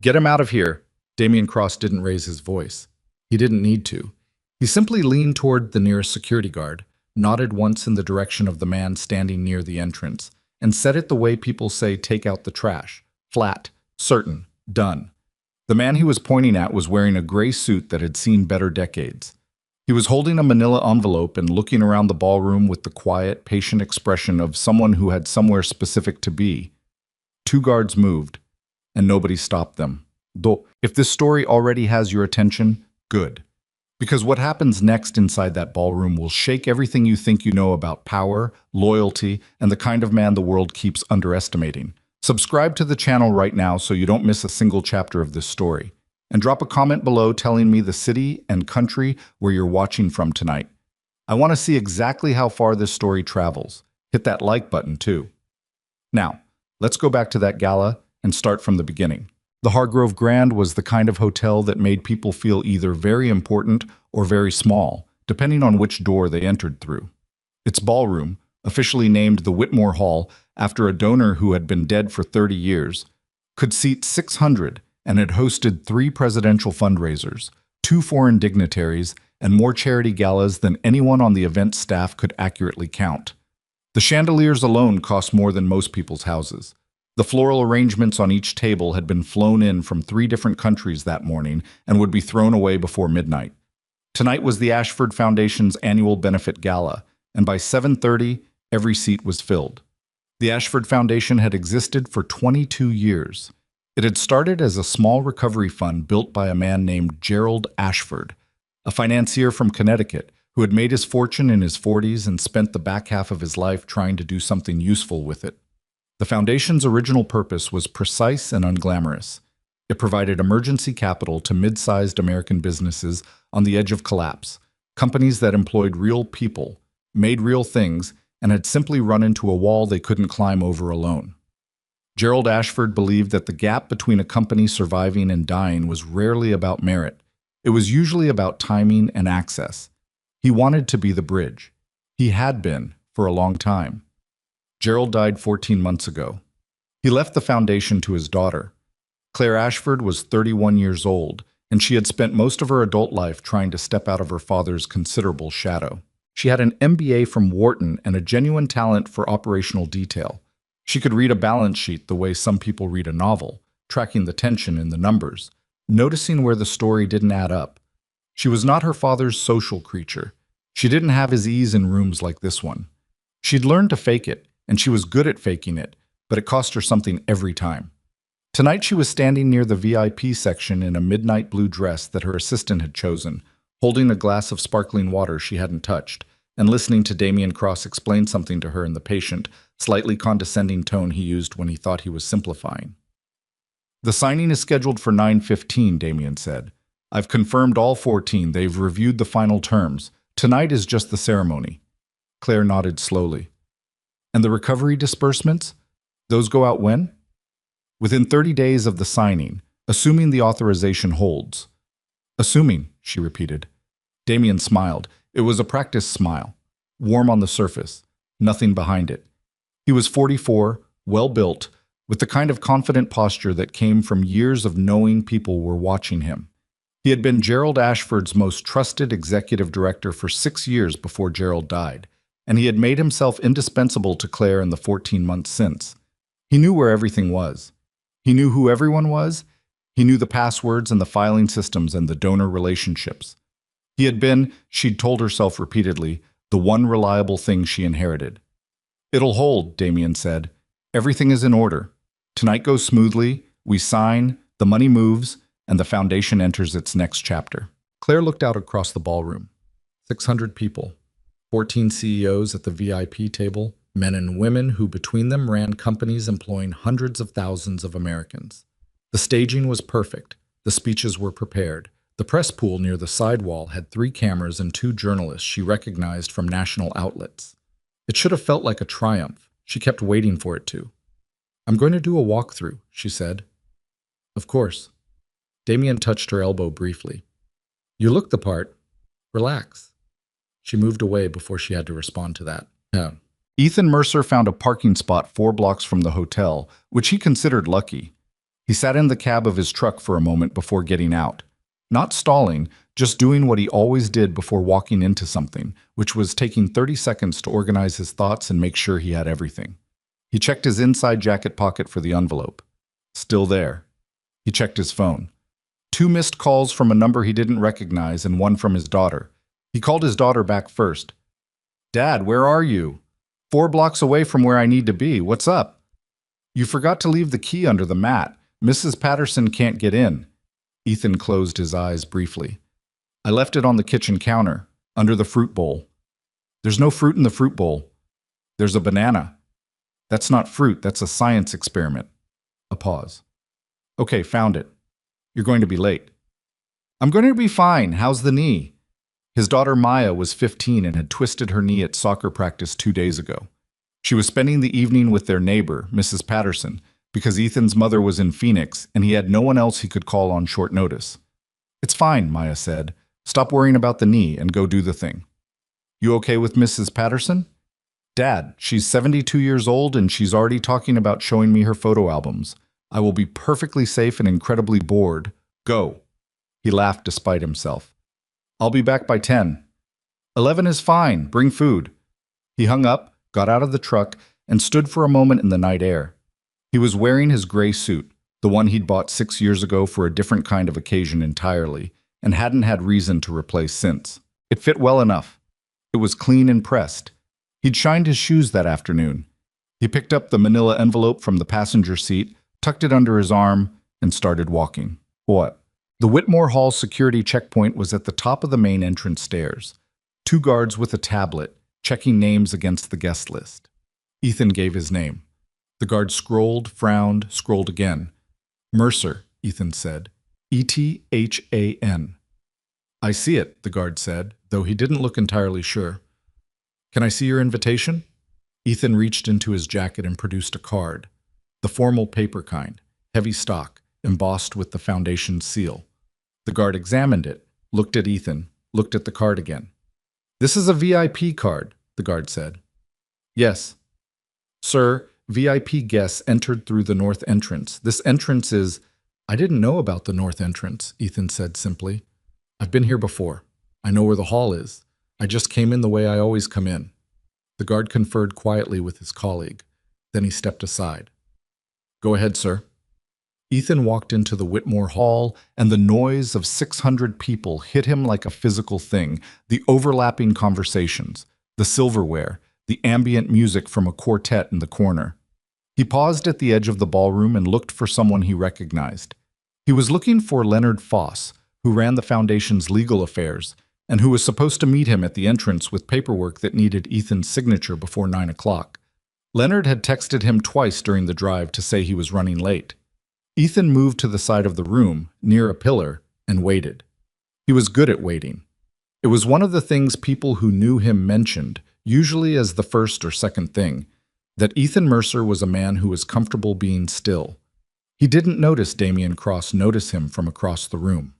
Get him out of here. Damian Cross didn't raise his voice. He didn't need to. He simply leaned toward the nearest security guard, nodded once in the direction of the man standing near the entrance, and said it the way people say take out the trash. Flat, certain, done. The man he was pointing at was wearing a gray suit that had seen better decades. He was holding a manila envelope and looking around the ballroom with the quiet, patient expression of someone who had somewhere specific to be. Two guards moved, and nobody stopped them. Though, if this story already has your attention, good. Because what happens next inside that ballroom will shake everything you think you know about power, loyalty, and the kind of man the world keeps underestimating. Subscribe to the channel right now so you don't miss a single chapter of this story. And drop a comment below telling me the city and country where you're watching from tonight. I want to see exactly how far this story travels. Hit that like button too. Now, let's go back to that gala and start from the beginning. The Hargrove Grand was the kind of hotel that made people feel either very important or very small, depending on which door they entered through. Its ballroom, officially named the Whitmore Hall after a donor who had been dead for 30 years, could seat 600 and had hosted 3 presidential fundraisers, 2 foreign dignitaries, and more charity galas than anyone on the event staff could accurately count. The chandeliers alone cost more than most people's houses. The floral arrangements on each table had been flown in from 3 different countries that morning and would be thrown away before midnight. Tonight was the Ashford Foundation's annual benefit gala, and by 7:30, every seat was filled. The Ashford Foundation had existed for 22 years. It had started as a small recovery fund built by a man named Gerald Ashford, a financier from Connecticut who had made his fortune in his 40s and spent the back half of his life trying to do something useful with it. The foundation's original purpose was precise and unglamorous. It provided emergency capital to mid-sized American businesses on the edge of collapse, companies that employed real people, made real things, and had simply run into a wall they couldn't climb over alone. Gerald Ashford believed that the gap between a company surviving and dying was rarely about merit. It was usually about timing and access. He wanted to be the bridge. He had been for a long time. Gerald died 14 months ago. He left the foundation to his daughter. Claire Ashford was 31 years old, and she had spent most of her adult life trying to step out of her father's considerable shadow. She had an MBA from Wharton and a genuine talent for operational detail. She could read a balance sheet the way some people read a novel, tracking the tension in the numbers, noticing where the story didn't add up. She was not her father's social creature. She didn't have his ease in rooms like this one. She'd learned to fake it, and she was good at faking it, but it cost her something every time. Tonight she was standing near the VIP section in a midnight blue dress that her assistant had chosen, holding a glass of sparkling water she hadn't touched, and listening to Damian Cross explain something to her in the patient, slightly condescending tone he used when he thought he was simplifying. "The signing is scheduled for 9:15, Damian said. "I've confirmed all 14. They've reviewed the final terms. Tonight is just the ceremony." Claire nodded slowly. "And the recovery disbursements? Those go out when?" "Within 30 days of the signing, assuming the authorization holds." "Assuming," she repeated. Damian smiled. It was a practiced smile, warm on the surface, nothing behind it. He was 44, well-built, with the kind of confident posture that came from years of knowing people were watching him. He had been Gerald Ashford's most trusted executive director for 6 years before Gerald died, and he had made himself indispensable to Claire in the 14 months since. He knew where everything was. He knew who everyone was. He knew the passwords and the filing systems and the donor relationships. He had been, she'd told herself repeatedly, the one reliable thing she inherited. "It'll hold," Damian said. "Everything is in order. Tonight goes smoothly, we sign, the money moves, and the foundation enters its next chapter." Claire looked out across the ballroom. 600 people, 14 CEOs at the VIP table, men and women who between them ran companies employing hundreds of thousands of Americans. The staging was perfect. The speeches were prepared. The press pool near the side wall had 3 cameras and 2 journalists she recognized from national outlets. It should have felt like a triumph. She kept waiting for it to. "I'm going to do a walkthrough," she said. "Of course." Damian touched her elbow briefly. "You look the part. Relax." She moved away before she had to respond to that. Yeah. Ethan Mercer found a parking spot 4 blocks from the hotel, which he considered lucky. He sat in the cab of his truck for a moment before getting out. Not stalling, just doing what he always did before walking into something, which was taking 30 seconds to organize his thoughts and make sure he had everything. He checked his inside jacket pocket for the envelope. Still there. He checked his phone. 2 missed calls from a number he didn't recognize and 1 from his daughter. He called his daughter back first. "Dad, where are you? 4 blocks away from where I need to be. What's up?" "You forgot to leave the key under the mat. Mrs. Patterson can't get in." Ethan closed his eyes briefly. "I left it on the kitchen counter, under the fruit bowl." "There's no fruit in the fruit bowl." "There's a banana." "That's not fruit, that's a science experiment." A pause. "Okay, found it. You're going to be late." "I'm going to be fine. How's the knee?" His daughter Maya was 15 and had twisted her knee at soccer practice 2 days ago. She was spending the evening with their neighbor, Mrs. Patterson, because Ethan's mother was in Phoenix and he had no one else he could call on short notice. "It's fine," Maya said. "Stop worrying about the knee and go do the thing." "You okay with Mrs. Patterson?" "Dad, she's 72 years old and she's already talking about showing me her photo albums. I will be perfectly safe and incredibly bored. Go." He laughed despite himself. "I'll be back by 10. 11 is fine. Bring food." He hung up, got out of the truck, and stood for a moment in the night air. He was wearing his gray suit, the one he'd bought 6 years ago for a different kind of occasion entirely, and hadn't had reason to replace since. It fit well enough. It was clean and pressed. He'd shined his shoes that afternoon. He picked up the manila envelope from the passenger seat, tucked it under his arm, and started walking. What? The Whitmore Hall security checkpoint was at the top of the main entrance stairs. 2 guards with a tablet, checking names against the guest list. Ethan gave his name. The guard scrolled, frowned, scrolled again. "Mercer," Ethan said. "E-T-H-A-N. "I see it," the guard said, though he didn't look entirely sure. "Can I see your invitation?" Ethan reached into his jacket and produced a card. The formal paper kind, heavy stock, embossed with the foundation's seal. The guard examined it, looked at Ethan, looked at the card again. "This is a VIP card," the guard said. "Yes." "Sir, VIP guests entered through the north entrance. This entrance is—" "I didn't know about the north entrance," Ethan said simply. "I've been here before. I know where the hall is. I just came in the way I always come in." The guard conferred quietly with his colleague. Then he stepped aside. "Go ahead, sir." Ethan walked into the Whitmore Hall, and the noise of 600 people hit him like a physical thing, the overlapping conversations, the silverware, the ambient music from a quartet in the corner. He paused at the edge of the ballroom and looked for someone he recognized. He was looking for Leonard Foss, who ran the foundation's legal affairs, and who was supposed to meet him at the entrance with paperwork that needed Ethan's signature before 9 o'clock. Leonard had texted him twice during the drive to say he was running late. Ethan moved to the side of the room, near a pillar, and waited. He was good at waiting. It was one of the things people who knew him mentioned, usually as the first or second thing, that Ethan Mercer was a man who was comfortable being still. He didn't notice Damian Cross notice him from across the room.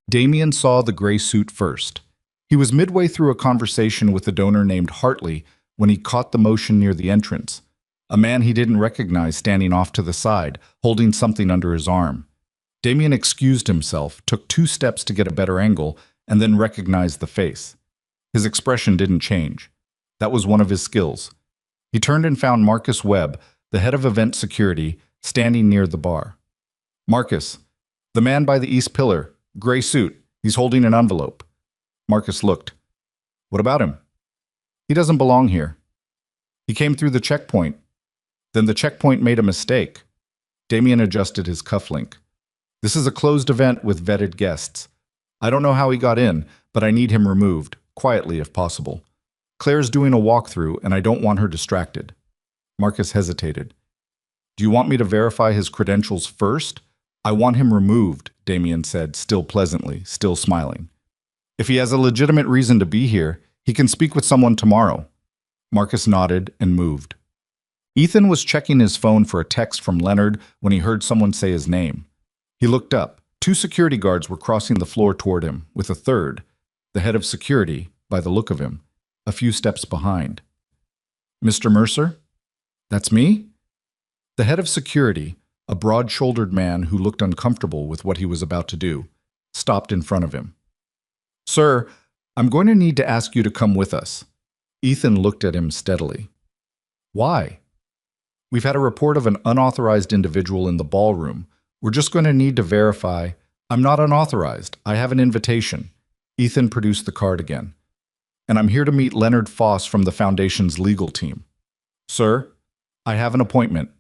Damian saw the gray suit first. He was midway through a conversation with a donor named Hartley when he caught the motion near the entrance. A man he didn't recognize standing off to the side, holding something under his arm. Damian excused himself, took 2 steps to get a better angle, and then recognized the face. His expression didn't change. That was one of his skills. He turned and found Marcus Webb, the head of event security, standing near the bar. "Marcus, the man by the east pillar, gray suit, he's holding an envelope." Marcus looked. "What about him?" "He doesn't belong here. He came through the checkpoint. Then the checkpoint made a mistake." Damian adjusted his cufflink. "This is a closed event with vetted guests. I don't know how he got in, but I need him removed, quietly if possible. Claire's doing a walkthrough, and I don't want her distracted." Marcus hesitated. "Do you want me to verify his credentials first?" "I want him removed," Damian said, still pleasantly, still smiling. "If he has a legitimate reason to be here, he can speak with someone tomorrow." Marcus nodded and moved. Ethan was checking his phone for a text from Leonard when he heard someone say his name. He looked up. 2 security guards were crossing the floor toward him, with a third, the head of security, by the look of him, a few steps behind. "Mr. Mercer?" "That's me?" The head of security, A broad-shouldered man who looked uncomfortable with what he was about to do, stopped in front of him. "Sir, I'm going to need to ask you to come with us." Ethan looked at him steadily. "Why?" "We've had a report of an unauthorized individual in the ballroom. We're just going to need to verify." "I'm not unauthorized. I have an invitation." Ethan produced the card again. "And I'm here to meet Leonard Foss from the Foundation's legal team." "Sir, I have an appointment."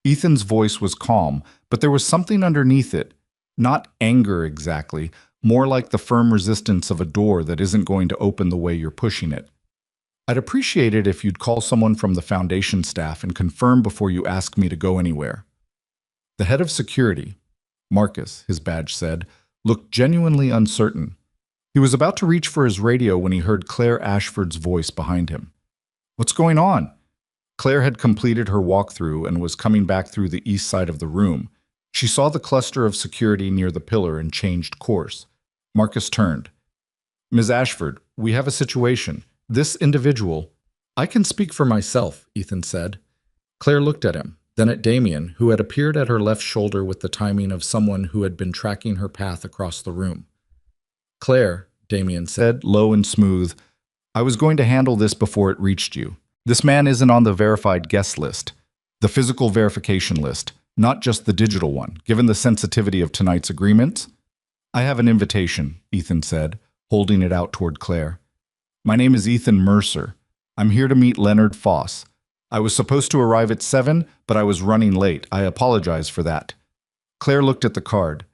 Ethan's voice was calm, but there was something underneath it. Not anger exactly, more like the firm resistance of a door that isn't going to open the way you're pushing it. "I'd appreciate it if you'd call someone from the Foundation staff and confirm before you ask me to go anywhere." The head of security, Marcus, his badge said, looked genuinely uncertain. He was about to reach for his radio when he heard Claire Ashford's voice behind him. "What's going on?" Claire had completed her walkthrough and was coming back through the east side of the room. She saw the cluster of security near the pillar and changed course. Marcus turned. "Ms. Ashford, we have a situation. This individual—" "I can speak for myself," Ethan said. Claire looked at him, then at Damien, who had appeared at her left shoulder with the timing of someone who had been tracking her path across the room. "Claire," Damien said, low and smooth, "I was going to handle this before it reached you. This man isn't on the verified guest list, the physical verification list, not just the digital one, given the sensitivity of tonight's agreements." "I have an invitation," Ethan said, holding it out toward Claire. "My name is Ethan Mercer. I'm here to meet Leonard Foss. I was supposed to arrive at 7, but I was running late. I apologize for that." Claire looked at the card.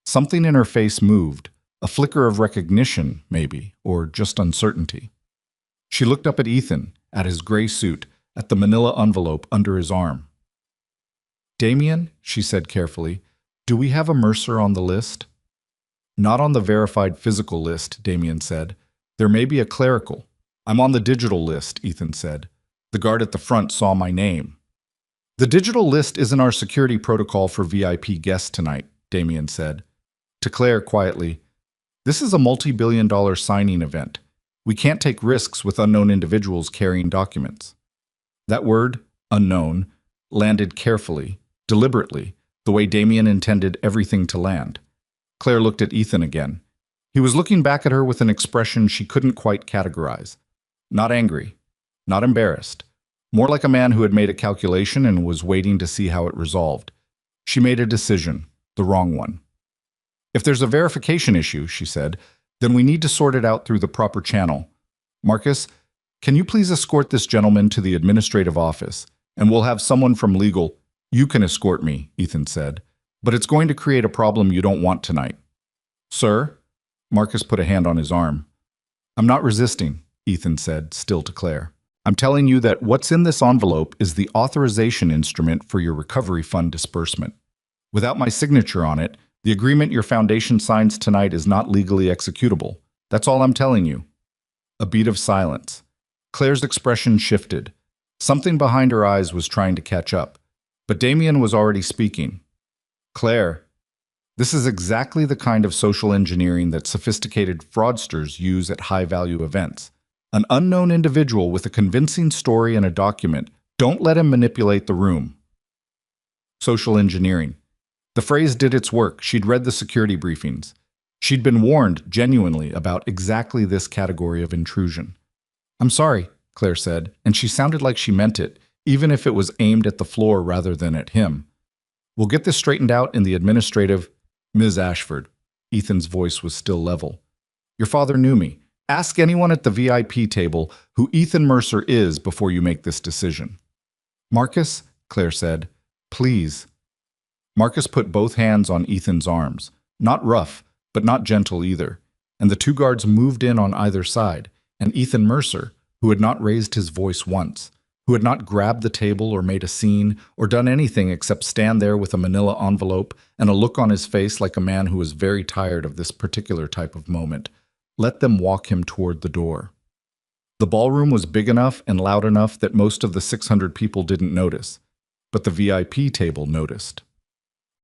Something in her face moved, a flicker of recognition, maybe, or just uncertainty. She looked up at Ethan, at his gray suit, at the manila envelope under his arm. "Damien," she said carefully, "do we have a Mercer on the list?" "Not on the verified physical list," Damien said. "There may be a clerical." "I'm on the digital list," Ethan said. "The guard at the front saw my name." "The digital list isn't our security protocol for VIP guests tonight," Damien said. To Claire quietly, "This is a multi-billion-dollar signing event. We can't take risks with unknown individuals carrying documents." That word, unknown, landed carefully, deliberately, the way Damien intended everything to land. Claire looked at Ethan again. He was looking back at her with an expression she couldn't quite categorize. Not angry, not embarrassed, more like a man who had made a calculation and was waiting to see how it resolved. She made a decision, the wrong one. "If there's a verification issue," she said, "then we need to sort it out through the proper channel. Marcus, can you please escort this gentleman to the administrative office, and we'll have someone from legal—" "You can escort me," Ethan said, "but it's going to create a problem you don't want tonight." "Sir?" Marcus put a hand on his arm. "I'm not resisting," Ethan said, still to Claire. "I'm telling you that what's in this envelope is the authorization instrument for your recovery fund disbursement. Without my signature on it, the agreement your foundation signs tonight is not legally executable. That's all I'm telling you." A beat of silence. Claire's expression shifted. Something behind her eyes was trying to catch up. But Damien was already speaking. "Claire, this is exactly the kind of social engineering that sophisticated fraudsters use at high-value events. An unknown individual with a convincing story and a document. Don't let him manipulate the room." Social engineering. The phrase did its work. She'd read the security briefings. She'd been warned, genuinely, about exactly this category of intrusion. "I'm sorry," Claire said, and she sounded like she meant it, even if it was aimed at the floor rather than at him. "We'll get this straightened out in the administrative—" "Ms. Ashford," Ethan's voice was still level. "Your father knew me. Ask anyone at the VIP table who Ethan Mercer is before you make this decision." "Marcus," Claire said, "please." Marcus put both hands on Ethan's arms, not rough, but not gentle either, and the two guards moved in on either side, and Ethan Mercer, who had not raised his voice once, who had not grabbed the table or made a scene or done anything except stand there with a manila envelope and a look on his face like a man who was very tired of this particular type of moment, let them walk him toward the door. The ballroom was big enough and loud enough that most of the 600 people didn't notice, but the VIP table noticed.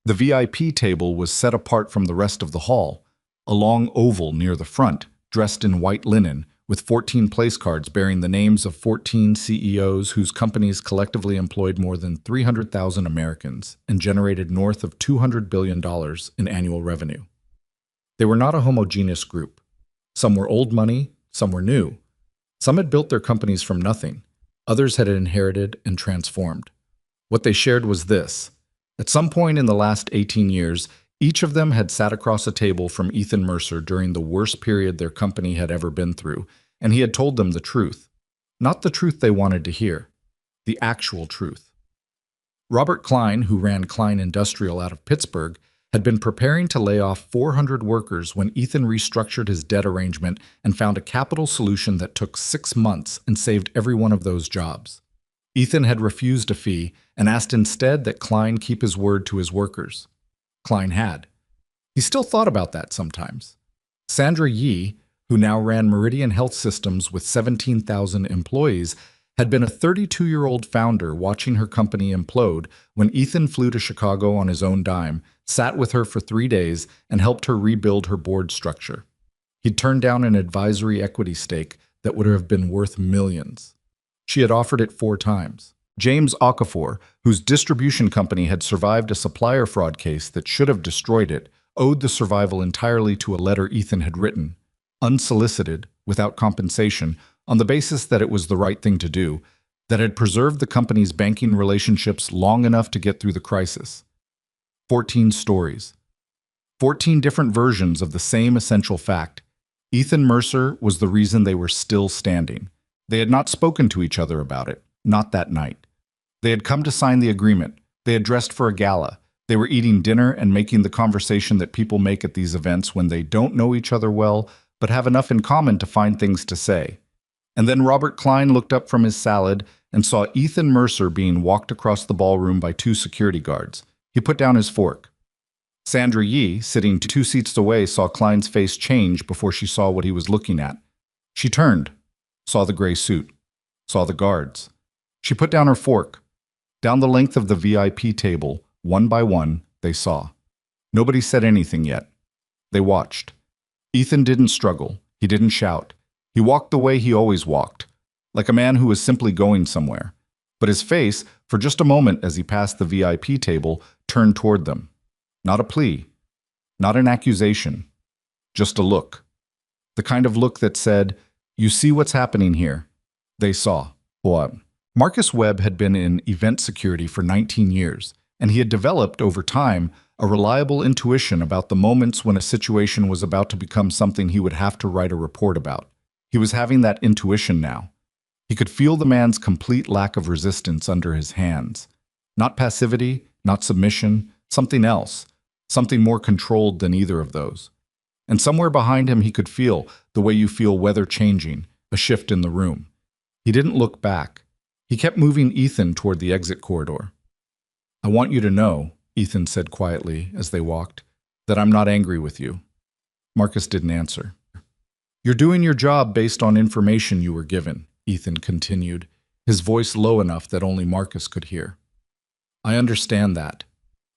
The VIP table was set apart from the rest of the hall, a long oval near the front, dressed in white linen, with 14 place cards bearing the names of 14 CEOs whose companies collectively employed more than 300,000 Americans and generated north of $200 billion in annual revenue. They were not a homogeneous group. Some were old money, some were new. Some had built their companies from nothing. Others had inherited and transformed. What they shared was this. At some point in the last 18 years, each of them had sat across a table from Ethan Mercer during the worst period their company had ever been through, and he had told them the truth. Not the truth they wanted to hear, the actual truth. Robert Klein, who ran Klein Industrial out of Pittsburgh, had been preparing to lay off 400 workers when Ethan restructured his debt arrangement and found a capital solution that took 6 months and saved every one of those jobs. Ethan had refused a fee and asked instead that Klein keep his word to his workers. Klein had. He still thought about that sometimes. Sandra Yee, who now ran Meridian Health Systems with 17,000 employees, had been a 32-year-old founder watching her company implode when Ethan flew to Chicago on his own dime, sat with her for 3 days, and helped her rebuild her board structure. He'd turned down an advisory equity stake that would have been worth millions. She had offered it 4 times. James Okafor, whose distribution company had survived a supplier fraud case that should have destroyed it, owed the survival entirely to a letter Ethan had written, unsolicited, without compensation, on the basis that it was the right thing to do, that had preserved the company's banking relationships long enough to get through the crisis. 14 stories. 14 different versions of the same essential fact. Ethan Mercer was the reason they were still standing. They had not spoken to each other about it, not that night. They had come to sign the agreement. They had dressed for a gala. They were eating dinner and making the conversation that people make at these events when they don't know each other well, but have enough in common to find things to say. And then Robert Klein looked up from his salad and saw Ethan Mercer being walked across the ballroom by 2 security guards. He put down his fork. Sandra Yee, sitting 2 seats away, saw Klein's face change before she saw what he was looking at. She turned, saw the gray suit, saw the guards. She put down her fork. Down the length of the VIP table, one by one, they saw. Nobody said anything yet. They watched. Ethan didn't struggle. He didn't shout. He walked the way he always walked, like a man who was simply going somewhere. But his face, for just a moment as he passed the VIP table, turned toward them. Not a plea, not an accusation, just a look. The kind of look that said, "You see what's happening here." They saw. What? Marcus Webb had been in event security for 19 years, and he had developed, over time, a reliable intuition about the moments when a situation was about to become something he would have to write a report about. He was having that intuition now. He could feel the man's complete lack of resistance under his hands. Not passivity, not submission, something else, something more controlled than either of those. And somewhere behind him he could feel the way you feel weather changing, a shift in the room. He didn't look back. He kept moving Ethan toward the exit corridor. "I want you to know," Ethan said quietly as they walked, "that I'm not angry with you." Marcus didn't answer. "You're doing your job based on information you were given," Ethan continued, his voice low enough that only Marcus could hear. "I understand that.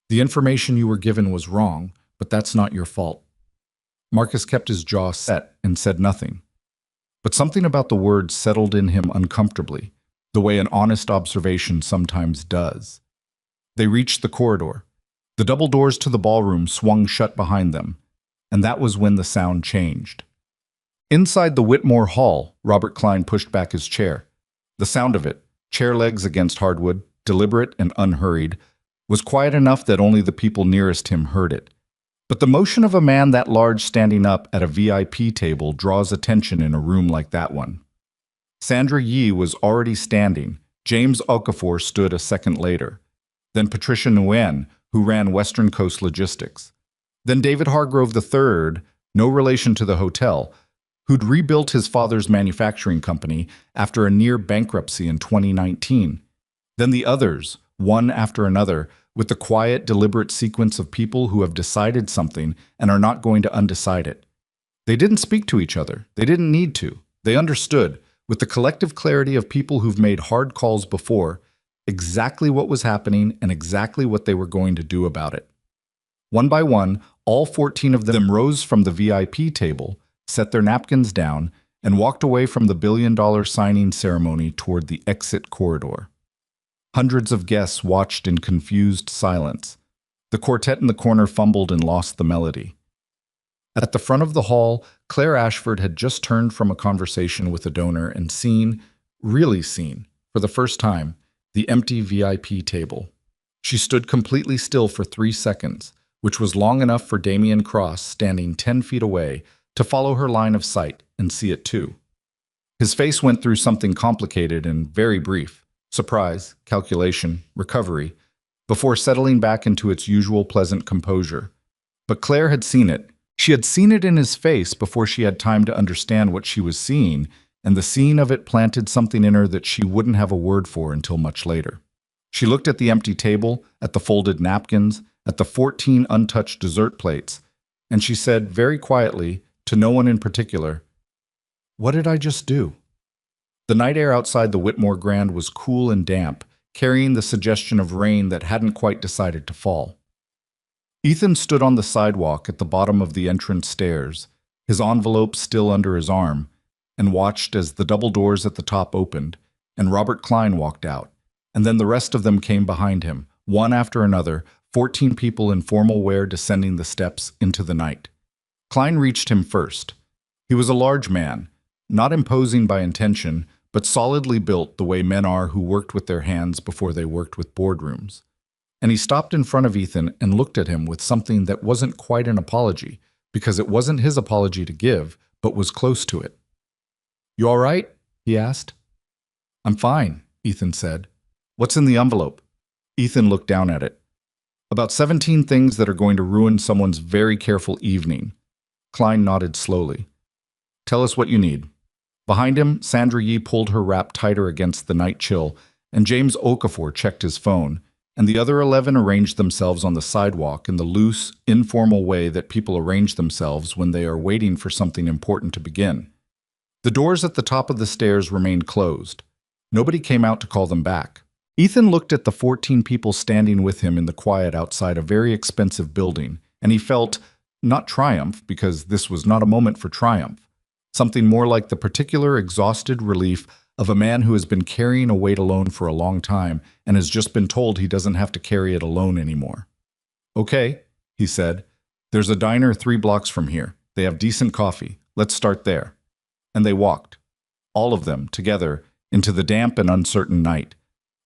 The information you were given was wrong, but that's not your fault." Marcus kept his jaw set and said nothing. But something about the words settled in him uncomfortably, the way an honest observation sometimes does. They reached the corridor. The double doors to the ballroom swung shut behind them, and that was when the sound changed. Inside the Whitmore Hall, Robert Klein pushed back his chair. The sound of it, chair legs against hardwood, deliberate and unhurried, was quiet enough that only the people nearest him heard it. But the motion of a man that large standing up at a VIP table draws attention in a room like that one. Sandra Yee was already standing. James Okafor stood a second later. Then Patricia Nguyen, who ran Western Coast Logistics. Then David Hargrove III, no relation to the hotel, who'd rebuilt his father's manufacturing company after a near bankruptcy in 2019. Then the others, one after another, with the quiet, deliberate sequence of people who have decided something and are not going to undecide it. They didn't speak to each other. They didn't need to. They understood, with the collective clarity of people who've made hard calls before, exactly what was happening and exactly what they were going to do about it. One by one, all 14 of them rose from the VIP table, set their napkins down, and walked away from the billion-dollar signing ceremony toward the exit corridor. Hundreds of guests watched in confused silence. The quartet in the corner fumbled and lost the melody. At the front of the hall, Claire Ashford had just turned from a conversation with a donor and seen, really seen, for the first time, the empty VIP table. She stood completely still for 3 seconds, which was long enough for Damien Cross, standing 10 feet away, to follow her line of sight and see it too. His face went through something complicated and very brief: surprise, calculation, recovery, before settling back into its usual pleasant composure. But Claire had seen it. She had seen it in his face before she had time to understand what she was seeing, and the seeing of it planted something in her that she wouldn't have a word for until much later. She looked at the empty table, at the folded napkins, at the 14 untouched dessert plates, and she said very quietly, to no one in particular, "What did I just do?" The night air outside the Whitmore Grand was cool and damp, carrying the suggestion of rain that hadn't quite decided to fall. Ethan stood on the sidewalk at the bottom of the entrance stairs, his envelope still under his arm, and watched as the double doors at the top opened, and Robert Klein walked out, and then the rest of them came behind him, one after another, 14 people in formal wear descending the steps into the night. Klein reached him first. He was a large man, not imposing by intention, but solidly built the way men are who worked with their hands before they worked with boardrooms. And he stopped in front of Ethan and looked at him with something that wasn't quite an apology, because it wasn't his apology to give, but was close to it. "You all right?" he asked. "I'm fine," Ethan said. "What's in the envelope?" Ethan looked down at it. "About 17 things that are going to ruin someone's very careful evening." Klein nodded slowly. "Tell us what you need." Behind him, Sandra Yee pulled her wrap tighter against the night chill, and James Okafor checked his phone, and the other 11 arranged themselves on the sidewalk in the loose, informal way that people arrange themselves when they are waiting for something important to begin. The doors at the top of the stairs remained closed. Nobody came out to call them back. Ethan looked at the 14 people standing with him in the quiet outside a very expensive building, and he felt, not triumph, because this was not a moment for triumph, something more like the particular exhausted relief of a man who has been carrying a weight alone for a long time and has just been told he doesn't have to carry it alone anymore. "Okay," he said. "There's a diner 3 blocks from here. They have decent coffee. Let's start there." And they walked, all of them, together, into the damp and uncertain night.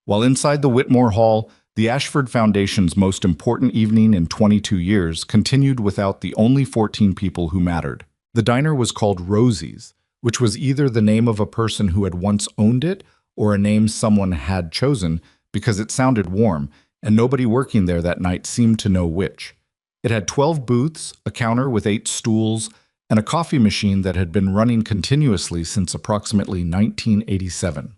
While inside the Whitmore Hall, the Ashford Foundation's most important evening in 22 years continued without the only 14 people who mattered. The diner was called Rosie's, which was either the name of a person who had once owned it or a name someone had chosen because it sounded warm, and nobody working there that night seemed to know which. It had 12 booths, a counter with 8 stools, and a coffee machine that had been running continuously since approximately 1987.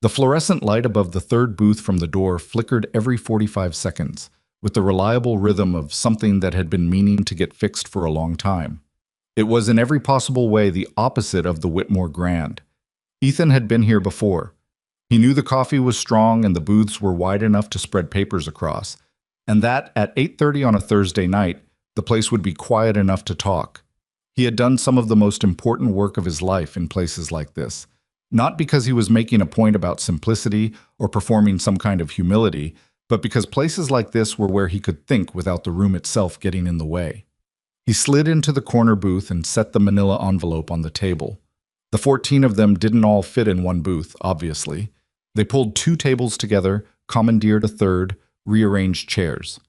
The fluorescent light above the third booth from the door flickered every 45 seconds, with the reliable rhythm of something that had been meaning to get fixed for a long time. It was in every possible way the opposite of the Whitmore Grand. Ethan had been here before. He knew the coffee was strong and the booths were wide enough to spread papers across, and that at 8:30 on a Thursday night, the place would be quiet enough to talk. He had done some of the most important work of his life in places like this, not because he was making a point about simplicity or performing some kind of humility, but because places like this were where he could think without the room itself getting in the way. He slid into the corner booth and set the manila envelope on the table. The 14 of them didn't all fit in one booth, obviously. They pulled 2 tables together, commandeered a third, rearranged chairs.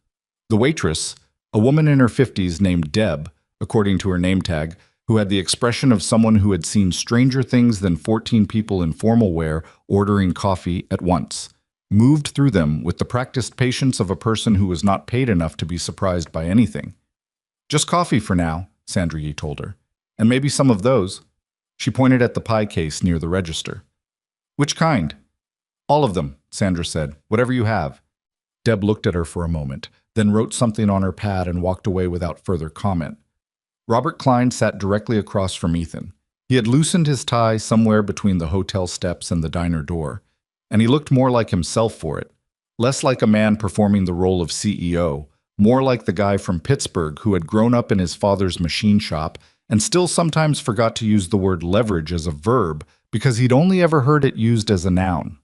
The waitress, a woman in her 50s named Deb, according to her name tag, who had the expression of someone who had seen stranger things than 14 people in formal wear ordering coffee at once, moved through them with the practiced patience of a person who was not paid enough to be surprised by anything. "Just coffee for now," Sandra Yee told her. "And maybe some of those." She pointed at the pie case near the register. "Which kind?" "All of them," Sandra said. "Whatever you have." Deb looked at her for a moment, then wrote something on her pad and walked away without further comment. Robert Klein sat directly across from Ethan. He had loosened his tie somewhere between the hotel steps and the diner door, and he looked more like himself for it, less like a man performing the role of CEO, more like the guy from Pittsburgh who had grown up in his father's machine shop and still sometimes forgot to use the word leverage as a verb because he'd only ever heard it used as a noun.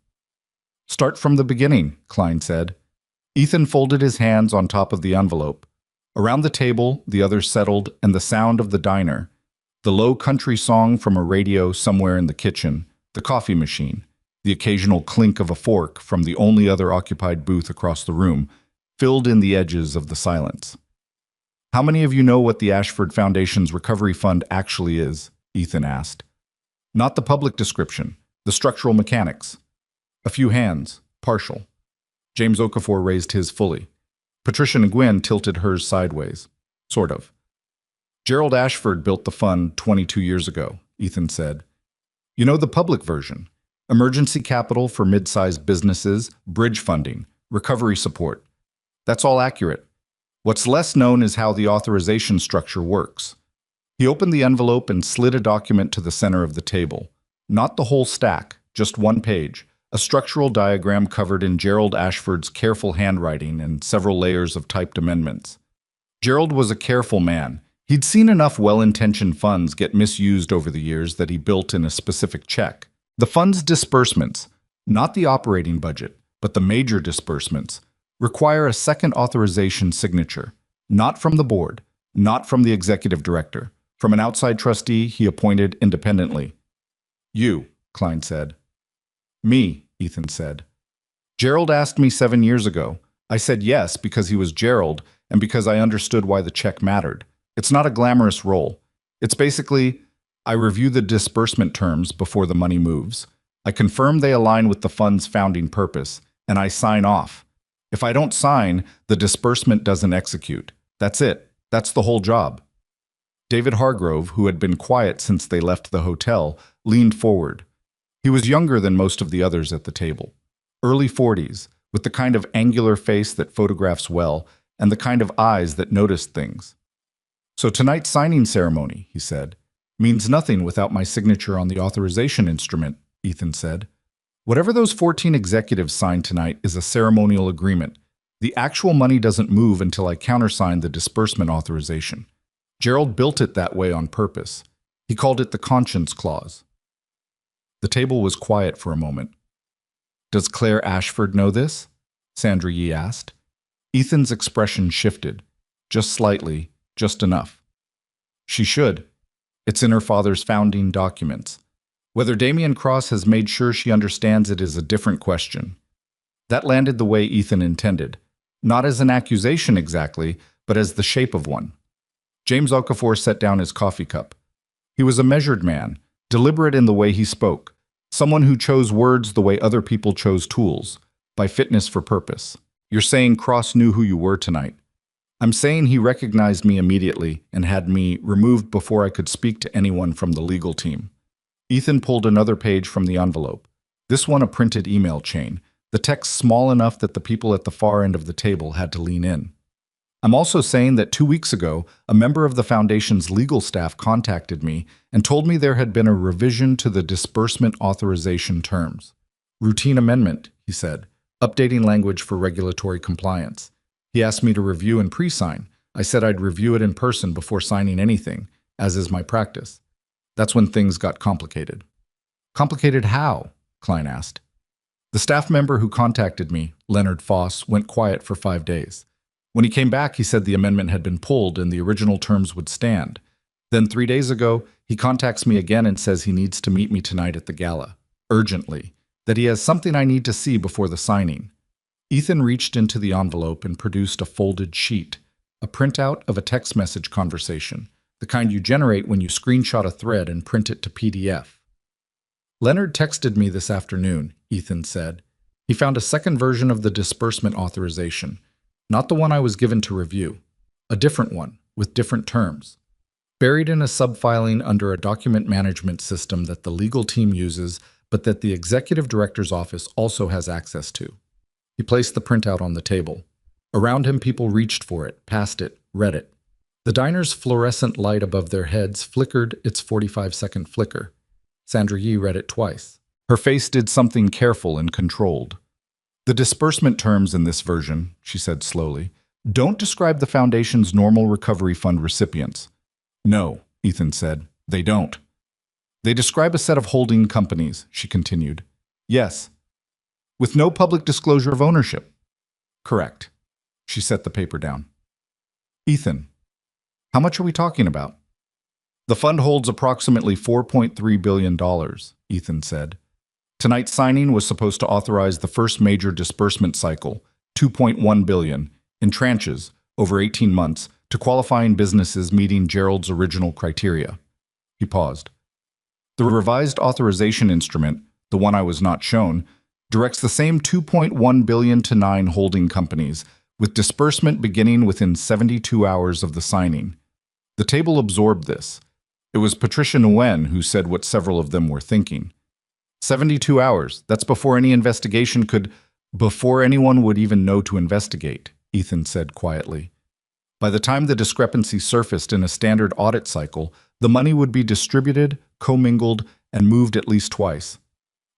"Start from the beginning," Klein said. Ethan folded his hands on top of the envelope. Around the table, the others settled, and the sound of the diner, the low country song from a radio somewhere in the kitchen, the coffee machine, the occasional clink of a fork from the only other occupied booth across the room, filled in the edges of the silence. "How many of you know what the Ashford Foundation's recovery fund actually is?" Ethan asked. "Not the public description, the structural mechanics." A few hands, partial. James Okafor raised his fully. Patricia Nguyen tilted hers sideways. Sort of. "Gerald Ashford built the fund 22 years ago," Ethan said. "You know the public version. Emergency capital for mid-sized businesses, bridge funding, recovery support. That's all accurate. What's less known is how the authorization structure works." He opened the envelope and slid a document to the center of the table. Not the whole stack, just one page. A structural diagram covered in Gerald Ashford's careful handwriting and several layers of typed amendments. Gerald was a careful man. He'd seen enough well-intentioned funds get misused over the years that he built in a specific check. The fund's disbursements, not the operating budget, but the major disbursements, require a second authorization signature, not from the board, not from the executive director, from an outside trustee he appointed independently. "You," Klein said. "Me," Ethan said. "Gerald asked me 7 years ago. I said yes because he was Gerald and because I understood why the check mattered. It's not a glamorous role. It's basically, I review the disbursement terms before the money moves. I confirm they align with the fund's founding purpose, and I sign off. If I don't sign, the disbursement doesn't execute. That's it. That's the whole job." David Hargrove, who had been quiet since they left the hotel, leaned forward. He was younger than most of the others at the table. Early 40s, with the kind of angular face that photographs well, and the kind of eyes that notice things. "So tonight's signing ceremony," he said, "means nothing without my signature on the authorization instrument," Ethan said. "Whatever those 14 executives signed tonight is a ceremonial agreement. The actual money doesn't move until I countersign the disbursement authorization. Gerald built it that way on purpose. He called it the conscience clause." The table was quiet for a moment. "Does Claire Ashford know this?" Sandra Yee asked. Ethan's expression shifted. Just slightly, just enough. "She should. It's in her father's founding documents. Whether Damian Cross has made sure she understands it is a different question." That landed the way Ethan intended. Not as an accusation exactly, but as the shape of one. James Okafor set down his coffee cup. He was a measured man, deliberate in the way he spoke, someone who chose words the way other people chose tools, by fitness for purpose. "You're saying Cross knew who you were tonight." "I'm saying he recognized me immediately and had me removed before I could speak to anyone from the legal team." Ethan pulled another page from the envelope. This one a printed email chain, the text small enough that the people at the far end of the table had to lean in. "I'm also saying that 2 weeks ago, a member of the Foundation's legal staff contacted me and told me there had been a revision to the disbursement authorization terms. Routine amendment," he said, "updating language for regulatory compliance. He asked me to review and pre-sign. I said I'd review it in person before signing anything, as is my practice. That's when things got complicated." "Complicated how?" Klein asked. "The staff member who contacted me, Leonard Foss, went quiet for 5 days. When he came back, he said the amendment had been pulled and the original terms would stand. Then 3 days ago, he contacts me again and says he needs to meet me tonight at the Gala, urgently, that he has something I need to see before the signing." Ethan reached into the envelope and produced a folded sheet, a printout of a text message conversation, the kind you generate when you screenshot a thread and print it to PDF. "Leonard texted me this afternoon," Ethan said. "He found a second version of the disbursement authorization. Not the one I was given to review. A different one, with different terms. Buried in a subfiling under a document management system that the legal team uses, but that the executive director's office also has access to." He placed the printout on the table. Around him, people reached for it, passed it, read it. The diner's fluorescent light above their heads flickered its 45-second flicker. Sandra Yee read it twice. Her face did something careful and controlled. "The disbursement terms in this version," she said slowly, "don't describe the Foundation's normal recovery fund recipients." "No," Ethan said. They don't. They describe a set of holding companies, she continued. Yes. With no public disclosure of ownership. Correct. She set the paper down. Ethan, how much are we talking about? The fund holds approximately $4.3 billion, Ethan said. Tonight's signing was supposed to authorize the first major disbursement cycle, $2.1 billion, in tranches over 18 months to qualifying businesses meeting Gerald's original criteria. He paused. The revised authorization instrument, the one I was not shown, directs the same $2.1 billion to 9 holding companies, with disbursement beginning within 72 hours of the signing. The table absorbed this. It was Patricia Nguyen who said what several of them were thinking. 72 hours, that's before any investigation before anyone would even know to investigate, Ethan said quietly. By the time the discrepancy surfaced in a standard audit cycle, the money would be distributed, commingled, and moved at least twice.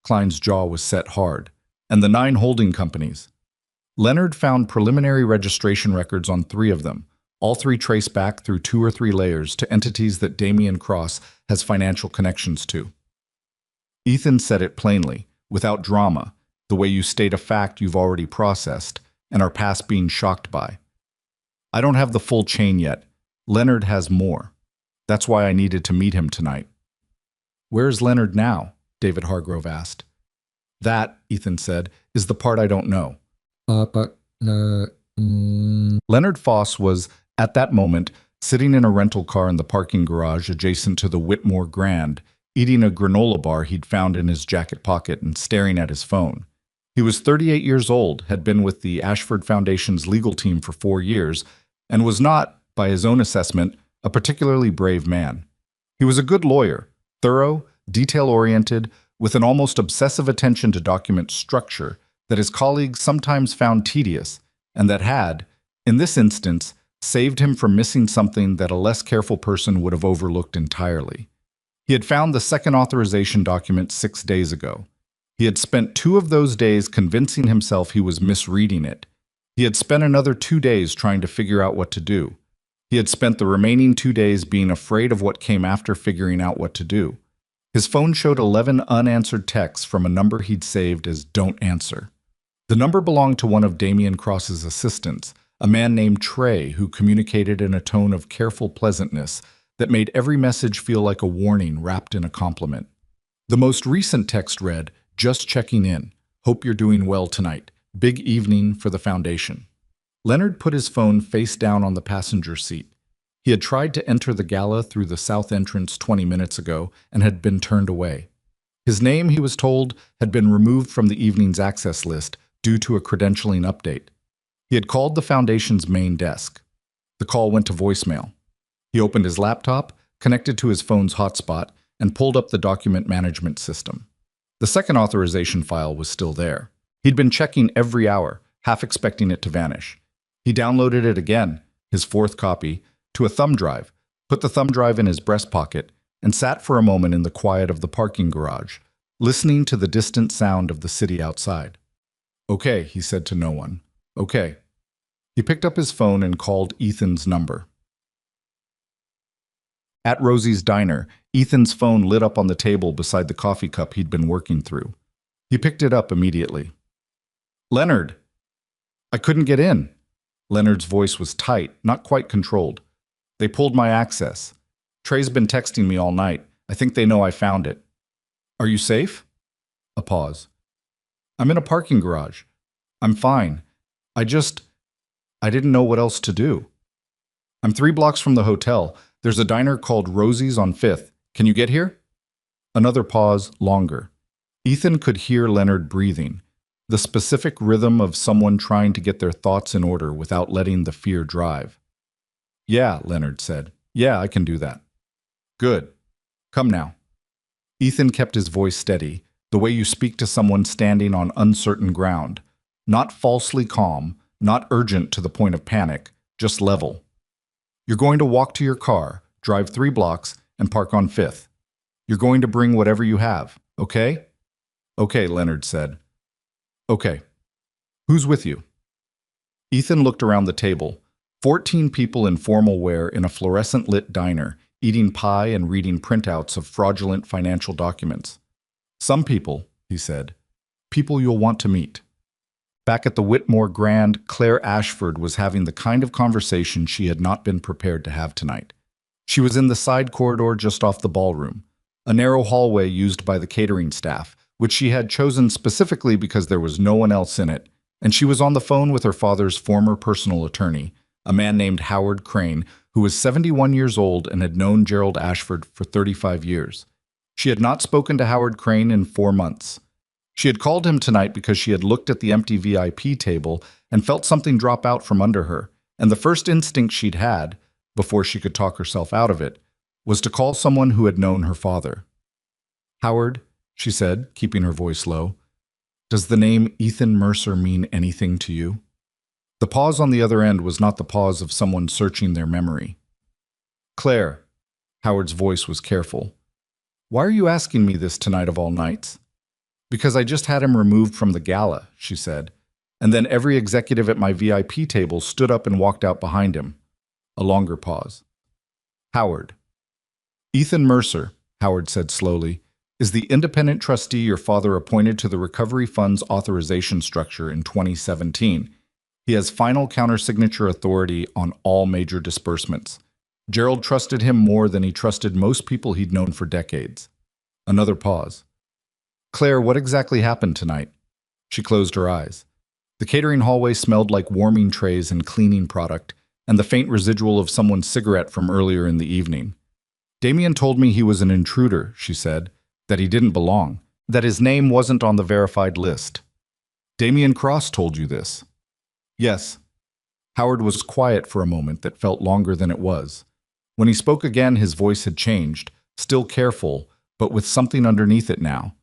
Klein's jaw was set hard. And the 9 holding companies. Leonard found preliminary registration records on 3 of them. All 3 trace back through 2 or 3 layers to entities that Damian Cross has financial connections to. Ethan said it plainly, without drama, the way you state a fact you've already processed and are past being shocked by. I don't have the full chain yet. Leonard has more. That's why I needed to meet him tonight. Where is Leonard now? David Hargrove asked. That, Ethan said, is the part I don't know. Leonard Foss was, at that moment, sitting in a rental car in the parking garage adjacent to the Whitmore Grand, eating a granola bar he'd found in his jacket pocket and staring at his phone. He was 38 years old, had been with the Ashford Foundation's legal team for 4 years, and was not, by his own assessment, a particularly brave man. He was a good lawyer, thorough, detail-oriented, with an almost obsessive attention to document structure that his colleagues sometimes found tedious, and that had, in this instance, saved him from missing something that a less careful person would have overlooked entirely. He had found the second authorization document 6 days ago. He had spent 2 of those days convincing himself he was misreading it. He had spent another 2 days trying to figure out what to do. He had spent the remaining 2 days being afraid of what came after figuring out what to do. His phone showed 11 unanswered texts from a number he'd saved as "Don't Answer." The number belonged to one of Damian Cross's assistants, a man named Trey, who communicated in a tone of careful pleasantness that made every message feel like a warning wrapped in a compliment. The most recent text read, "Just checking in. Hope you're doing well tonight. Big evening for the Foundation." Leonard put his phone face down on the passenger seat. He had tried to enter the Gala through the south entrance 20 minutes ago and had been turned away. His name, he was told, had been removed from the evening's access list due to a credentialing update. He had called the Foundation's main desk. The call went to voicemail. He opened his laptop, connected to his phone's hotspot, and pulled up the document management system. The second authorization file was still there. He'd been checking every hour, half expecting it to vanish. He downloaded it again, his 4th copy, to a thumb drive, put the thumb drive in his breast pocket, and sat for a moment in the quiet of the parking garage, listening to the distant sound of the city outside. "Okay," he said to no one. "Okay." He picked up his phone and called Ethan's number. At Rosie's Diner, Ethan's phone lit up on the table beside the coffee cup he'd been working through. He picked it up immediately. "Leonard!" "I couldn't get in." Leonard's voice was tight, not quite controlled. "They pulled my access. Trey's been texting me all night. I think they know I found it." "Are you safe?" A pause. "I'm in a parking garage. I'm fine. I didn't know what else to do. I'm 3 blocks from the hotel. There's a diner called Rosie's on 5th. Can you get here?" Another pause, longer. Ethan could hear Leonard breathing, the specific rhythm of someone trying to get their thoughts in order without letting the fear drive. "Yeah," Leonard said. "Yeah, I can do that." "Good. Come now." Ethan kept his voice steady, the way you speak to someone standing on uncertain ground. Not falsely calm, not urgent to the point of panic, just level. "You're going to walk to your car, drive 3 blocks, and park on 5th. You're going to bring whatever you have, okay?" "Okay," Leonard said. "Okay. Who's with you?" Ethan looked around the table. 14 people in formal wear in a fluorescent-lit diner, eating pie and reading printouts of fraudulent financial documents. Some people, he said, people you'll want to meet. Back at the Whitmore Grand, Claire Ashford was having the kind of conversation she had not been prepared to have tonight. She was in the side corridor just off the ballroom, a narrow hallway used by the catering staff, which she had chosen specifically because there was no one else in it, and she was on the phone with her father's former personal attorney, a man named Howard Crane, who was 71 years old and had known Gerald Ashford for 35 years. She had not spoken to Howard Crane in 4 months. She had called him tonight because she had looked at the empty VIP table and felt something drop out from under her, and the first instinct she'd had, before she could talk herself out of it, was to call someone who had known her father. "Howard," she said, keeping her voice low, "does the name Ethan Mercer mean anything to you?" The pause on the other end was not the pause of someone searching their memory. "Claire," Howard's voice was careful, "why are you asking me this tonight of all nights?" "Because I just had him removed from the Gala," she said, and then every executive at my VIP table stood up and walked out behind him. A longer pause. "Howard." "Ethan Mercer," Howard said slowly, "is the independent trustee your father appointed to the Recovery Fund's authorization structure in 2017. He has final countersignature authority on all major disbursements. Gerald trusted him more than he trusted most people he'd known for decades." Another pause. "Claire, what exactly happened tonight?" She closed her eyes. The catering hallway smelled like warming trays and cleaning product, and the faint residual of someone's cigarette from earlier in the evening. "Damien told me he was an intruder," she said, "that he didn't belong, that his name wasn't on the verified list." "Damien Cross told you this?" "Yes." Howard was quiet for a moment that felt longer than it was. When he spoke again, his voice had changed, still careful, but with something underneath it now.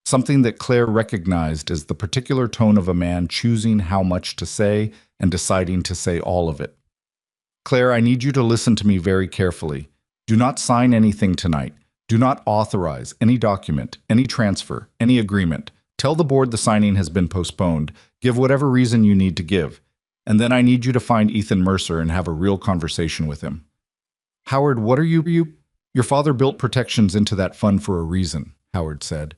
Something that Claire recognized as the particular tone of a man choosing how much to say and deciding to say all of it. "Claire, I need you to listen to me very carefully. Do not sign anything tonight. Do not authorize any document, any transfer, any agreement. Tell the board the signing has been postponed. Give whatever reason you need to give. And then I need you to find Ethan Mercer and have a real conversation with him." "Howard, what are you? Your father built protections into that fund for a reason," Howard said.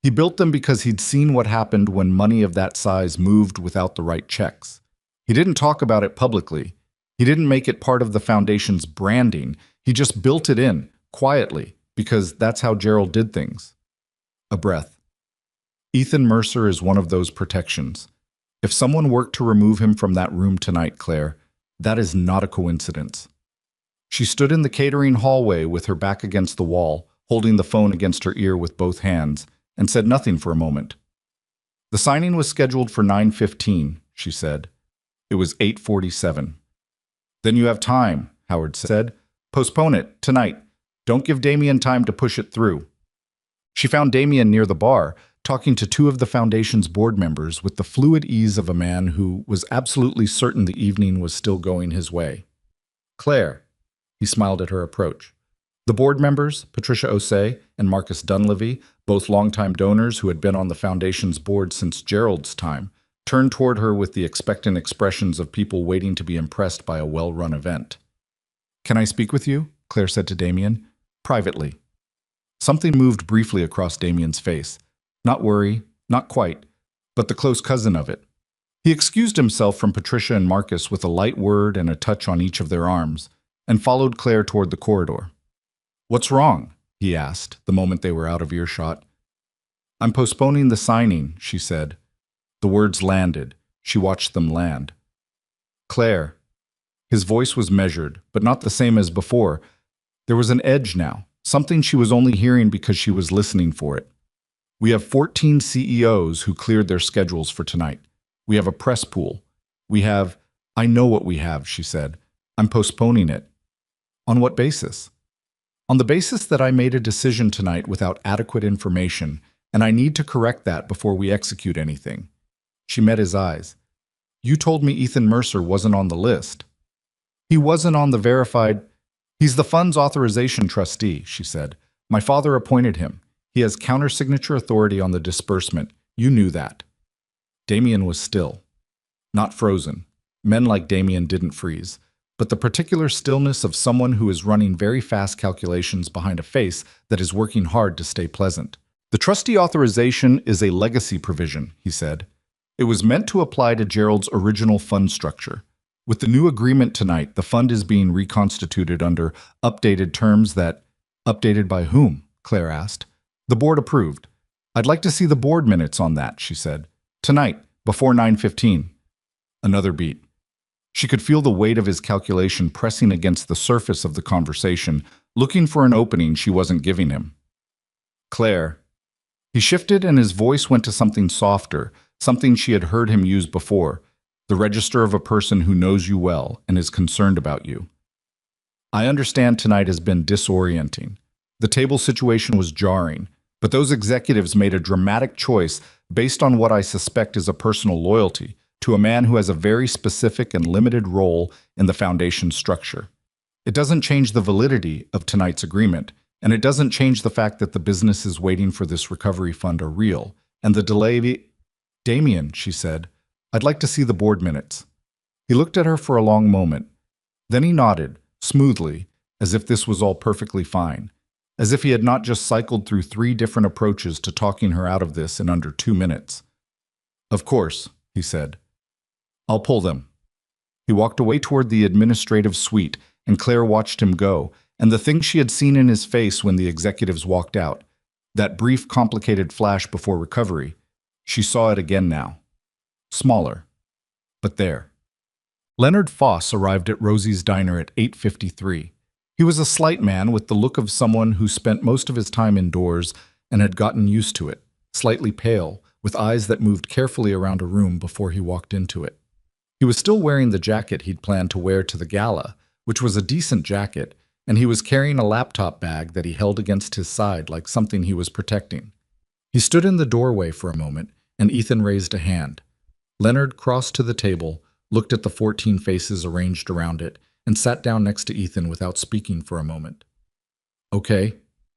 "He built them because he'd seen what happened when money of that size moved without the right checks. He didn't talk about it publicly. He didn't make it part of the foundation's branding. He just built it in, quietly, because that's how Gerald did things." A breath. "Ethan Mercer is one of those protections. If someone worked to remove him from that room tonight, Claire, that is not a coincidence." She stood in the catering hallway with her back against the wall, holding the phone against her ear with both hands, and said nothing for a moment. "The signing was scheduled for 9:15, she said. It was 8:47. "Then you have time," Howard said. "Postpone it, tonight. Don't give Damien time to push it through." She found Damien near the bar, talking to 2 of the foundation's board members with the fluid ease of a man who was absolutely certain the evening was still going his way. "Claire," he smiled at her approach. The board members, Patricia Osei and Marcus Dunleavy, both longtime donors who had been on the foundation's board since Gerald's time, turned toward her with the expectant expressions of people waiting to be impressed by a well-run event. "Can I speak with you?" Claire said to Damien. "Privately." Something moved briefly across Damien's face. Not worry, not quite, but the close cousin of it. He excused himself from Patricia and Marcus with a light word and a touch on each of their arms, and followed Claire toward the corridor. "What's wrong?" he asked, the moment they were out of earshot. "I'm postponing the signing," she said. The words landed. She watched them land. "Claire." His voice was measured, but not the same as before. There was an edge now, something she was only hearing because she was listening for it. "We have 14 CEOs who cleared their schedules for tonight. We have a press pool. We have—" "I know what we have," she said. "I'm postponing it." "On what basis?" "On the basis that I made a decision tonight without adequate information, and I need to correct that before we execute anything." She met his eyes. "You told me Ethan Mercer wasn't on the list." "He wasn't on the verified—" "He's the fund's authorization trustee," she said. "My father appointed him. He has countersignature authority on the disbursement. You knew that." Damien was still. Not frozen. Men like Damien didn't freeze. but the particular stillness of someone who is running very fast calculations behind a face that is working hard to stay pleasant. The trustee authorization is a legacy provision, he said. It was meant to apply to Gerald's original fund structure. With the new agreement tonight, the fund is being reconstituted under updated terms that— Updated by whom? Claire asked. The board approved. I'd like to see the board minutes on that, she said. Tonight, before 9:15. Another beat. She could feel the weight of his calculation pressing against the surface of the conversation, looking for an opening she wasn't giving him. Claire. He shifted and his voice went to something softer, something she had heard him use before, the register of a person who knows you well and is concerned about you. I understand tonight has been disorienting. The table situation was jarring, but those executives made a dramatic choice based on what I suspect is a personal loyalty to a man who has a very specific and limited role in the foundation structure. It doesn't change the validity of tonight's agreement, and it doesn't change the fact that the businesses waiting for this recovery fund are real, and the delay— Damien, she said, I'd like to see the board minutes. He looked at her for a long moment. Then he nodded, smoothly, as if this was all perfectly fine, as if he had not just cycled through 3 different approaches to talking her out of this in under 2 minutes. Of course, he said. I'll pull them. He walked away toward the administrative suite, and Claire watched him go, and the thing she had seen in his face when the executives walked out, that brief, complicated flash before recovery, she saw it again now. Smaller, but there. Leonard Foss arrived at Rosie's diner at 8:53. He was a slight man with the look of someone who spent most of his time indoors and had gotten used to it, slightly pale, with eyes that moved carefully around a room before he walked into it. He was still wearing the jacket he'd planned to wear to the gala, which was a decent jacket, and he was carrying a laptop bag that he held against his side like something he was protecting. He stood in the doorway for a moment, and Ethan raised a hand. Leonard crossed to the table, looked at the 14 faces arranged around it, and sat down next to Ethan without speaking for a moment. Okay,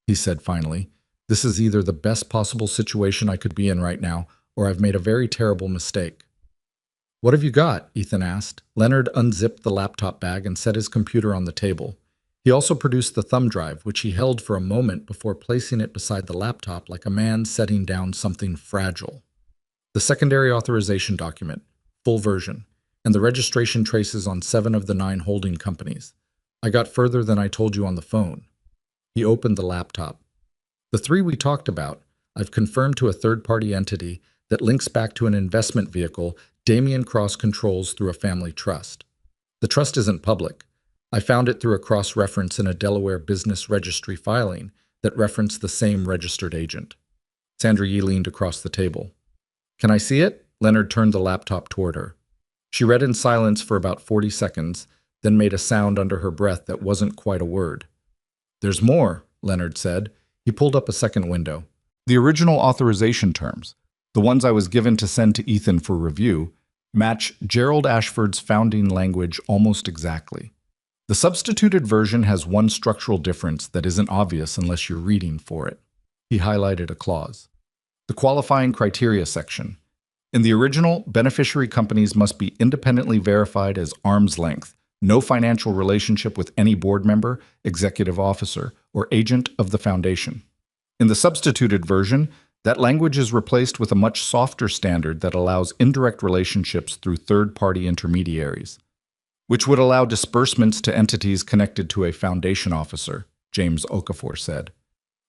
he said finally, this is either the best possible situation I could be in right now, or I've made a very terrible mistake. What have you got? Ethan asked. Leonard unzipped the laptop bag and set his computer on the table. He also produced the thumb drive, which he held for a moment before placing it beside the laptop like a man setting down something fragile. The secondary authorization document, full version, and the registration traces on 7 of the 9 holding companies. I got further than I told you on the phone. He opened the laptop. The 3 we talked about, I've confirmed to a third-party entity that links back to an investment vehicle Damien Cross controls through a family trust. The trust isn't public. I found it through a cross-reference in a Delaware business registry filing that referenced the same registered agent. Sandra Yee leaned across the table. Can I see it? Leonard turned the laptop toward her. She read in silence for about 40 seconds, then made a sound under her breath that wasn't quite a word. There's more, Leonard said. He pulled up a second window. The original authorization terms, the ones I was given to send to Ethan for review, match Gerald Ashford's founding language almost exactly. The substituted version has one structural difference that isn't obvious unless you're reading for it. He highlighted a clause. The qualifying criteria section. In the original, beneficiary companies must be independently verified as arm's length, no financial relationship with any board member, executive officer, or agent of the foundation. In the substituted version, that language is replaced with a much softer standard that allows indirect relationships through third-party intermediaries, which would allow disbursements to entities connected to a foundation officer, James Okafor said.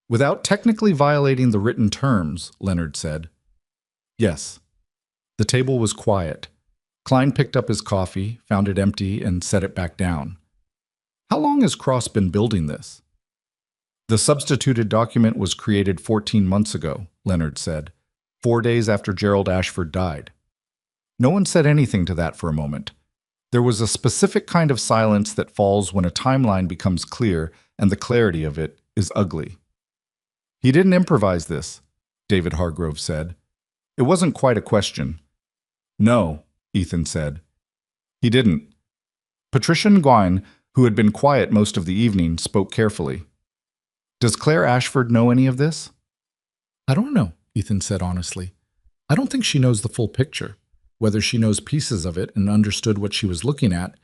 Without technically violating the written terms, Leonard said. Yes. The table was quiet. Klein picked up his coffee, found it empty, and set it back down. How long has Cross been building this? The substituted document was created 14 months ago, Leonard said, 4 days after Gerald Ashford died. No one said anything to that for a moment. There was a specific kind of silence that falls when a timeline becomes clear and the clarity of it is ugly. He didn't improvise this, David Hargrove said. It wasn't quite a question. No, Ethan said. He didn't. Patricia Nguyen, who had been quiet most of the evening, spoke carefully. Does Claire Ashford know any of this? I don't know, Ethan said honestly. I don't think she knows the full picture. Whether she knows pieces of it and understood what she was looking at,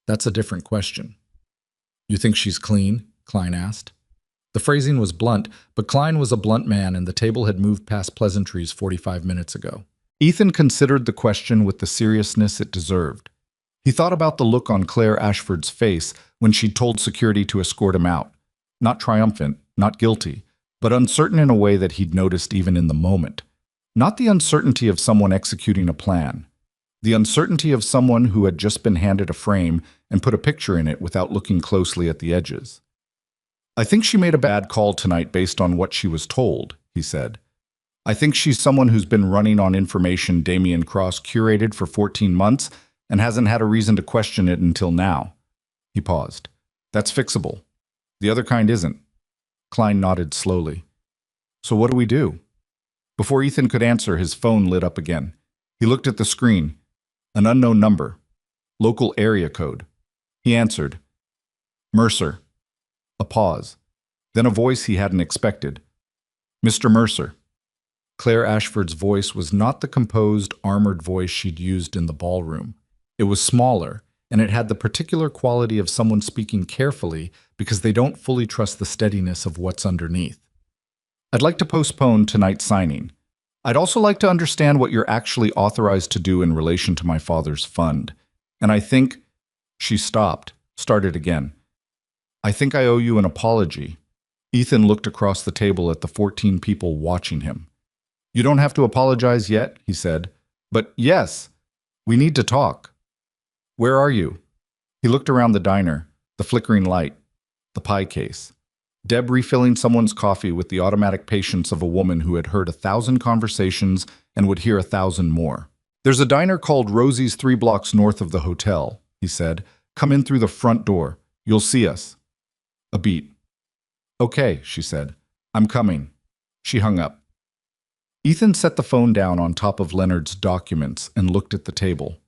That's a different question. You think she's clean? Klein asked. The phrasing was blunt, but Klein was a blunt man and the table had moved past pleasantries 45 minutes ago. Ethan considered the question with the seriousness it deserved. He thought about the look on Claire Ashford's face when she'd told security to escort him out. Not triumphant, not guilty, but uncertain in a way that he'd noticed even in the moment. Not the uncertainty of someone executing a plan. The uncertainty of someone who had just been handed a frame and put a picture in it without looking closely at the edges. I think she made a bad call tonight based on what she was told, he said. I think she's someone who's been running on information Damien Cross curated for 14 months and hasn't had a reason to question it until now. He paused. That's fixable. The other kind isn't. Klein nodded slowly. So what do we do? Before Ethan could answer, his phone lit up again. He looked at the screen. An unknown number. Local area code. He answered. Mercer. A pause. Then a voice he hadn't expected. Mr. Mercer. Claire Ashford's voice was not the composed, armored voice she'd used in the ballroom. It was smaller, and it had the particular quality of someone speaking carefully because they don't fully trust the steadiness of what's underneath. I'd like to postpone tonight's signing. I'd also like to understand what you're actually authorized to do in relation to my father's fund. And I think... She stopped, started again. I think I owe you an apology. Ethan looked across the table at the 14 people watching him. You don't have to apologize yet, he said. But yes, we need to talk. Where are you? He looked around the diner, the flickering light, the pie case. Deb refilling someone's coffee with the automatic patience of a woman who had heard 1,000 conversations and would hear 1,000 more. There's a diner called Rosie's 3 blocks north of the hotel, he said. Come in through the front door. You'll see us. A beat. Okay, she said. I'm coming. She hung up. Ethan set the phone down on top of Leonard's documents and looked at the table.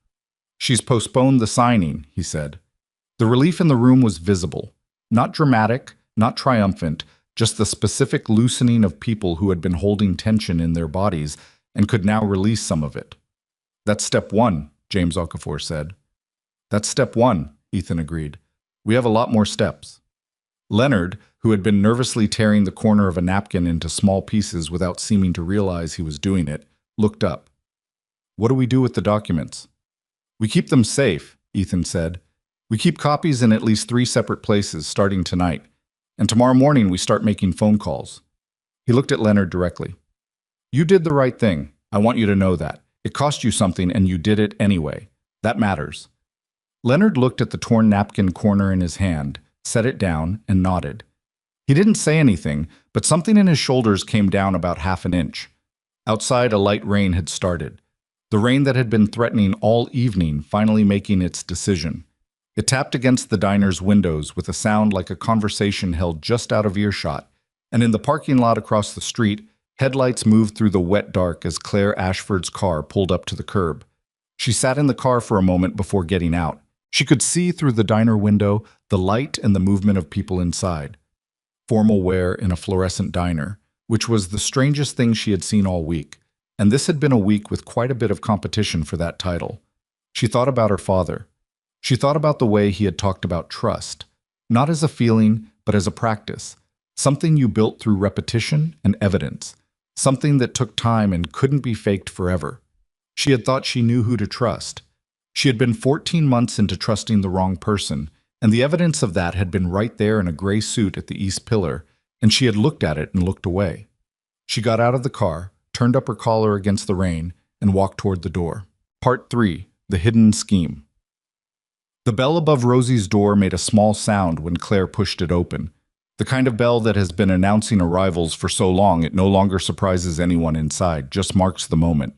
She's postponed the signing, he said. The relief in the room was visible. Not dramatic, not triumphant, just the specific loosening of people who had been holding tension in their bodies and could now release some of it. That's step 1, James Okafor said. That's step 1, Ethan agreed. We have a lot more steps. Leonard, who had been nervously tearing the corner of a napkin into small pieces without seeming to realize he was doing it, looked up. What do we do with the documents? We keep them safe, Ethan said. We keep copies in at least 3 separate places starting tonight, and tomorrow morning we start making phone calls. He looked at Leonard directly. You did the right thing. I want you to know that. It cost you something and you did it anyway. That matters. Leonard looked at the torn napkin corner in his hand, set it down, and nodded. He didn't say anything, but something in his shoulders came down about half an inch. Outside, a light rain had started. The rain that had been threatening all evening finally making its decision. It tapped against the diner's windows with a sound like a conversation held just out of earshot, and in the parking lot across the street, headlights moved through the wet dark as Claire Ashford's car pulled up to the curb. She sat in the car for a moment before getting out. She could see through the diner window the light and the movement of people inside. Formal wear in a fluorescent diner, which was the strangest thing she had seen all week, and this had been a week with quite a bit of competition for that title. She thought about her father. She thought about the way he had talked about trust, not as a feeling, but as a practice, something you built through repetition and evidence, something that took time and couldn't be faked forever. She had thought she knew who to trust. She had been 14 months into trusting the wrong person, and the evidence of that had been right there in a gray suit at the East Pillar, and she had looked at it and looked away. She got out of the car, turned up her collar against the rain, and walked toward the door. Part 3. The Hidden Scheme. The bell above Rosie's door made a small sound when Claire pushed it open. The kind of bell that has been announcing arrivals for so long it no longer surprises anyone inside, just marks the moment.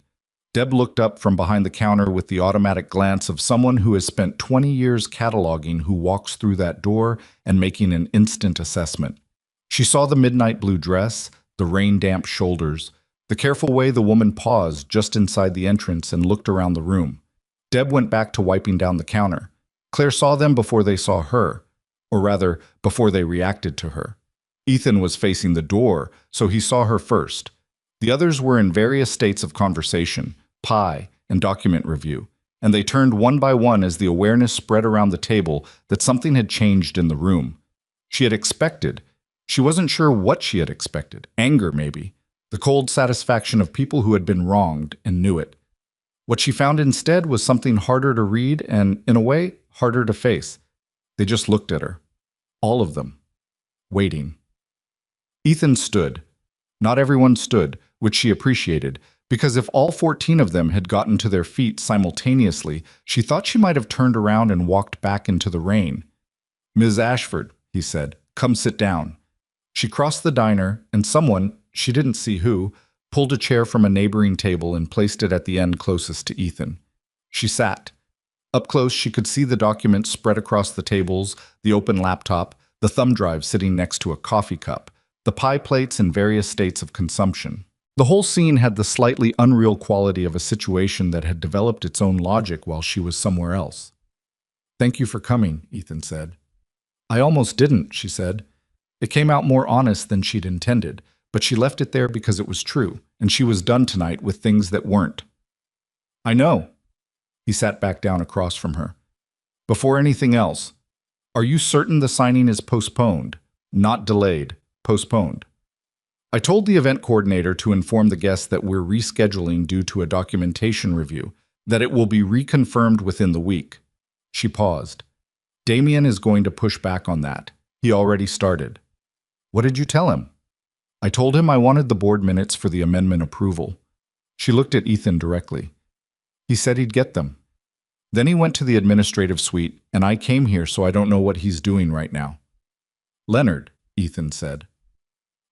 Deb looked up from behind the counter with the automatic glance of someone who has spent 20 years cataloging who walks through that door and making an instant assessment. She saw the midnight blue dress, the rain-damp shoulders, the careful way the woman paused just inside the entrance and looked around the room. Deb went back to wiping down the counter. Claire saw them before they saw her, or rather, before they reacted to her. Ethan was facing the door, so he saw her first. The others were in various states of conversation, pie, and document review. and they turned one by one as the awareness spread around the table that something had changed in the room. She had expected. She wasn't sure what she had expected. Anger, maybe. The cold satisfaction of people who had been wronged and knew it. What she found instead was something harder to read and, in a way, harder to face. They just looked at her. All of them. Waiting. Ethan stood. Not everyone stood, which she appreciated, because if all 14 of them had gotten to their feet simultaneously, she thought she might have turned around and walked back into the rain. "Ms. Ashford," he said, "come sit down." She crossed the diner, and someone, she didn't see who, pulled a chair from a neighboring table and placed it at the end closest to Ethan. She sat. Up close, she could see the documents spread across the tables, the open laptop, the thumb drive sitting next to a coffee cup, the pie plates in various states of consumption. The whole scene had the slightly unreal quality of a situation that had developed its own logic while she was somewhere else. "Thank you for coming," Ethan said. "I almost didn't," she said. It came out more honest than she'd intended, but she left it there because it was true, and she was done tonight with things that weren't. "I know." He sat back down across from her. "Before anything else, are you certain the signing is postponed? Not delayed, postponed." "I told the event coordinator to inform the guests that we're rescheduling due to a documentation review, that it will be reconfirmed within the week." She paused. "Damien is going to push back on that. He already started." "What did you tell him?" "I told him I wanted the board minutes for the amendment approval." She looked at Ethan directly. "He said he'd get them. Then he went to the administrative suite, and I came here, so I don't know what he's doing right now." "Leonard," Ethan said.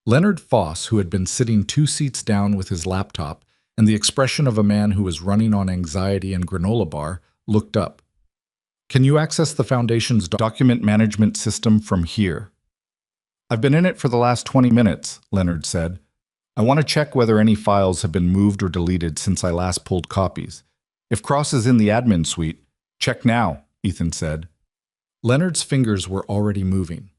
Leonard Foss, who had been sitting 2 seats down with his laptop and the expression of a man who was running on anxiety and granola bar, looked up. "Can you access the Foundation's document management system from here?" "I've been in it for the last 20 minutes, Leonard said. "I want to check whether any files have been moved or deleted since I last pulled copies. If Cross is in the admin suite, check now," Ethan said. Leonard's fingers were already moving.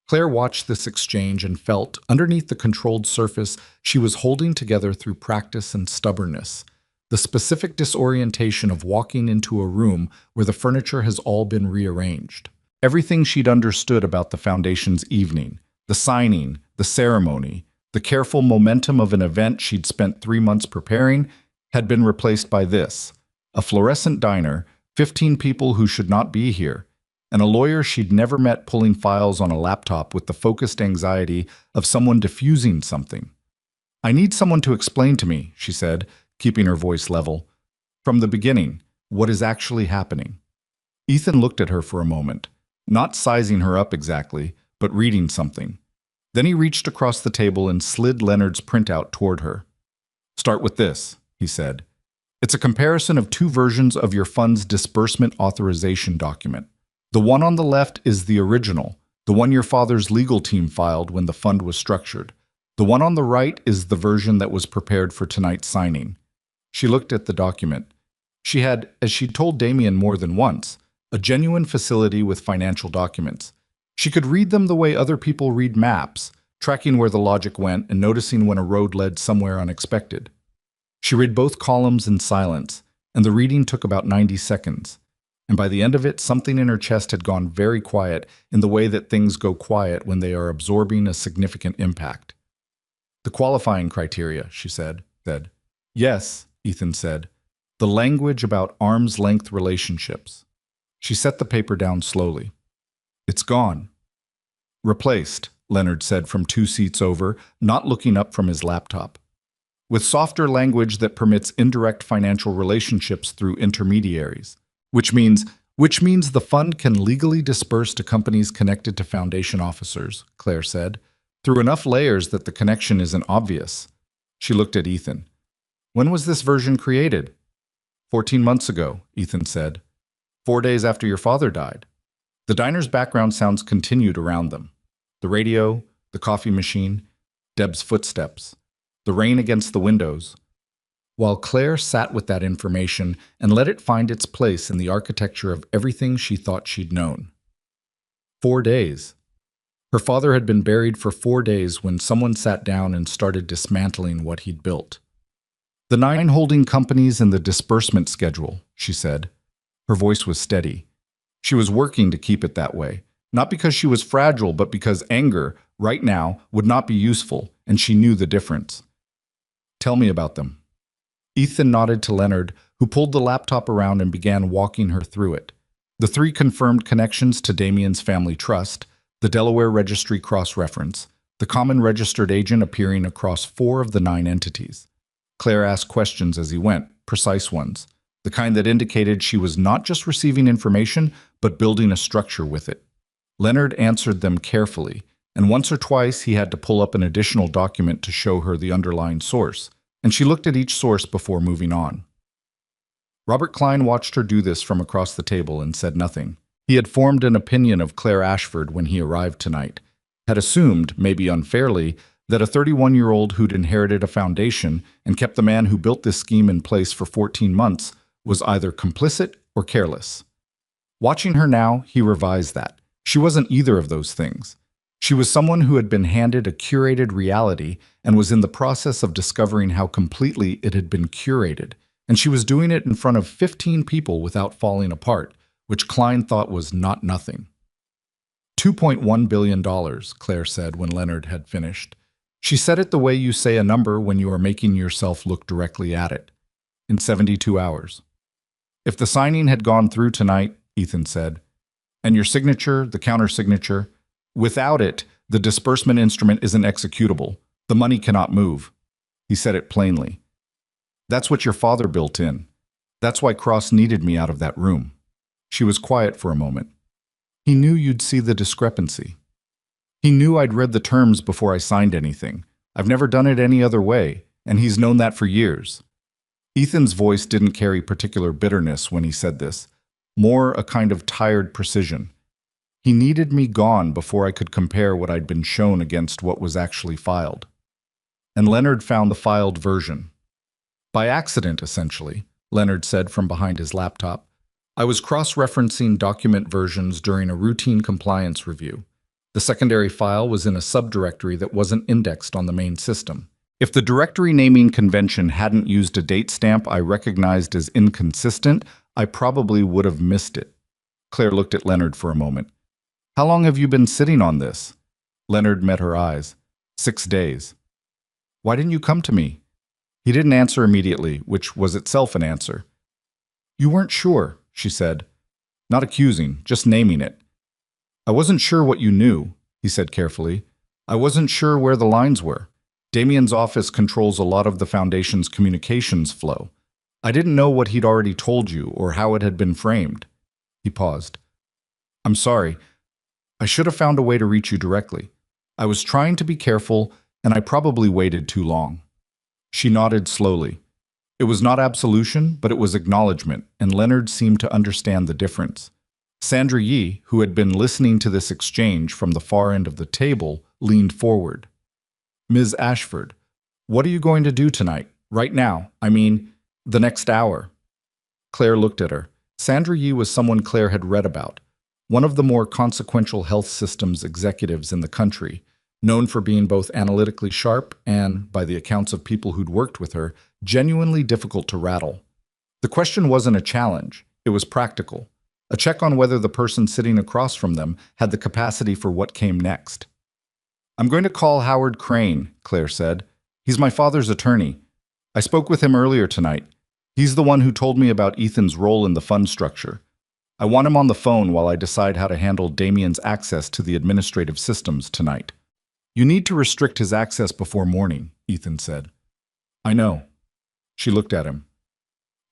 Claire watched this exchange and felt, underneath the controlled surface, she was holding together through practice and stubbornness, the specific disorientation of walking into a room where the furniture has all been rearranged. Everything she'd understood about the Foundation's evening, the signing, the ceremony, the careful momentum of an event she'd spent 3 months preparing, had been replaced by this: a fluorescent diner, 15 people who should not be here, and a lawyer she'd never met pulling files on a laptop with the focused anxiety of someone diffusing something. "I need someone to explain to me," she said, keeping her voice level, "from the beginning, what is actually happening." Ethan looked at her for a moment, not sizing her up exactly, but reading something. Then he reached across the table and slid Leonard's printout toward her. "Start with this," he said. "It's a comparison of 2 versions of your fund's disbursement authorization document. The one on the left is the original, the one your father's legal team filed when the fund was structured. The one on the right is the version that was prepared for tonight's signing." She looked at the document. She had, as she'd told Damien more than once, a genuine facility with financial documents. She could read them the way other people read maps, tracking where the logic went and noticing when a road led somewhere unexpected. She read both columns in silence, and the reading took about 90 seconds. And by the end of it, something in her chest had gone very quiet in the way that things go quiet when they are absorbing a significant impact. "The qualifying criteria," she said. "Yes," Ethan said. "The language about arm's-length relationships." She set the paper down slowly. "It's gone." "Replaced," Leonard said from 2 seats over, not looking up from his laptop. "With softer language that permits indirect financial relationships through intermediaries. Which means the fund can legally disperse to companies connected to Foundation officers," Claire said, "through enough layers that the connection isn't obvious." She looked at Ethan. "When was this version created?" 14 months ago, Ethan said. 4 days after your father died." The diner's background sounds continued around them. The radio, the coffee machine, Deb's footsteps, the rain against the windows. While Claire sat with that information and let it find its place in the architecture of everything she thought she'd known. 4 days. Her father had been buried for 4 days when someone sat down and started dismantling what he'd built. "The 9 holding companies and the disbursement schedule," she said. Her voice was steady. She was working to keep it that way, not because she was fragile, but because anger, right now, would not be useful, and she knew the difference. Tell me about them. Ethan nodded to Leonard, who pulled the laptop around and began walking her through it. The 3 confirmed connections to Damien's family trust, the Delaware Registry cross-reference, the common registered agent appearing across 4 of the 9 entities. Claire asked questions as he went, precise ones, the kind that indicated she was not just receiving information, but building a structure with it. Leonard answered them carefully, and once or twice he had to pull up an additional document to show her the underlying source, and she looked at each source before moving on. Robert Klein watched her do this from across the table and said nothing. He had formed an opinion of Claire Ashford when he arrived tonight, had assumed, maybe unfairly, that a 31-year-old who'd inherited a foundation and kept the man who built this scheme in place for 14 months was either complicit or careless. Watching her now, he revised that. She wasn't either of those things. She was someone who had been handed a curated reality and was in the process of discovering how completely it had been curated, and she was doing it in front of 15 people without falling apart, which Klein thought was not nothing. $2.1 billion, Claire said when Leonard had finished. She said it the way you say a number when you are making yourself look directly at it. In 72 hours. If the signing had gone through tonight, Ethan said, and your signature, the counter-signature, without it, the disbursement instrument isn't executable. The money cannot move. He said it plainly. That's what your father built in. That's why Cross needed me out of that room. She was quiet for a moment. He knew you'd see the discrepancy. He knew I'd read the terms before I signed anything. I've never done it any other way, and he's known that for years. Ethan's voice didn't carry particular bitterness when he said this, more a kind of tired precision. He needed me gone before I could compare what I'd been shown against what was actually filed. And Leonard found the filed version. By accident, essentially, Leonard said from behind his laptop. I was cross-referencing document versions during a routine compliance review. The secondary file was in a subdirectory that wasn't indexed on the main system. If the directory naming convention hadn't used a date stamp I recognized as inconsistent, I probably would have missed it. Claire looked at Leonard for a moment. How long have you been sitting on this? Leonard met her eyes. 6 days. Why didn't you come to me? He didn't answer immediately, which was itself an answer. You weren't sure, she said. Not accusing, just naming it. I wasn't sure what you knew, he said carefully. I wasn't sure where the lines were. Damien's office controls a lot of the Foundation's communications flow. I didn't know what he'd already told you or how it had been framed. He paused. I'm sorry. I should have found a way to reach you directly. I was trying to be careful, and I probably waited too long. She nodded slowly. It was not absolution, but it was acknowledgement, and Leonard seemed to understand the difference. Sandra Yee, who had been listening to this exchange from the far end of the table, leaned forward. Ms. Ashford, what are you going to do tonight? Right now, I mean, the next hour. Claire looked at her. Sandra Yee was someone Claire had read about, one of the more consequential health systems executives in the country, known for being both analytically sharp and, by the accounts of people who'd worked with her, genuinely difficult to rattle. The question wasn't a challenge, it was practical. A check on whether the person sitting across from them had the capacity for what came next. I'm going to call Howard Crane, Claire said. He's my father's attorney. I spoke with him earlier tonight. He's the one who told me about Ethan's role in the fund structure. I want him on the phone while I decide how to handle Damien's access to the administrative systems tonight. You need to restrict his access before morning, Ethan said. I know. She looked at him.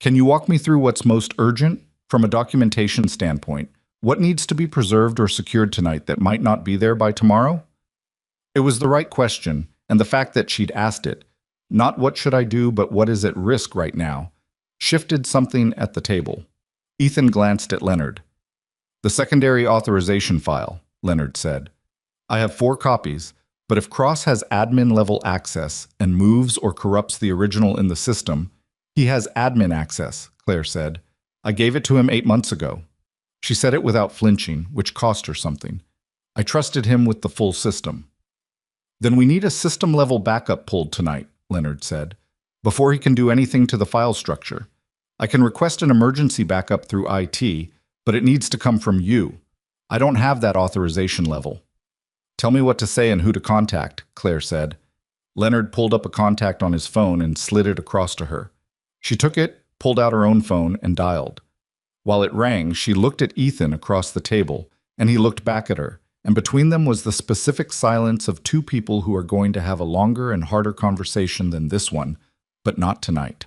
Can you walk me through what's most urgent? From a documentation standpoint, what needs to be preserved or secured tonight that might not be there by tomorrow? It was the right question, and the fact that she'd asked it, not what should I do, but what is at risk right now, shifted something at the table. Ethan glanced at Leonard. The secondary authorization file, Leonard said. I have 4 copies, but if Cross has admin-level access and moves or corrupts the original in the system, he has admin access, Claire said. I gave it to him 8 months ago. She said it without flinching, which cost her something. I trusted him with the full system. Then we need a system-level backup pulled tonight, Leonard said, before he can do anything to the file structure. I can request an emergency backup through IT, but it needs to come from you. I don't have that authorization level. Tell me what to say and who to contact, Claire said. Leonard pulled up a contact on his phone and slid it across to her. She took it, pulled out her own phone, and dialed. While it rang, she looked at Ethan across the table, and he looked back at her, and between them was the specific silence of two people who are going to have a longer and harder conversation than this one, but not tonight.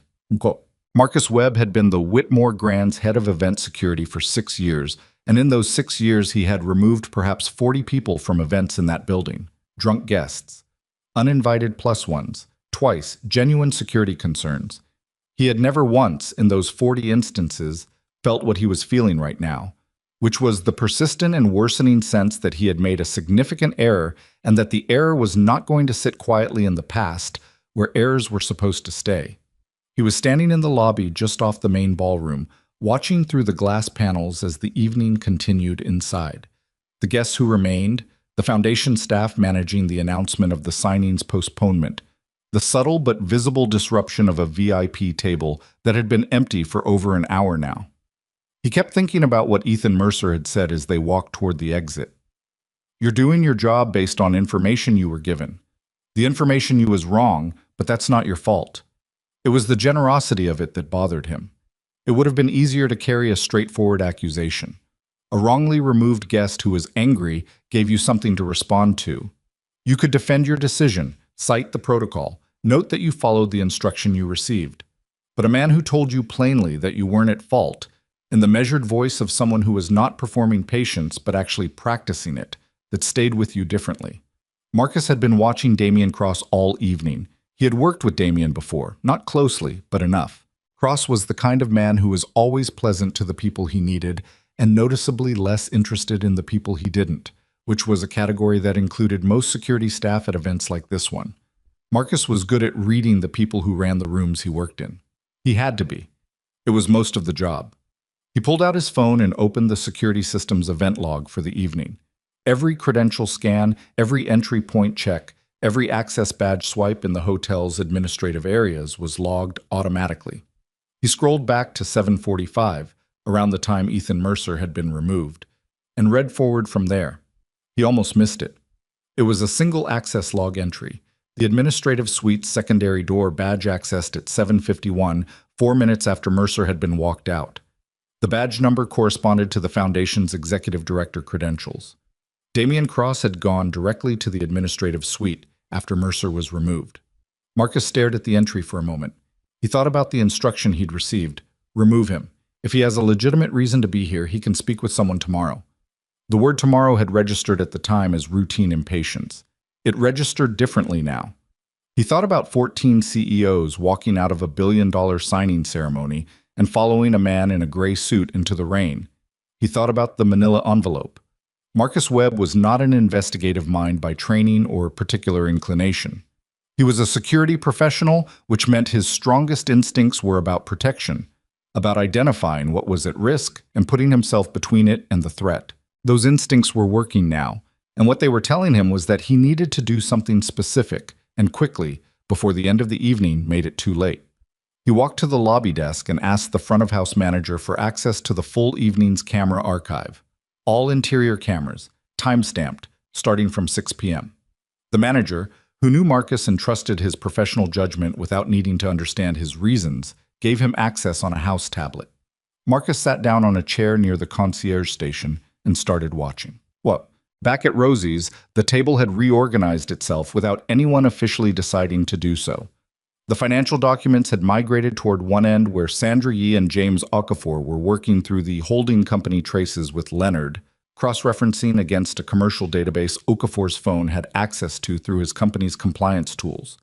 Marcus Webb had been the Whitmore Grand's head of event security for 6 years, and in those 6 years he had removed perhaps 40 people from events in that building. Drunk guests, uninvited plus ones, twice genuine security concerns. He had never once, in those 40 instances, felt what he was feeling right now, which was the persistent and worsening sense that he had made a significant error and that the error was not going to sit quietly in the past, where errors were supposed to stay. He was standing in the lobby just off the main ballroom, watching through the glass panels as the evening continued inside. The guests who remained, the foundation staff managing the announcement of the signing's postponement, the subtle but visible disruption of a VIP table that had been empty for over an hour now. He kept thinking about what Ethan Mercer had said as they walked toward the exit. You're doing your job based on information you were given. The information you was wrong, but that's not your fault. It was the generosity of it that bothered him. It would have been easier to carry a straightforward accusation. A wrongly removed guest who was angry gave you something to respond to. You could defend your decision, cite the protocol, note that you followed the instruction you received. But a man who told you plainly that you weren't at fault, in the measured voice of someone who was not performing patience but actually practicing it, that stayed with you differently. Marcus had been watching Damien Cross all evening. He had worked with Damien before, not closely, but enough. Cross was the kind of man who was always pleasant to the people he needed and noticeably less interested in the people he didn't, which was a category that included most security staff at events like this one. Marcus was good at reading the people who ran the rooms he worked in. He had to be. It was most of the job. He pulled out his phone and opened the security system's event log for the evening. Every credential scan, every entry point check, every access badge swipe in the hotel's administrative areas was logged automatically. He scrolled back to 7:45, around the time Ethan Mercer had been removed, and read forward from there. He almost missed it. It was a single access log entry. The administrative suite's secondary door badge accessed at 7:51, 4 minutes after Mercer had been walked out. The badge number corresponded to the Foundation's executive director credentials. Damien Cross had gone directly to the administrative suite after Mercer was removed. Marcus stared at the entry for a moment. He thought about the instruction he'd received. Remove him. If he has a legitimate reason to be here, he can speak with someone tomorrow. The word tomorrow had registered at the time as routine impatience. It registered differently now. He thought about 14 CEOs walking out of a billion-dollar signing ceremony and following a man in a gray suit into the rain. He thought about the manila envelope. Marcus Webb was not an investigative mind by training or particular inclination. He was a security professional, which meant his strongest instincts were about protection, about identifying what was at risk and putting himself between it and the threat. Those instincts were working now, and what they were telling him was that he needed to do something specific and quickly before the end of the evening made it too late. He walked to the lobby desk and asked the front-of-house manager for access to the full evening's camera archive. All interior cameras, time-stamped, starting from 6 p.m. The manager, who knew Marcus and trusted his professional judgment without needing to understand his reasons, gave him access on a house tablet. Marcus sat down on a chair near the concierge station and started watching. Back at Rosie's, the table had reorganized itself without anyone officially deciding to do so. The financial documents had migrated toward one end where Sandra Yee and James Okafor were working through the holding company traces with Leonard, cross-referencing against a commercial database Okafor's phone had access to through his company's compliance tools.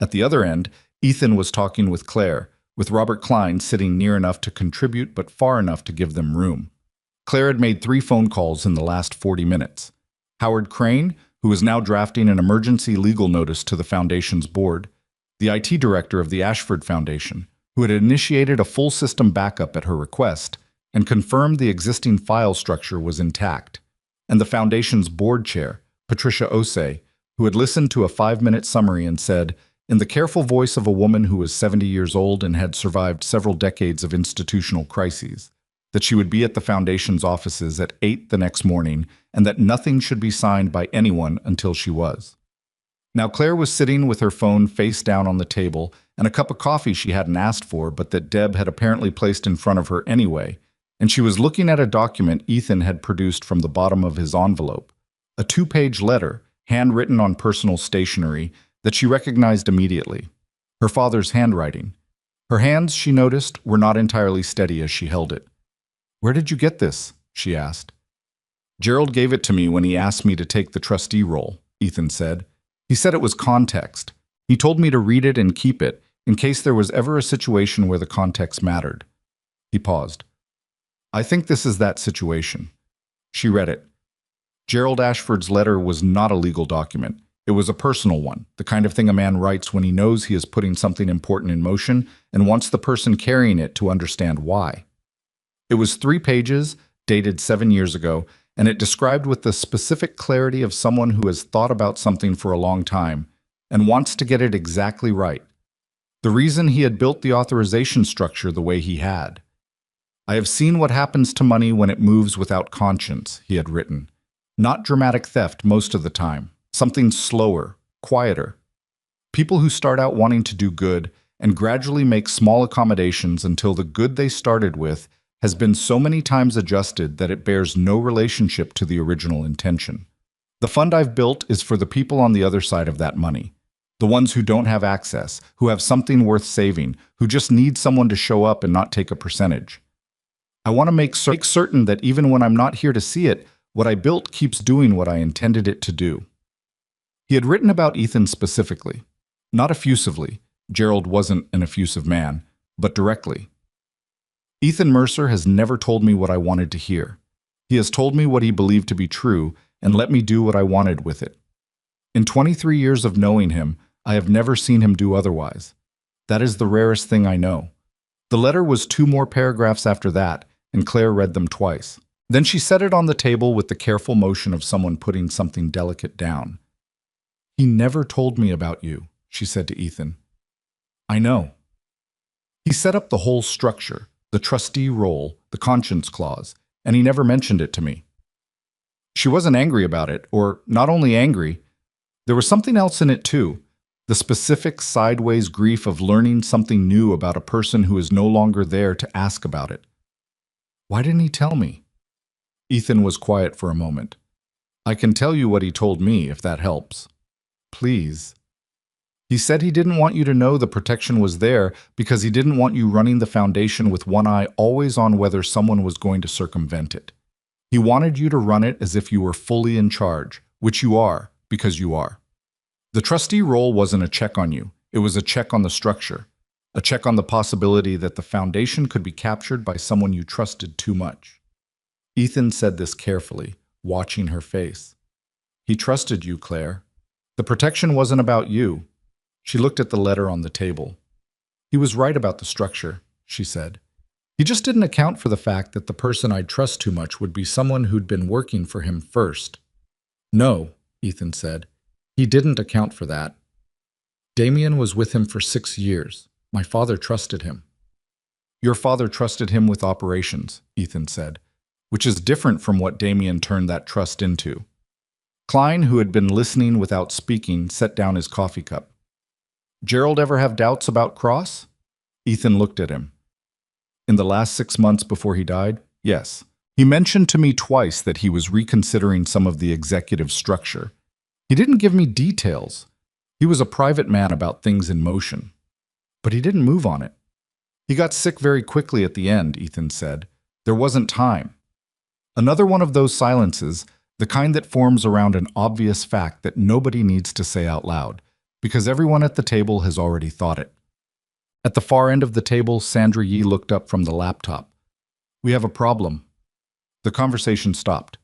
At the other end, Ethan was talking with Claire, with Robert Klein sitting near enough to contribute but far enough to give them room. Claire had made 3 phone calls in the last 40 minutes. Howard Crane, who was now drafting an emergency legal notice to the Foundation's board, the IT director of the Ashford Foundation, who had initiated a full system backup at her request and confirmed the existing file structure was intact, and the Foundation's board chair, Patricia Osei, who had listened to a 5-minute summary and said, in the careful voice of a woman who was 70 years old and had survived several decades of institutional crises, that she would be at the Foundation's offices at 8 the next morning and that nothing should be signed by anyone until she was. Now Claire was sitting with her phone face down on the table and a cup of coffee she hadn't asked for but that Deb had apparently placed in front of her anyway, and she was looking at a document Ethan had produced from the bottom of his envelope, a 2-page letter, handwritten on personal stationery, that she recognized immediately. Her father's handwriting. Her hands, she noticed, were not entirely steady as she held it. "Where did you get this?" she asked. "Gerald gave it to me when he asked me to take the trustee role," Ethan said. "He said it was context. He told me to read it and keep it, in case there was ever a situation where the context mattered." He paused. "I think this is that situation." She read it. Gerald Ashford's letter was not a legal document. It was a personal one, the kind of thing a man writes when he knows he is putting something important in motion and wants the person carrying it to understand why. It was 3 pages, dated 7 years ago, and it described with the specific clarity of someone who has thought about something for a long time and wants to get it exactly right. The reason he had built the authorization structure the way he had. "I have seen what happens to money when it moves without conscience," he had written. "Not dramatic theft most of the time. Something slower, quieter. People who start out wanting to do good and gradually make small accommodations until the good they started with has been so many times adjusted that it bears no relationship to the original intention. The fund I've built is for the people on the other side of that money, the ones who don't have access, who have something worth saving, who just need someone to show up and not take a percentage. I want to make certain that even when I'm not here to see it, what I built keeps doing what I intended it to do." He had written about Ethan specifically, not effusively. Gerald wasn't an effusive man, but directly. "Ethan Mercer has never told me what I wanted to hear. He has told me what he believed to be true and let me do what I wanted with it. In 23 years of knowing him, I have never seen him do otherwise. That is the rarest thing I know." The letter was 2 more paragraphs after that, and Claire read them twice. Then she set it on the table with the careful motion of someone putting something delicate down. "He never told me about you," she said to Ethan. "I know. He set up the whole structure, the trustee role, the conscience clause, and he never mentioned it to me." She wasn't angry about it, or not only angry, there was something else in it too, the specific sideways grief of learning something new about a person who is no longer there to ask about it. "Why didn't he tell me?" Ethan was quiet for a moment. "I can tell you what he told me, if that helps." "Please." "He said he didn't want you to know the protection was there because he didn't want you running the foundation with one eye always on whether someone was going to circumvent it. He wanted you to run it as if you were fully in charge, which you are, because you are. The trustee role wasn't a check on you. It was a check on the structure, a check on the possibility that the foundation could be captured by someone you trusted too much." Ethan said this carefully, watching her face. "He trusted you, Claire. The protection wasn't about you." She looked at the letter on the table. "He was right about the structure," she said. "He just didn't account for the fact that the person I'd trust too much would be someone who'd been working for him first." "No," Ethan said. "He didn't account for that. Damien was with him for 6 years. My father trusted him." "Your father trusted him with operations," Ethan said, "which is different from what Damien turned that trust into." Klein, who had been listening without speaking, set down his coffee cup. "Gerald ever have doubts about Cross?" Ethan looked at him. "In the last 6 months before he died, yes. He mentioned to me twice that he was reconsidering some of the executive structure. He didn't give me details. He was a private man about things in motion. But he didn't move on it. He got sick very quickly at the end," Ethan said. "There wasn't time." Another one of those silences, the kind that forms around an obvious fact that nobody needs to say out loud, because everyone at the table has already thought it. At the far end of the table, Sandra Yee looked up from the laptop. "We have a problem." The conversation stopped.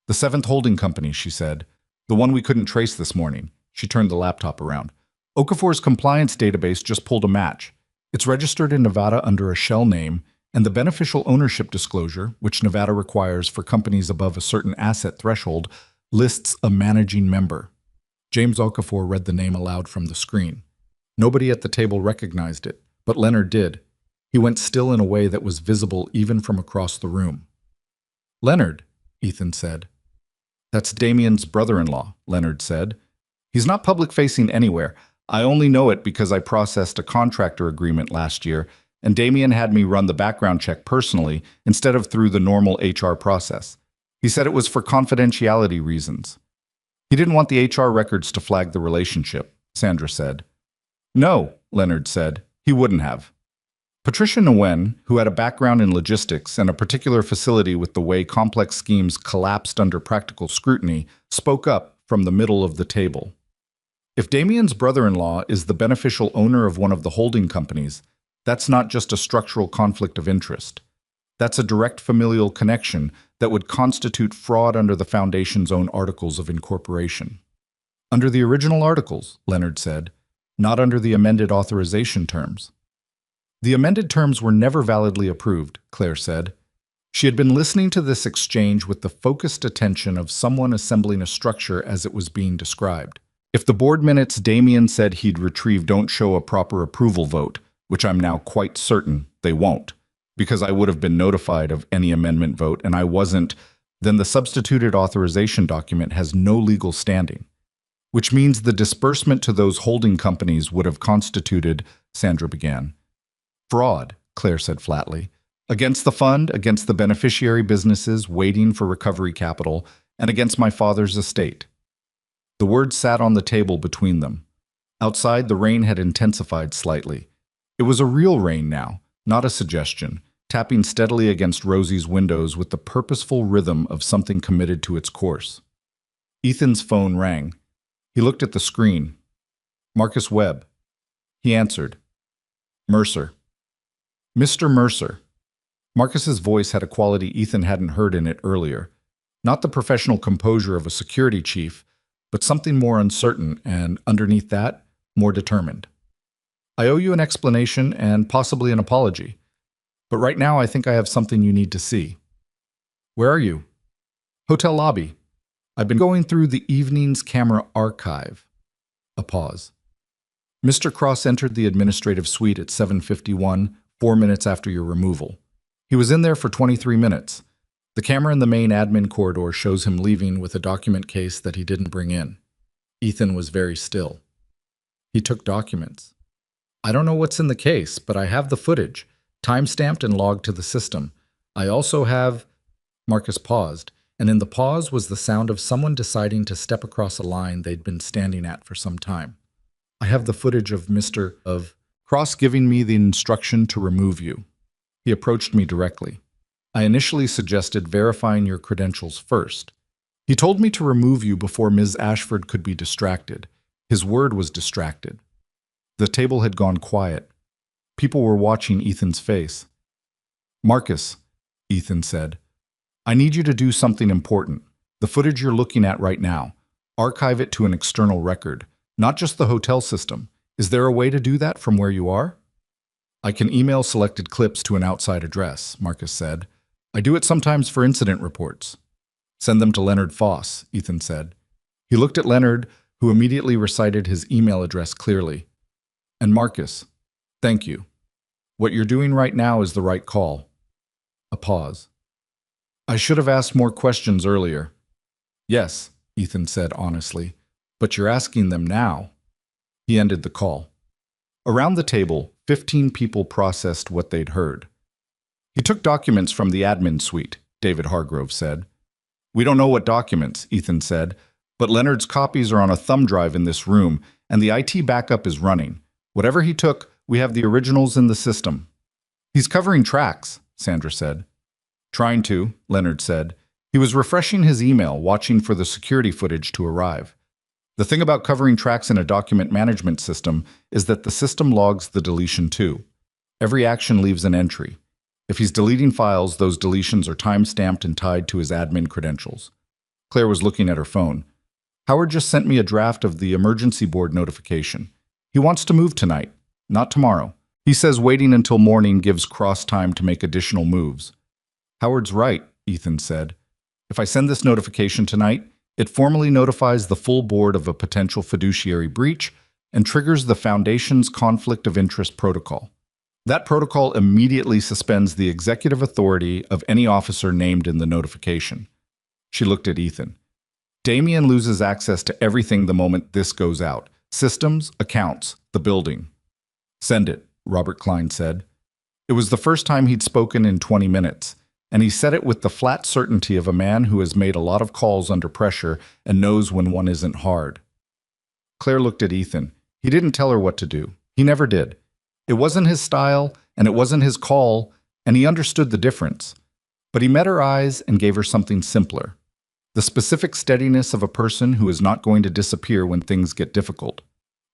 "The 7th holding company," she said. "The one we couldn't trace this morning." She turned the laptop around. "Okafor's compliance database just pulled a match. It's registered in Nevada under a shell name, and the beneficial ownership disclosure, which Nevada requires for companies above a certain asset threshold, lists a managing member." James Okafor read the name aloud from the screen. Nobody at the table recognized it, but Leonard did. He went still in a way that was visible even from across the room. "Leonard," Ethan said. "That's Damien's brother-in-law," Leonard said. "He's not public-facing anywhere. I only know it because I processed a contractor agreement last year, and Damien had me run the background check personally instead of through the normal HR process. He said it was for confidentiality reasons. He didn't want the HR records to flag the relationship," Sandra said. "No," Leonard said. "He wouldn't have." Patricia Nguyen, who had a background in logistics and a particular facility with the way complex schemes collapsed under practical scrutiny, spoke up from the middle of the table. "If Damien's brother-in-law is the beneficial owner of one of the holding companies, that's not just a structural conflict of interest. That's a direct familial connection that would constitute fraud under the Foundation's own Articles of Incorporation." "Under the original articles," Leonard said, "not under the amended authorization terms." "The amended terms were never validly approved," Claire said. She had been listening to this exchange with the focused attention of someone assembling a structure as it was being described. "If the board minutes Damien said he'd retrieve don't show a proper approval vote, which I'm now quite certain they won't, because I would have been notified of any amendment vote and I wasn't, then the substituted authorization document has no legal standing. Which means the disbursement to those holding companies would have constituted," Sandra began. "Fraud," Claire said flatly. "Against the fund, against the beneficiary businesses waiting for recovery capital, and against my father's estate." The words sat on the table between them. Outside, the rain had intensified slightly. It was a real rain now, not a suggestion, tapping steadily against Rosie's windows with the purposeful rhythm of something committed to its course. Ethan's phone rang. He looked at the screen. "Marcus Webb." He answered. "Mercer." "Mr. Mercer." Marcus's voice had a quality Ethan hadn't heard in it earlier. Not the professional composure of a security chief, but something more uncertain and, underneath that, more determined. "I owe you an explanation and possibly an apology. But right now I think I have something you need to see." "Where are you?" "Hotel lobby. I've been going through the evening's camera archive." A pause. "Mr. Cross entered the administrative suite at 7:51, 4 minutes after your removal. He was in there for 23 minutes. The camera in the main admin corridor shows him leaving with a document case that he didn't bring in." Ethan was very still. "He took documents." "I don't know what's in the case, but I have the footage, time-stamped and logged to the system. I also have—" Marcus paused, and in the pause was the sound of someone deciding to step across a line they'd been standing at for some time. "I have the footage of Mr. Cross giving me the instruction to remove you. He approached me directly. I initially suggested verifying your credentials first. He told me to remove you before Ms. Ashford could be distracted. His word was distracted." The table had gone quiet. People were watching Ethan's face. "Marcus," Ethan said, "I need you to do something important. The footage you're looking at right now, archive it to an external record, not just the hotel system. Is there a way to do that from where you are?" "I can email selected clips to an outside address," Marcus said. "I do it sometimes for incident reports." "Send them to Leonard Foss," Ethan said. He looked at Leonard, who immediately recited his email address clearly. "And Marcus, thank you. What you're doing right now is the right call." A pause. "I should have asked more questions earlier." "Yes," Ethan said honestly, "but you're asking them now." He ended the call. Around the table, 15 people processed what they'd heard. "He took documents from the admin suite," David Hargrove said. "We don't know what documents," Ethan said, "but Leonard's copies are on a thumb drive in this room, and the IT backup is running. Whatever he took, we have the originals in the system." "He's covering tracks," Sandra said. "Trying to," Leonard said. He was refreshing his email, watching for the security footage to arrive. "The thing about covering tracks in a document management system is that the system logs the deletion too. Every action leaves an entry. If he's deleting files, those deletions are time-stamped and tied to his admin credentials." Claire was looking at her phone. "Howard just sent me a draft of the emergency board notification. He wants to move tonight, not tomorrow. He says waiting until morning gives Cross time to make additional moves." "Howard's right," Ethan said. "If I send this notification tonight, it formally notifies the full board of a potential fiduciary breach, and triggers the Foundation's Conflict of Interest Protocol. That protocol immediately suspends the executive authority of any officer named in the notification. She looked at Ethan. Damien loses access to everything the moment this goes out. Systems, accounts, the building. Send it, Robert Klein said. It was the first time he'd spoken in 20 minutes, and he said it with the flat certainty of a man who has made a lot of calls under pressure and knows when one isn't hard. Claire looked at Ethan. He didn't tell her what to do. He never did. It wasn't his style, and it wasn't his call, and he understood the difference. But he met her eyes and gave her something simpler. The specific steadiness of a person who is not going to disappear when things get difficult.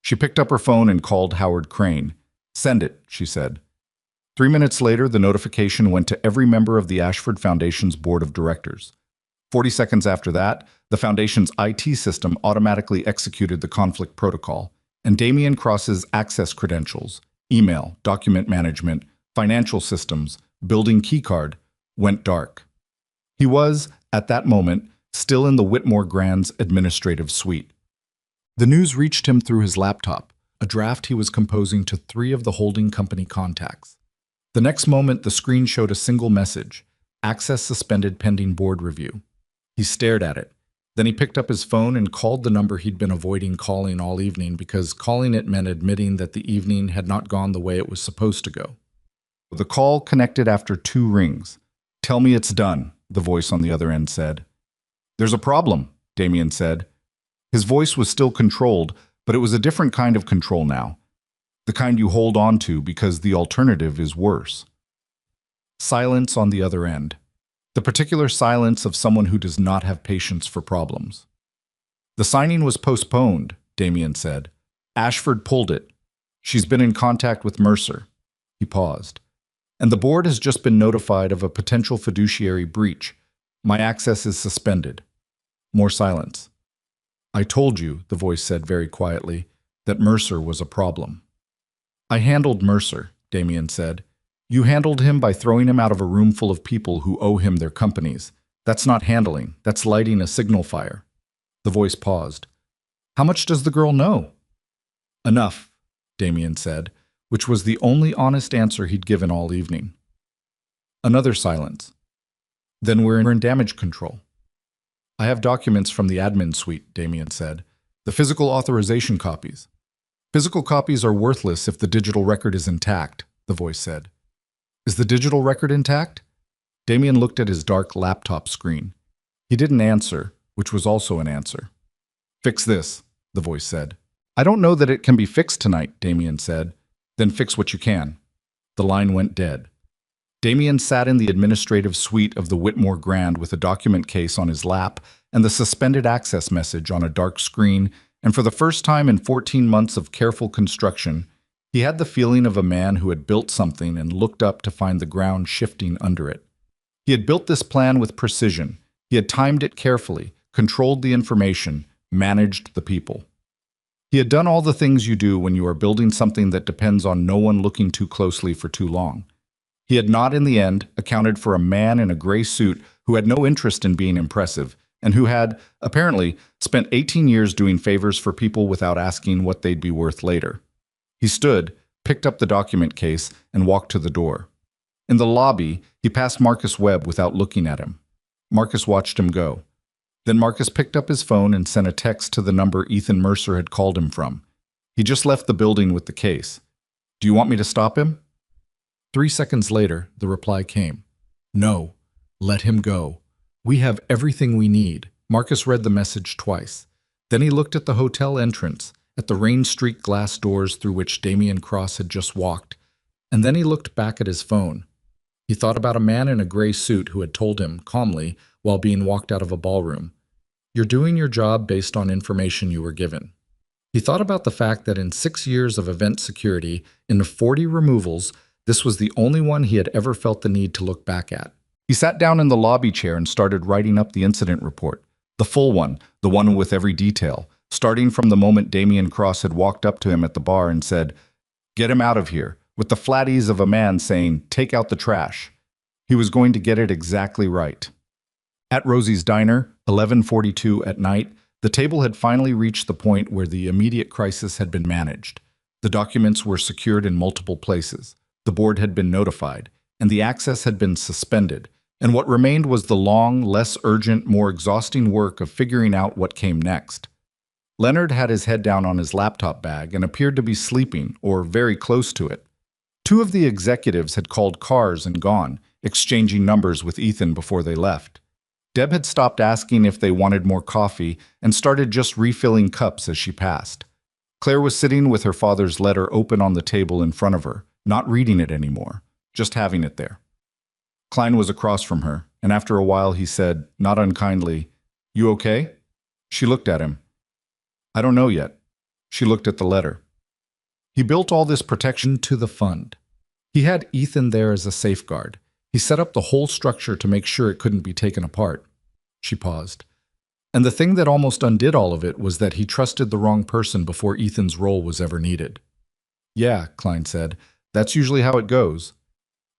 She picked up her phone and called Howard Crane. Send it, she said. 3 minutes later, the notification went to every member of the Ashford Foundation's board of directors. 40 seconds after that, the Foundation's IT system automatically executed the conflict protocol, and Damien Cross's access credentials, email, document management, financial systems, building keycard, went dark. He was, at that moment, still in the Whitmore Grand's administrative suite. The news reached him through his laptop, a draft he was composing to 3 of the holding company contacts. The next moment, the screen showed a single message, access suspended pending board review. He stared at it. Then he picked up his phone and called the number he'd been avoiding calling all evening because calling it meant admitting that the evening had not gone the way it was supposed to go. The call connected after 2 rings. Tell me it's done, the voice on the other end said. There's a problem, Damien said. His voice was still controlled, but it was a different kind of control now. The kind you hold on to because the alternative is worse. Silence on the other end. The particular silence of someone who does not have patience for problems. The signing was postponed, Damien said. Ashford pulled it. She's been in contact with Mercer. He paused. And the board has just been notified of a potential fiduciary breach. My access is suspended. More silence. I told you, the voice said very quietly, that Mercer was a problem. I handled Mercer, Damien said. You handled him by throwing him out of a room full of people who owe him their companies. That's not handling. That's lighting a signal fire. The voice paused. How much does the girl know? Enough, Damien said, which was the only honest answer he'd given all evening. Another silence. Then we're in damage control. I have documents from the admin suite, Damien said. The physical authorization copies. Physical copies are worthless if the digital record is intact, the voice said. Is the digital record intact? Damien looked at his dark laptop screen. He didn't answer, which was also an answer. Fix this, the voice said. I don't know that it can be fixed tonight, Damien said. Then fix what you can. The line went dead. Damien sat in the administrative suite of the Whitmore Grand with a document case on his lap and the suspended access message on a dark screen, and for the first time in 14 months of careful construction, he had the feeling of a man who had built something and looked up to find the ground shifting under it. He had built this plan with precision. He had timed it carefully, controlled the information, managed the people. He had done all the things you do when you are building something that depends on no one looking too closely for too long. He had not, in the end, accounted for a man in a gray suit who had no interest in being impressive, and who had, apparently, spent 18 years doing favors for people without asking what they'd be worth later. He stood, picked up the document case, and walked to the door. In the lobby, he passed Marcus Webb without looking at him. Marcus watched him go. Then Marcus picked up his phone and sent a text to the number Ethan Mercer had called him from. He just left the building with the case. Do you want me to stop him? 3 seconds later, the reply came. No, let him go. We have everything we need. Marcus read the message twice. Then he looked at the hotel entrance, at the rain-streaked glass doors through which Damien Cross had just walked, and then he looked back at his phone. He thought about a man in a gray suit who had told him, calmly, while being walked out of a ballroom, "You're doing your job based on information you were given." He thought about the fact that in 6 years of event security, in 40 removals, this was the only one he had ever felt the need to look back at. He sat down in the lobby chair and started writing up the incident report, the full one, the one with every detail, starting from the moment Damien Cross had walked up to him at the bar and said, "Get him out of here," with the flat ease of a man saying, "Take out the trash." He was going to get it exactly right. At Rosie's Diner, 11:42 at night, The table had finally reached the point where the immediate crisis had been managed. The documents were secured in multiple places. The board had been notified, and the access had been suspended, and what remained was the long, less urgent, more exhausting work of figuring out what came next. Leonard had his head down on his laptop bag and appeared to be sleeping, or very close to it. Two of the executives had called cars and gone, exchanging numbers with Ethan before they left. Deb had stopped asking if they wanted more coffee and started just refilling cups as she passed. Claire was sitting with her father's letter open on the table in front of her, not reading it anymore, just having it there. Klein was across from her, and after a while he said, not unkindly, "You okay?" She looked at him. "I don't know yet." She looked at the letter. He built all this protection to the fund. He had Ethan there as a safeguard. He set up the whole structure to make sure it couldn't be taken apart. She paused. And the thing that almost undid all of it was that he trusted the wrong person before Ethan's role was ever needed. "Yeah," Klein said, "that's usually how it goes."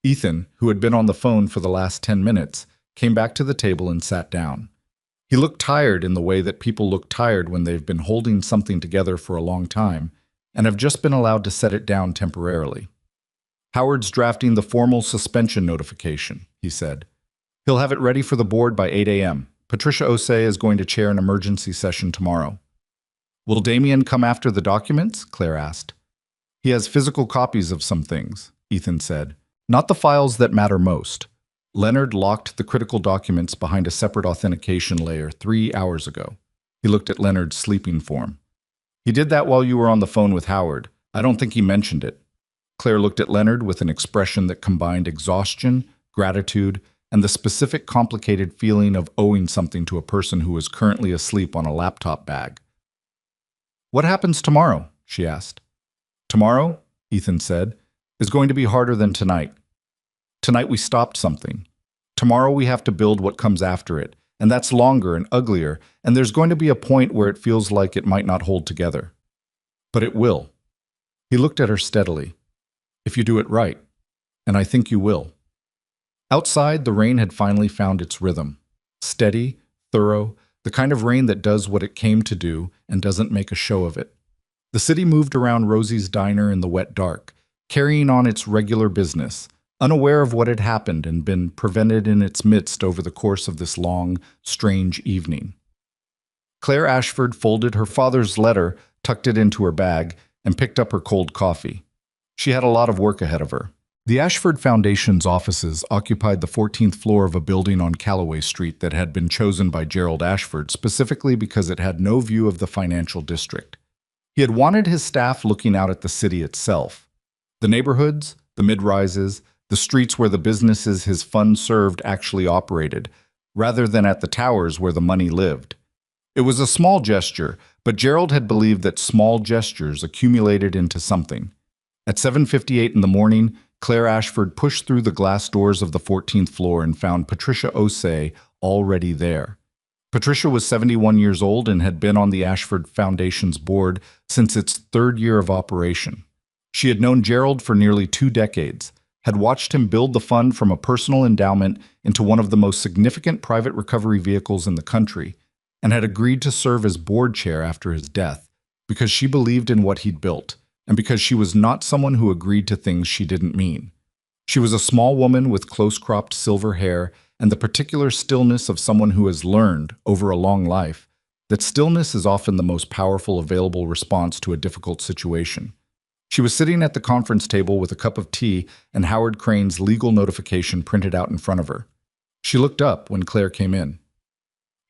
Ethan, who had been on the phone for the last 10 minutes, came back to the table and sat down. He looked tired in the way that people look tired when they've been holding something together for a long time and have just been allowed to set it down temporarily. "Howard's drafting the formal suspension notification," he said. "He'll have it ready for the board by 8 a.m. Patricia Osei is going to chair an emergency session tomorrow." "Will Damien come after the documents?" Claire asked. "He has physical copies of some things," Ethan said. "Not the files that matter most. Leonard locked the critical documents behind a separate authentication layer 3 hours ago." He looked at Leonard's sleeping form. "He did that while you were on the phone with Howard. I don't think he mentioned it." Claire looked at Leonard with an expression that combined exhaustion, gratitude, and the specific complicated feeling of owing something to a person who was currently asleep on a laptop bag. "What happens tomorrow?" she asked. "Tomorrow," Ethan said, "is going to be harder than tonight. Tonight we stopped something. Tomorrow we have to build what comes after it, and that's longer and uglier, and there's going to be a point where it feels like it might not hold together. But it will." He looked at her steadily. "If you do it right, and I think you will." Outside, the rain had finally found its rhythm. Steady, thorough, the kind of rain that does what it came to do and doesn't make a show of it. The city moved around Rosie's diner in the wet dark, carrying on its regular business, unaware of what had happened and been prevented in its midst over the course of this long, strange evening. Claire Ashford folded her father's letter, tucked it into her bag, and picked up her cold coffee. She had a lot of work ahead of her. The Ashford Foundation's offices occupied the 14th floor of a building on Callaway Street that had been chosen by Gerald Ashford specifically because it had no view of the financial district. He had wanted his staff looking out at the city itself. The neighborhoods, the mid-rises, the streets where the businesses his fund served actually operated, rather than at the towers where the money lived. It was a small gesture, but Gerald had believed that small gestures accumulated into something. At 7:58 in the morning, Claire Ashford pushed through the glass doors of the 14th floor and found Patricia Osei already there. Patricia was 71 years old and had been on the Ashford Foundation's board since its third year of operation. She had known Gerald for nearly 2 decades, had watched him build the fund from a personal endowment into one of the most significant private recovery vehicles in the country, and had agreed to serve as board chair after his death because she believed in what he'd built, and because she was not someone who agreed to things she didn't mean. She was a small woman with close-cropped silver hair and the particular stillness of someone who has learned, over a long life, that stillness is often the most powerful available response to a difficult situation. She was sitting at the conference table with a cup of tea and Howard Crane's legal notification printed out in front of her. She looked up when Claire came in.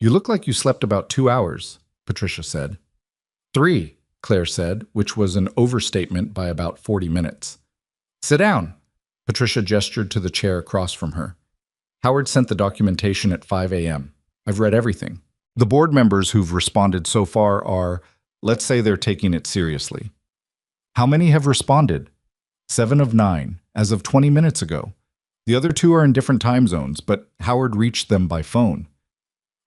"You look like you slept about 2 hours," Patricia said. 3, Claire said, which was an overstatement by about 40 minutes. "Sit down." Patricia gestured to the chair across from her. "Howard sent the documentation at 5 a.m. I've read everything. The board members who've responded so far are, let's say they're taking it seriously." "How many have responded?" 7 of 9, as of 20 minutes ago. The other 2 are in different time zones, but Howard reached them by phone.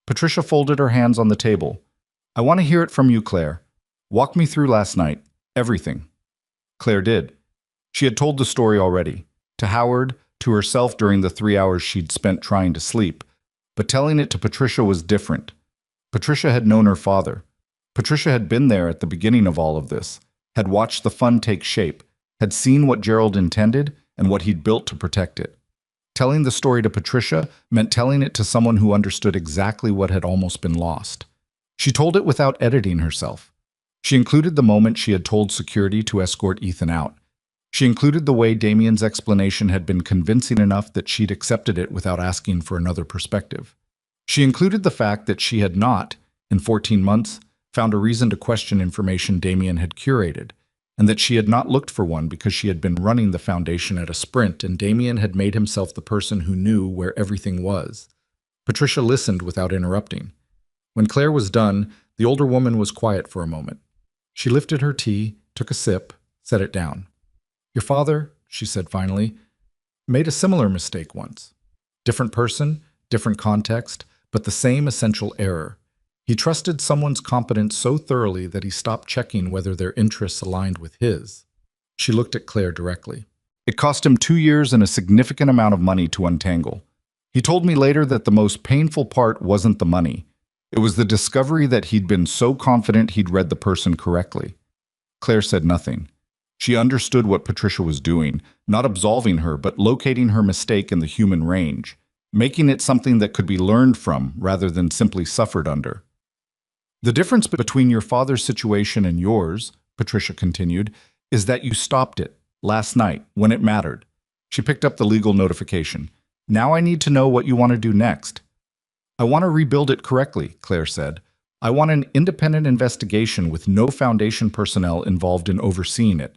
Patricia folded her hands on the table. "I want to hear it from you, Claire. Walk me through last night. Everything." Claire did. She had told the story already. To Howard, to herself during the 3 hours she'd spent trying to sleep. But telling it to Patricia was different. Patricia had known her father. Patricia had been there at the beginning of all of this, had watched the fund take shape, had seen what Gerald intended and what he'd built to protect it. Telling the story to Patricia meant telling it to someone who understood exactly what had almost been lost. She told it without editing herself. She included the moment she had told security to escort Ethan out. She included the way Damien's explanation had been convincing enough that she'd accepted it without asking for another perspective. She included the fact that she had not, in 14 months, found a reason to question information Damien had curated, and that she had not looked for one because she had been running the foundation at a sprint and Damien had made himself the person who knew where everything was. Patricia listened without interrupting. When Claire was done, the older woman was quiet for a moment. She lifted her tea, took a sip, set it down. "Your father," she said finally, "made a similar mistake once. Different person, different context, but the same essential error. He trusted someone's competence so thoroughly that he stopped checking whether their interests aligned with his." She looked at Claire directly. "It cost him 2 years and a significant amount of money to untangle. He told me later that the most painful part wasn't the money. It was the discovery that he'd been so confident he'd read the person correctly." Claire said nothing. She understood what Patricia was doing, not absolving her, but locating her mistake in the human range, making it something that could be learned from rather than simply suffered under. "The difference between your father's situation and yours," Patricia continued, "is that you stopped it, last night, when it mattered." She picked up the legal notification. "Now I need to know what you want to do next." "I want to rebuild it correctly," Claire said. "I want an independent investigation with no foundation personnel involved in overseeing it.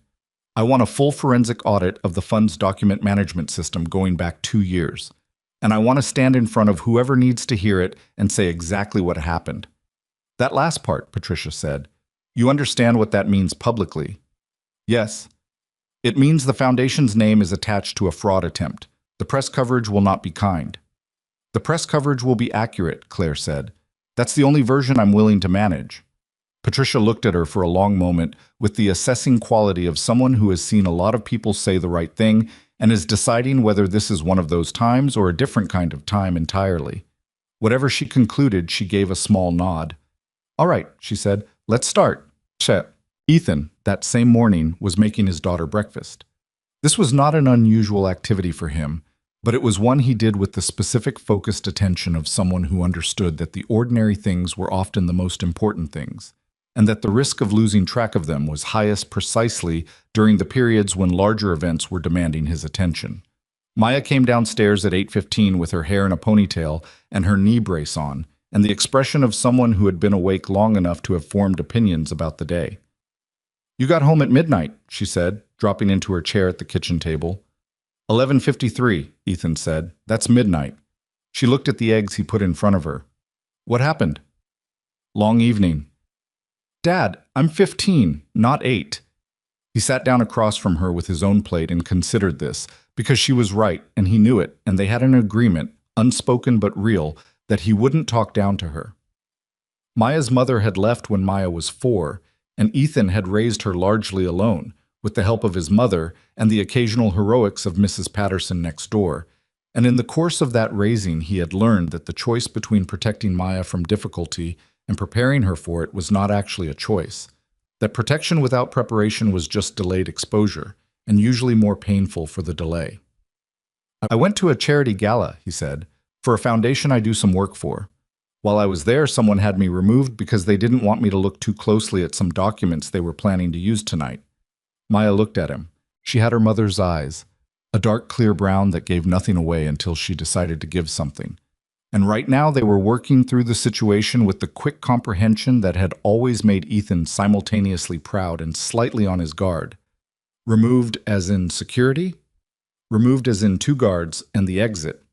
I want a full forensic audit of the fund's document management system going back 2 years. And I want to stand in front of whoever needs to hear it and say exactly what happened." "That last part," Patricia said. "You understand what that means publicly?" "Yes. It means the foundation's name is attached to a fraud attempt. The press coverage will not be kind." "The press coverage will be accurate," Claire said. "That's the only version I'm willing to manage." Patricia looked at her for a long moment with the assessing quality of someone who has seen a lot of people say the right thing and is deciding whether this is one of those times or a different kind of time entirely. Whatever she concluded, she gave a small nod. "All right," she said, "let's start." Ethan, that same morning, was making his daughter breakfast. This was not an unusual activity for him, but it was one he did with the specific focused attention of someone who understood that the ordinary things were often the most important things, and that the risk of losing track of them was highest precisely during the periods when larger events were demanding his attention. Maya came downstairs at 8:15 with her hair in a ponytail and her knee brace on, and the expression of someone who had been awake long enough to have formed opinions about the day. "You got home at midnight," she said, dropping into her chair at the kitchen table. 11:53, Ethan said. "That's midnight." She looked at the eggs he put in front of her. "What happened?" "Long evening." "Dad, I'm 15, not 8. He sat down across from her with his own plate and considered this, because she was right, and he knew it, and they had an agreement, unspoken but real, that he wouldn't talk down to her. Maya's mother had left when Maya was 4, and Ethan had raised her largely alone, with the help of his mother and the occasional heroics of Mrs. Patterson next door. And in the course of that raising, he had learned that the choice between protecting Maya from difficulty and preparing her for it was not actually a choice. That protection without preparation was just delayed exposure, and usually more painful for the delay. "I went to a charity gala," he said, "for a foundation I do some work for. While I was there, someone had me removed because they didn't want me to look too closely at some documents they were planning to use tonight." Maya looked at him. She had her mother's eyes, a dark clear brown that gave nothing away until she decided to give something. And right now they were working through the situation with the quick comprehension that had always made Ethan simultaneously proud and slightly on his guard. Removed as in security? Removed as in 2 guards and the exit.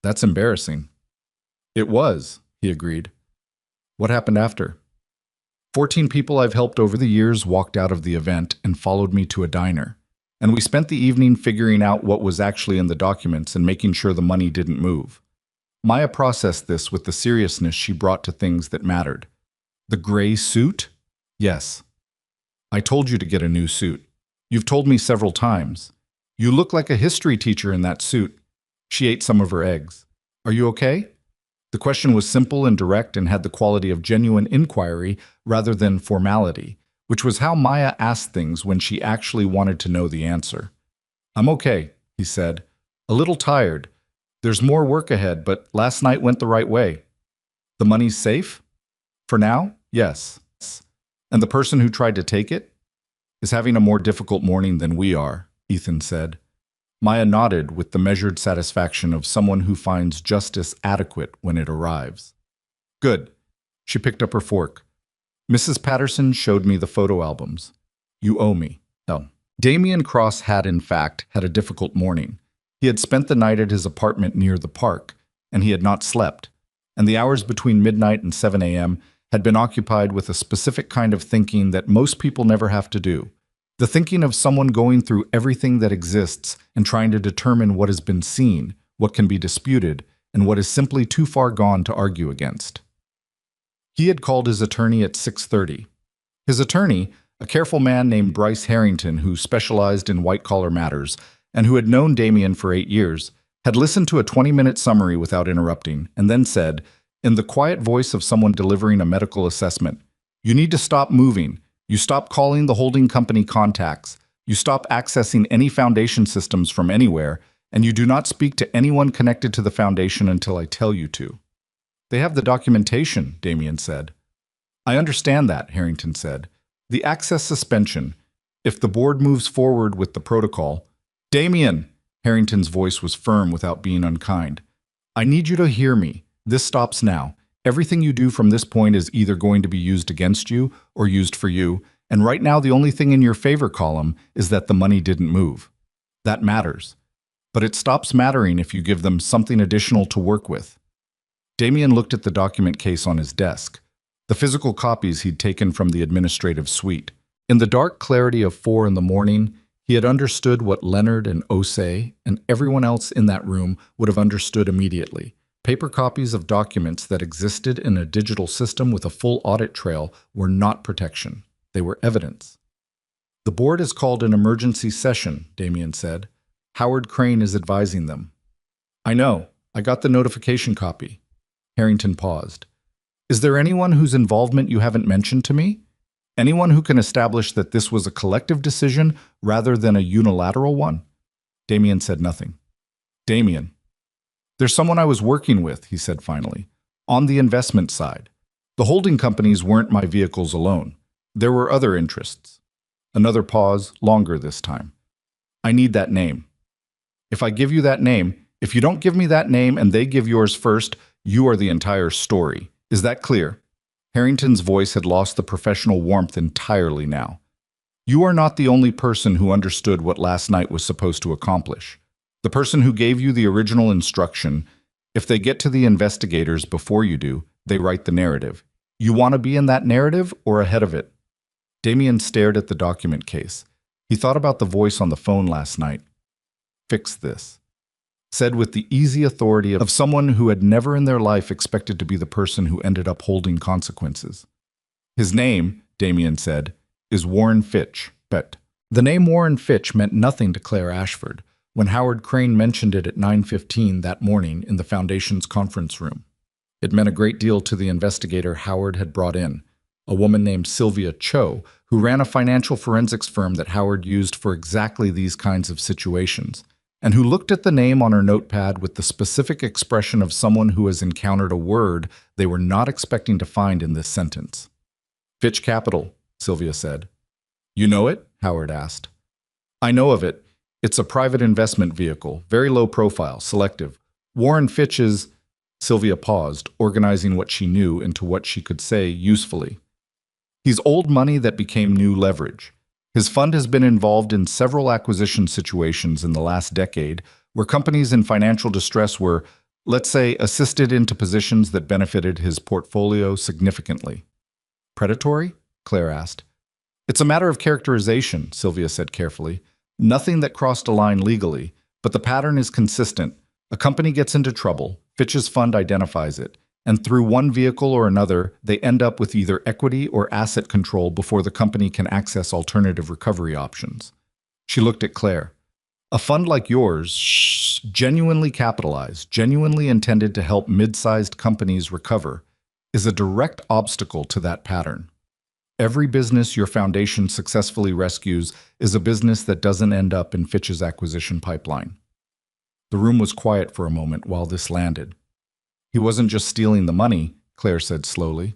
That's embarrassing. It was, he agreed. What happened after? 14 people I've helped over the years walked out of the event and followed me to a diner. And we spent the evening figuring out what was actually in the documents and making sure the money didn't move. Maya processed this with the seriousness she brought to things that mattered. The gray suit? Yes. I told you to get a new suit. You've told me several times. You look like a history teacher in that suit. She ate some of her eggs. Are you okay? The question was simple and direct and had the quality of genuine inquiry rather than formality, which was how Maya asked things when she actually wanted to know the answer. "I'm okay," he said. "A little tired. There's more work ahead, but last night went the right way." "The money's safe?" "For now, yes." "And the person who tried to take it?" "Is having a more difficult morning than we are," Ethan said. Maya nodded with the measured satisfaction of someone who finds justice adequate when it arrives. "Good." She picked up her fork. "Mrs. Patterson showed me the photo albums. You owe me." No. Damien Cross had, in fact, had a difficult morning. He had spent the night at his apartment near the park, and he had not slept, and the hours between midnight and 7 a.m. had been occupied with a specific kind of thinking that most people never have to do. The thinking of someone going through everything that exists and trying to determine what has been seen, what can be disputed, and what is simply too far gone to argue against. He had called his attorney at 6:30. His attorney, a careful man named Bryce Harrington who specialized in white-collar matters and who had known Damien for 8 years, had listened to a 20-minute summary without interrupting and then said, in the quiet voice of someone delivering a medical assessment, "You need to stop moving. You stop calling the holding company contacts. You stop accessing any foundation systems from anywhere, and you do not speak to anyone connected to the foundation until I tell you to." "They have the documentation," Damien said. "I understand that," Harrington said. "The access suspension. If the board moves forward with the protocol—" "Damien!" Harrington's voice was firm without being unkind. "I need you to hear me. This stops now. Everything you do from this point is either going to be used against you or used for you, and right now the only thing in your favor column is that the money didn't move. That matters. But it stops mattering if you give them something additional to work with." Damien looked at the document case on his desk, the physical copies he'd taken from the administrative suite. In the dark clarity of 4 in the morning, he had understood what Leonard and Osei and everyone else in that room would have understood immediately. Paper copies of documents that existed in a digital system with a full audit trail were not protection. They were evidence. "The board has called an emergency session," Damien said. "Howard Crane is advising them." "I know. I got the notification copy." Harrington paused. "Is there anyone whose involvement you haven't mentioned to me? Anyone who can establish that this was a collective decision rather than a unilateral one?" Damien said nothing. "Damien." "There's someone I was working with," he said finally, "on the investment side. The holding companies weren't my vehicles alone. There were other interests." Another pause, longer this time. "I need that name. If I give you that name, if you don't give me that name and they give yours first, you are the entire story. Is that clear?" Harrington's voice had lost the professional warmth entirely now. "You are not the only person who understood what last night was supposed to accomplish. The person who gave you the original instruction, if they get to the investigators before you do, they write the narrative. You want to be in that narrative or ahead of it?" Damien stared at the document case. He thought about the voice on the phone last night. "Fix this," said with the easy authority of someone who had never in their life expected to be the person who ended up holding consequences. "His name," Damien said, "is Warren Fitch, but..." The name Warren Fitch meant nothing to Claire Ashford when Howard Crane mentioned it at 9:15 that morning in the Foundation's conference room. It meant a great deal to the investigator Howard had brought in, a woman named Sylvia Cho, who ran a financial forensics firm that Howard used for exactly these kinds of situations, and who looked at the name on her notepad with the specific expression of someone who has encountered a word they were not expecting to find in this sentence. "Fitch Capital," Sylvia said. "You know it?" Howard asked. "I know of it. It's a private investment vehicle, very low profile, selective. Warren Fitch is..." Sylvia paused, organizing what she knew into what she could say usefully. "He's old money that became new leverage. His fund has been involved in several acquisition situations in the last decade where companies in financial distress were, let's say, assisted into positions that benefited his portfolio significantly." "Predatory?" Claire asked. "It's a matter of characterization," Sylvia said carefully. "Nothing that crossed a line legally, but the pattern is consistent. A company gets into trouble, Fitch's fund identifies it, and through one vehicle or another, they end up with either equity or asset control before the company can access alternative recovery options." She looked at Claire. A fund like yours, genuinely capitalized, genuinely intended to help mid-sized companies recover, is a direct obstacle to that pattern. Every business your foundation successfully rescues is a business that doesn't end up in Fitch's acquisition pipeline. The room was quiet for a moment while this landed. He wasn't just stealing the money, Claire said slowly.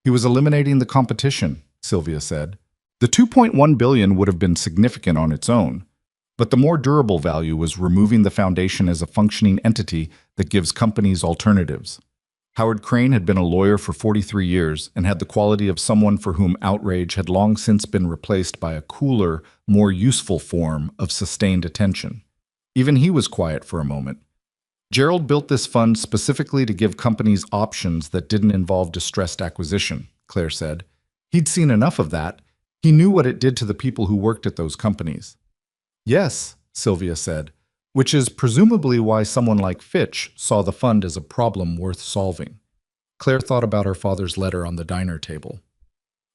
He was eliminating the competition, Sylvia said. The $2.1 billion would have been significant on its own, but the more durable value was removing the foundation as a functioning entity that gives companies alternatives. Howard Crane had been a lawyer for 43 years and had the quality of someone for whom outrage had long since been replaced by a cooler, more useful form of sustained attention. Even he was quiet for a moment. Gerald built this fund specifically to give companies options that didn't involve distressed acquisition, Claire said. He'd seen enough of that. He knew what it did to the people who worked at those companies. Yes, Sylvia said, which is presumably why someone like Fitch saw the fund as a problem worth solving. Claire thought about her father's letter on the diner table.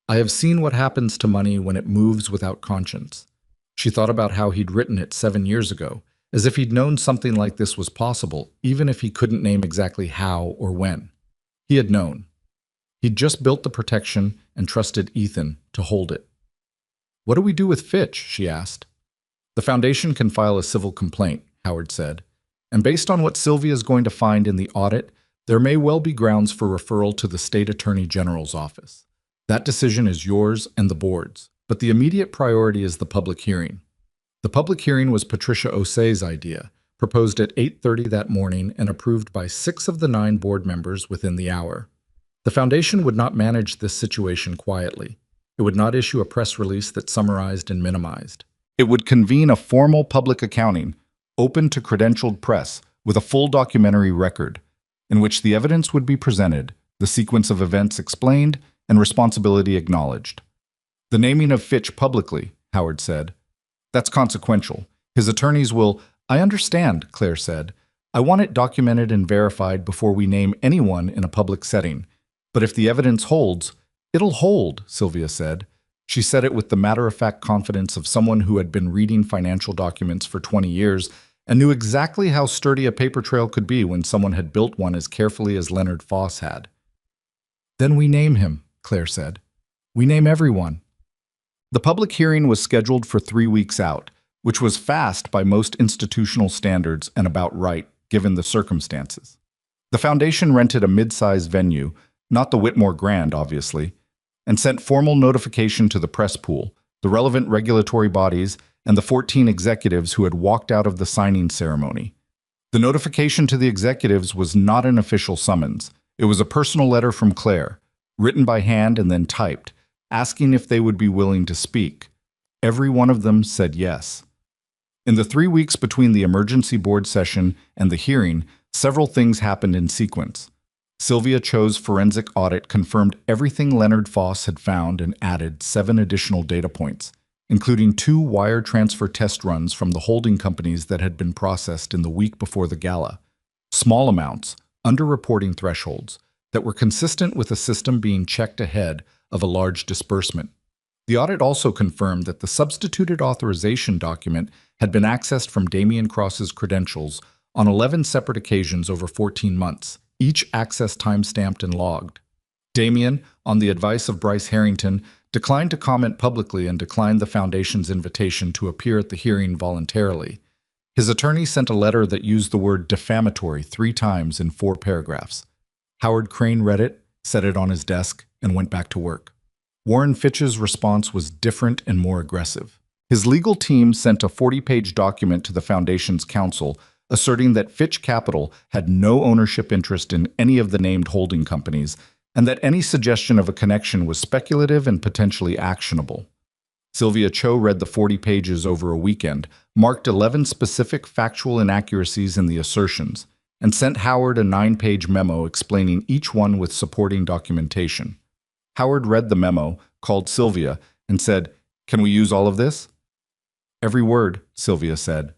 I have seen what happens to money when it moves without conscience. She thought about how he'd written it 7 years ago, as if he'd known something like this was possible, even if he couldn't name exactly how or when. He had known. He'd just built the protection and trusted Ethan to hold it. What do we do with Fitch? She asked. The foundation can file a civil complaint, Howard said, and based on what Sylvia is going to find in the audit, there may well be grounds for referral to the State Attorney General's office. That decision is yours and the board's, but the immediate priority is the public hearing. The public hearing was Patricia Osei's idea, proposed at 8:30 that morning and approved by 6 of the 9 board members within the hour. The foundation would not manage this situation quietly. It would not issue a press release that summarized and minimized. It would convene a formal public accounting, open to credentialed press, with a full documentary record, in which the evidence would be presented, the sequence of events explained, and responsibility acknowledged. The naming of Fitch publicly, Howard said. That's consequential. His attorneys will— I understand, Claire said. I want it documented and verified before we name anyone in a public setting. But if the evidence holds, it'll hold, Sylvia said. She said it with the matter-of-fact confidence of someone who had been reading financial documents for 20 years and knew exactly how sturdy a paper trail could be when someone had built one as carefully as Leonard Foss had. Then we name him, Claire said. We name everyone. The public hearing was scheduled for 3 weeks out, which was fast by most institutional standards and about right, given the circumstances. The foundation rented a mid-sized venue, not the Whitmore Grand, obviously, and sent formal notification to the press pool, the relevant regulatory bodies, and the 14 executives who had walked out of the signing ceremony. The notification to the executives was not an official summons. It was a personal letter from Claire, written by hand and then typed, asking if they would be willing to speak. Every one of them said yes. In the 3 weeks between the emergency board session and the hearing, several things happened in sequence. Sylvia Cho's forensic audit confirmed everything Leonard Foss had found and added 7 additional data points, including 2 wire transfer test runs from the holding companies that had been processed in the week before the Gala. Small amounts, underreporting thresholds, that were consistent with a system being checked ahead of a large disbursement. The audit also confirmed that the substituted authorization document had been accessed from Damian Cross's credentials on 11 separate occasions over 14 months, each access time-stamped and logged. Damian, on the advice of Bryce Harrington, declined to comment publicly and declined the foundation's invitation to appear at the hearing voluntarily. His attorney sent a letter that used the word defamatory 3 times in 4 paragraphs. Howard Crane read it, set it on his desk, and went back to work. Warren Fitch's response was different and more aggressive. His legal team sent a 40-page document to the foundation's counsel asserting that Fitch Capital had no ownership interest in any of the named holding companies and that any suggestion of a connection was speculative and potentially actionable. Sylvia Cho read the 40 pages over a weekend, marked 11 specific factual inaccuracies in the assertions, and sent Howard a 9-page memo explaining each one with supporting documentation. Howard read the memo, called Sylvia, and said, "Can we use all of this?" "Every word," Sylvia said.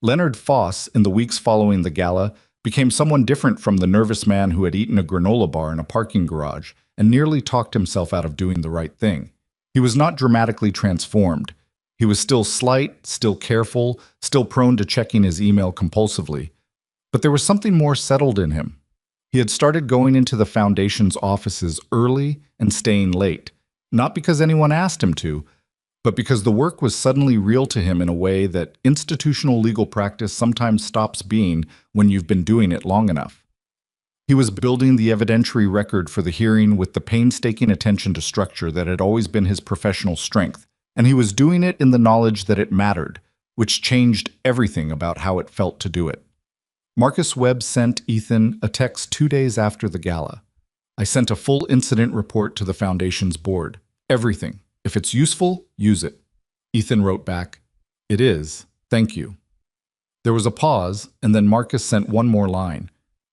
Leonard Foss, in the weeks following the Gala, became someone different from the nervous man who had eaten a granola bar in a parking garage and nearly talked himself out of doing the right thing. He was not dramatically transformed. He was still slight, still careful, still prone to checking his email compulsively. But there was something more settled in him. He had started going into the foundation's offices early and staying late, not because anyone asked him to, but because the work was suddenly real to him in a way that institutional legal practice sometimes stops being when you've been doing it long enough. He was building the evidentiary record for the hearing with the painstaking attention to structure that had always been his professional strength, and he was doing it in the knowledge that it mattered, which changed everything about how it felt to do it. Marcus Webb sent Ethan a text 2 days after the gala. I sent a full incident report to the Foundation's board. Everything. If it's useful, use it. Ethan wrote back, "It is. Thank you." There was a pause, and then Marcus sent one more line.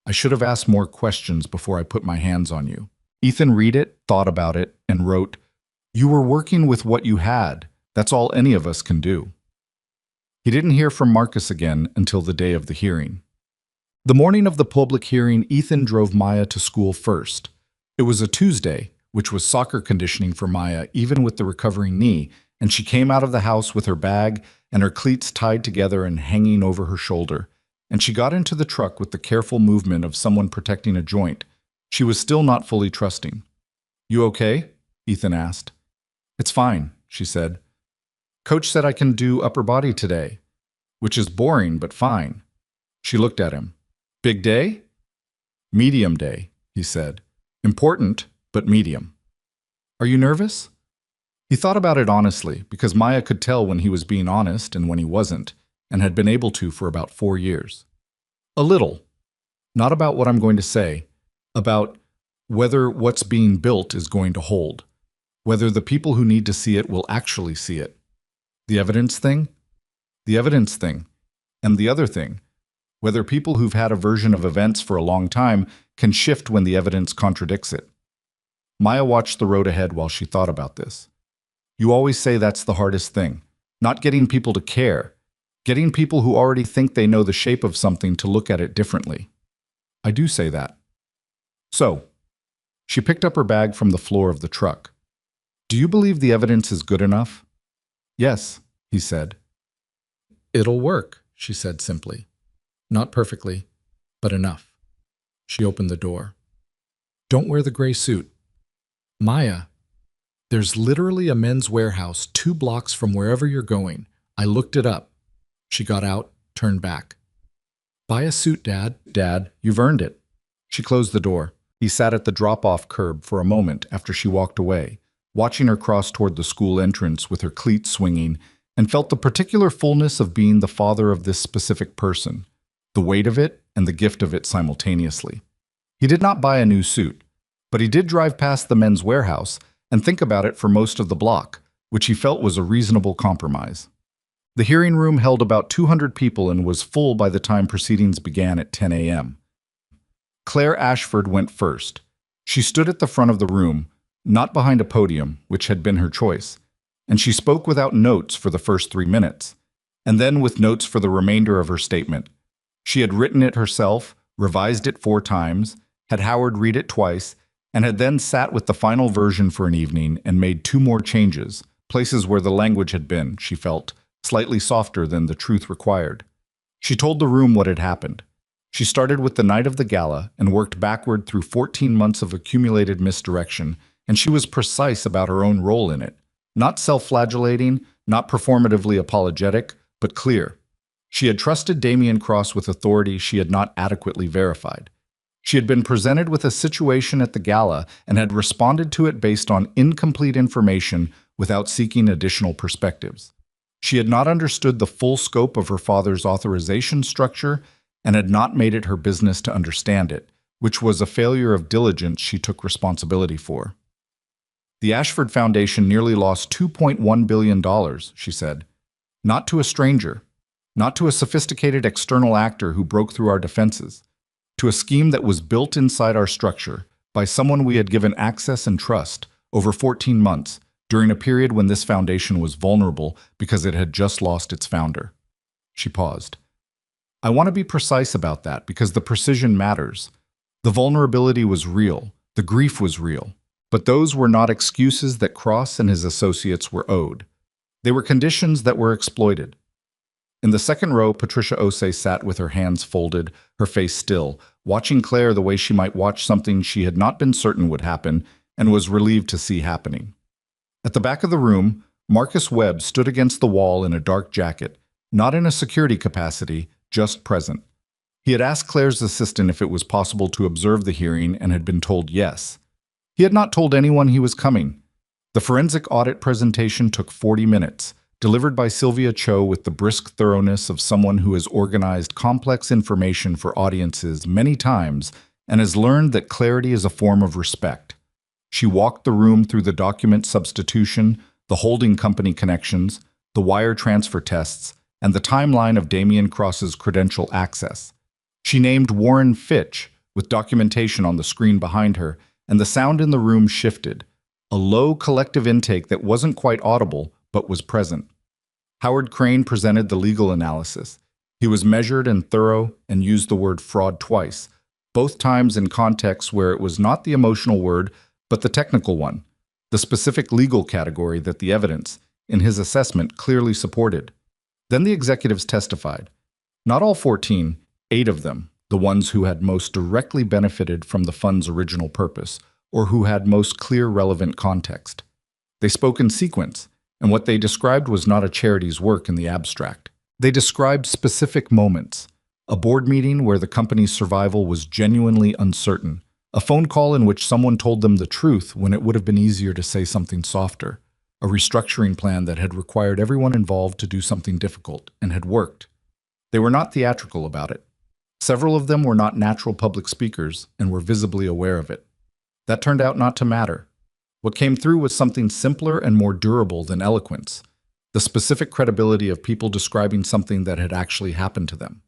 "I should have asked more questions before I put my hands on you." Ethan read it, thought about it, and wrote, "You were working with what you had. That's all any of us can do." He didn't hear from Marcus again until the day of the hearing. The morning of the public hearing, Ethan drove Maya to school first. It was a Tuesday, which was soccer conditioning for Maya, even with the recovering knee, and she came out of the house with her bag and her cleats tied together and hanging over her shoulder, and she got into the truck with the careful movement of someone protecting a joint. She was still not fully trusting. "You okay?" Ethan asked. "It's fine," she said. "Coach said I can do upper body today, which is boring but fine." She looked at him. "Big day?" "Medium day," he said. "Important, but medium." "Are you nervous?" He thought about it honestly, because Maya could tell when he was being honest and when he wasn't, and had been able to for about 4 years. "A little. Not about what I'm going to say, about whether what's being built is going to hold, whether the people who need to see it will actually see it. The evidence thing? The evidence thing. And the other thing, whether people who've had a version of events for a long time can shift when the evidence contradicts it." Maya watched the road ahead while she thought about this. "You always say that's the hardest thing, not getting people to care, getting people who already think they know the shape of something to look at it differently." "I do say that." "So," she picked up her bag from the floor of the truck. "Do you believe the evidence is good enough?" "Yes," he said. "It'll work," she said simply. "Not perfectly, but enough." She opened the door. "Don't wear the gray suit." "Maya, there's literally a men's warehouse 2 blocks from wherever you're going. I looked it up." She got out, turned back. "Buy a suit, Dad." "Dad, you've earned it." She closed the door. He sat at the drop-off curb for a moment after she walked away, watching her cross toward the school entrance with her cleats swinging, and felt the particular fullness of being the father of this specific person, the weight of it and the gift of it simultaneously. He did not buy a new suit, but he did drive past the men's warehouse and think about it for most of the block, which he felt was a reasonable compromise. The hearing room held about 200 people and was full by the time proceedings began at 10 a.m. Claire Ashford went first. She stood at the front of the room, not behind a podium, which had been her choice, and she spoke without notes for the first 3 minutes, and then with notes for the remainder of her statement. She had written it herself, revised it 4 times, had Howard read it twice, and had then sat with the final version for an evening and made 2 more changes, places where the language had been, she felt, slightly softer than the truth required. She told the room what had happened. She started with the night of the gala and worked backward through 14 months of accumulated misdirection, and she was precise about her own role in it. Not self-flagellating, not performatively apologetic, but clear. She had trusted Damian Cross with authority she had not adequately verified. She had been presented with a situation at the gala and had responded to it based on incomplete information without seeking additional perspectives. She had not understood the full scope of her father's authorization structure and had not made it her business to understand it, which was a failure of diligence she took responsibility for. "The Ashford Foundation nearly lost $2.1 billion, she said. "Not to a stranger, not to a sophisticated external actor who broke through our defenses, to a scheme that was built inside our structure by someone we had given access and trust over 14 months during a period when this foundation was vulnerable because it had just lost its founder." She paused. "I want to be precise about that because the precision matters. The vulnerability was real, the grief was real, but those were not excuses that Cross and his associates were owed. They were conditions that were exploited. In the second row, Patricia Osei sat with her hands folded, her face still, watching Claire the way she might watch something she had not been certain would happen and was relieved to see happening. At the back of the room, Marcus Webb stood against the wall in a dark jacket, not in a security capacity, just present. He had asked Claire's assistant if it was possible to observe the hearing and had been told yes. He had not told anyone he was coming. The forensic audit presentation took 40 minutes, delivered by Sylvia Cho with the brisk thoroughness of someone who has organized complex information for audiences many times and has learned that clarity is a form of respect. She walked the room through the document substitution, the holding company connections, the wire transfer tests, and the timeline of Damien Cross's credential access. She named Warren Fitch, with documentation on the screen behind her, and the sound in the room shifted, a low collective intake that wasn't quite audible, but was present. Howard Crane presented the legal analysis. He was measured and thorough and used the word fraud twice, both times in contexts where it was not the emotional word, but the technical one, the specific legal category that the evidence, in his assessment, clearly supported. Then the executives testified. Not all 14, 8 of them, the ones who had most directly benefited from the fund's original purpose, or who had most clear relevant context. They spoke in sequence, and what they described was not a charity's work in the abstract. They described specific moments, a board meeting where the company's survival was genuinely uncertain, a phone call in which someone told them the truth when it would have been easier to say something softer, a restructuring plan that had required everyone involved to do something difficult and had worked. They were not theatrical about it. Several of them were not natural public speakers and were visibly aware of it. That turned out not to matter. What came through was something simpler and more durable than eloquence, the specific credibility of people describing something that had actually happened to them.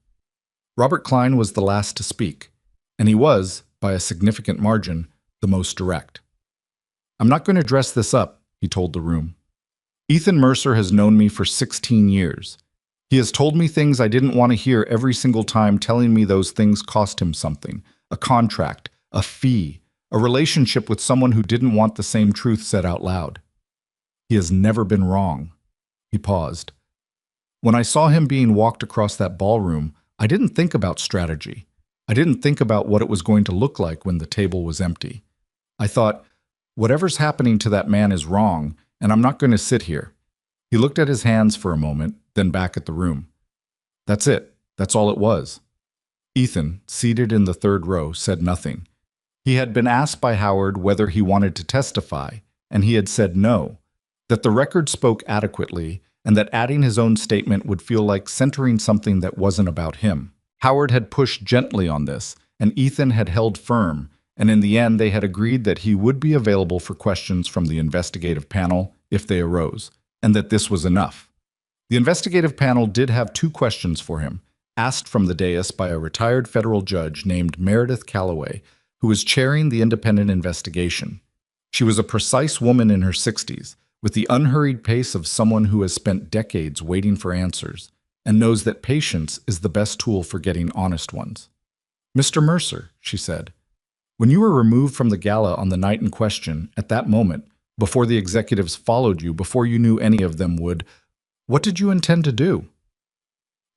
Robert Klein was the last to speak, and he was, by a significant margin, the most direct. "I'm not going to dress this up," he told the room. "Ethan Mercer has known me for 16 years. He has told me things I didn't want to hear every single time, telling me those things cost him something, a contract, a fee, a relationship with someone who didn't want the same truth said out loud. He has never been wrong." He paused. "When I saw him being walked across that ballroom, I didn't think about strategy. I didn't think about what it was going to look like when the table was empty. I thought, whatever's happening to that man is wrong, and I'm not going to sit here." He looked at his hands for a moment, then back at the room. "That's it. That's all it was." Ethan, seated in the third row, said nothing. He had been asked by Howard whether he wanted to testify, and he had said no, that the record spoke adequately, and that adding his own statement would feel like centering something that wasn't about him. Howard had pushed gently on this, and Ethan had held firm, and in the end they had agreed that he would be available for questions from the investigative panel if they arose, and that this was enough. The investigative panel did have 2 questions for him, asked from the dais by a retired federal judge named Meredith Calloway, who was chairing the independent investigation. She was a precise woman in her 60s, with the unhurried pace of someone who has spent decades waiting for answers, and knows that patience is the best tool for getting honest ones. "Mr. Mercer," she said, "when you were removed from the gala on the night in question, at that moment, before the executives followed you, before you knew any of them would, what did you intend to do?"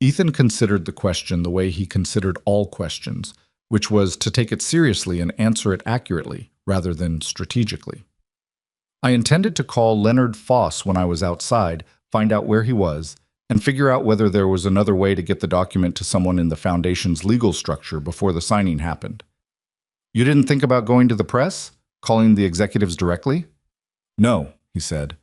Ethan considered the question the way he considered all questions, which was to take it seriously and answer it accurately, rather than strategically. "I intended to call Leonard Foss when I was outside, find out where he was, and figure out whether there was another way to get the document to someone in the Foundation's legal structure before the signing happened." "You didn't think about going to the press? Calling the executives directly?" "No," he said.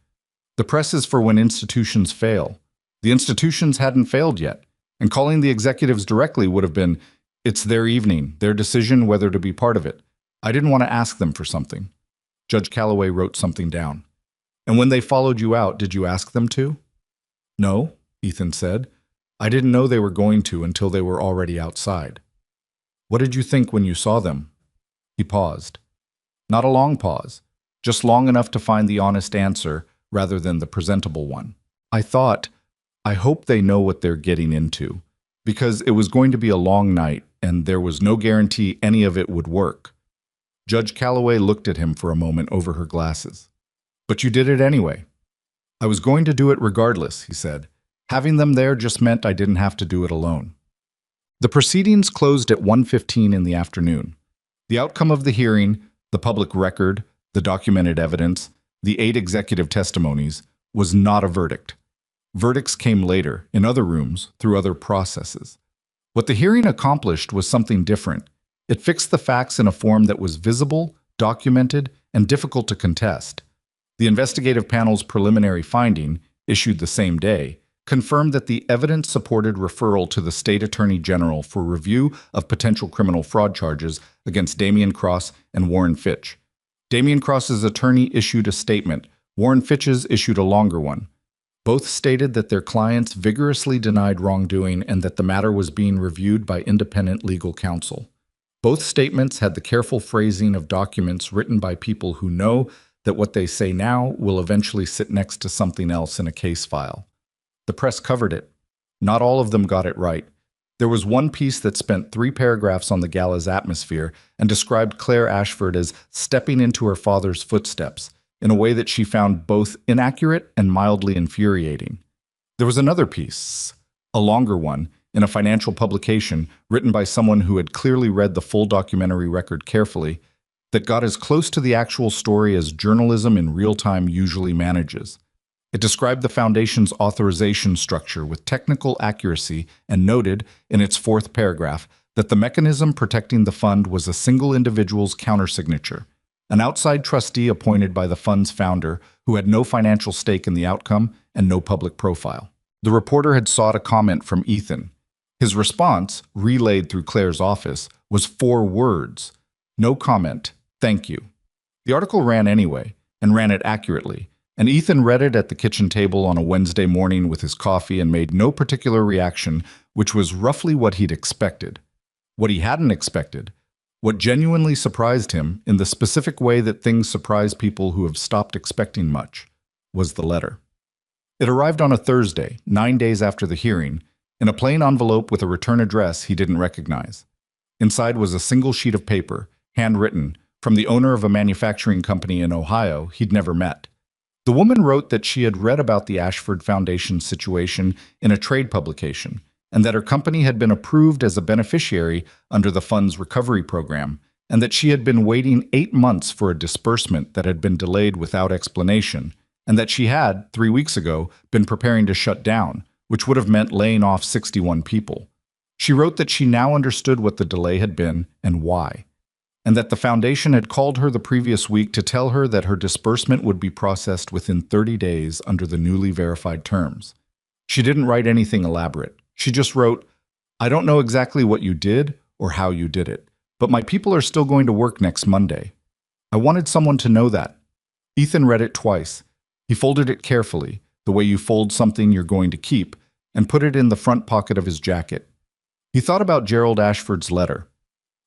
"The press is for when institutions fail. The institutions hadn't failed yet, and calling the executives directly would have been, it's their evening, their decision whether to be part of it. I didn't want to ask them for something." Judge Calloway wrote something down. "And when they followed you out, did you ask them to?" "No," Ethan said. "I didn't know they were going to until they were already outside." "What did you think when you saw them?" He paused. Not a long pause, just long enough to find the honest answer rather than the presentable one. "I thought, I hope they know what they're getting into, because it was going to be a long night and there was no guarantee any of it would work." Judge Calloway looked at him for a moment over her glasses. "But you did it anyway." I was going to do it regardless, he said. Having them there just meant I didn't have to do it alone. The proceedings closed at 1:15 in the afternoon. The outcome of the hearing, the public record, the documented evidence, the 8 executive testimonies, was not a verdict. Verdicts came later, in other rooms, through other processes. What the hearing accomplished was something different. It fixed the facts in a form that was visible, documented, and difficult to contest. The investigative panel's preliminary finding, issued the same day, confirmed that the evidence supported referral to the State Attorney General for review of potential criminal fraud charges against Damian Cross and Warren Fitch. Damian Cross's attorney issued a statement. Warren Fitch's issued a longer one. Both stated that their clients vigorously denied wrongdoing and that the matter was being reviewed by independent legal counsel. Both statements had the careful phrasing of documents written by people who know that what they say now will eventually sit next to something else in a case file. The press covered it. Not all of them got it right. There was one piece that spent 3 paragraphs on the Gala's atmosphere and described Claire Ashford as stepping into her father's footsteps in a way that she found both inaccurate and mildly infuriating. There was another piece, a longer one, in a financial publication written by someone who had clearly read the full documentary record carefully, that got as close to the actual story as journalism in real time usually manages. It described the Foundation's authorization structure with technical accuracy and noted, in its 4th paragraph, that the mechanism protecting the fund was a single individual's countersignature, an outside trustee appointed by the fund's founder who had no financial stake in the outcome and no public profile. The reporter had sought a comment from Ethan. His response, relayed through Claire's office, was 4 words. No comment. Thank you. The article ran anyway, and ran it accurately, and Ethan read it at the kitchen table on a Wednesday morning with his coffee and made no particular reaction, which was roughly what he'd expected. What he hadn't expected, what genuinely surprised him, in the specific way that things surprise people who have stopped expecting much, was the letter. It arrived on a Thursday, 9 days after the hearing, in a plain envelope with a return address he didn't recognize. Inside was a single sheet of paper, handwritten, from the owner of a manufacturing company in Ohio he'd never met. The woman wrote that she had read about the Ashford Foundation situation in a trade publication, and that her company had been approved as a beneficiary under the fund's recovery program, and that she had been waiting 8 months for a disbursement that had been delayed without explanation, and that she had, 3 weeks ago, been preparing to shut down, which would have meant laying off 61 people. She wrote that she now understood what the delay had been and why, and that the foundation had called her the previous week to tell her that her disbursement would be processed within 30 days under the newly verified terms. She didn't write anything elaborate. She just wrote, "I don't know exactly what you did or how you did it, but my people are still going to work next Monday. I wanted someone to know that." Ethan read it twice. He folded it carefully, the way you fold something you're going to keep, and put it in the front pocket of his jacket. He thought about Gerald Ashford's letter.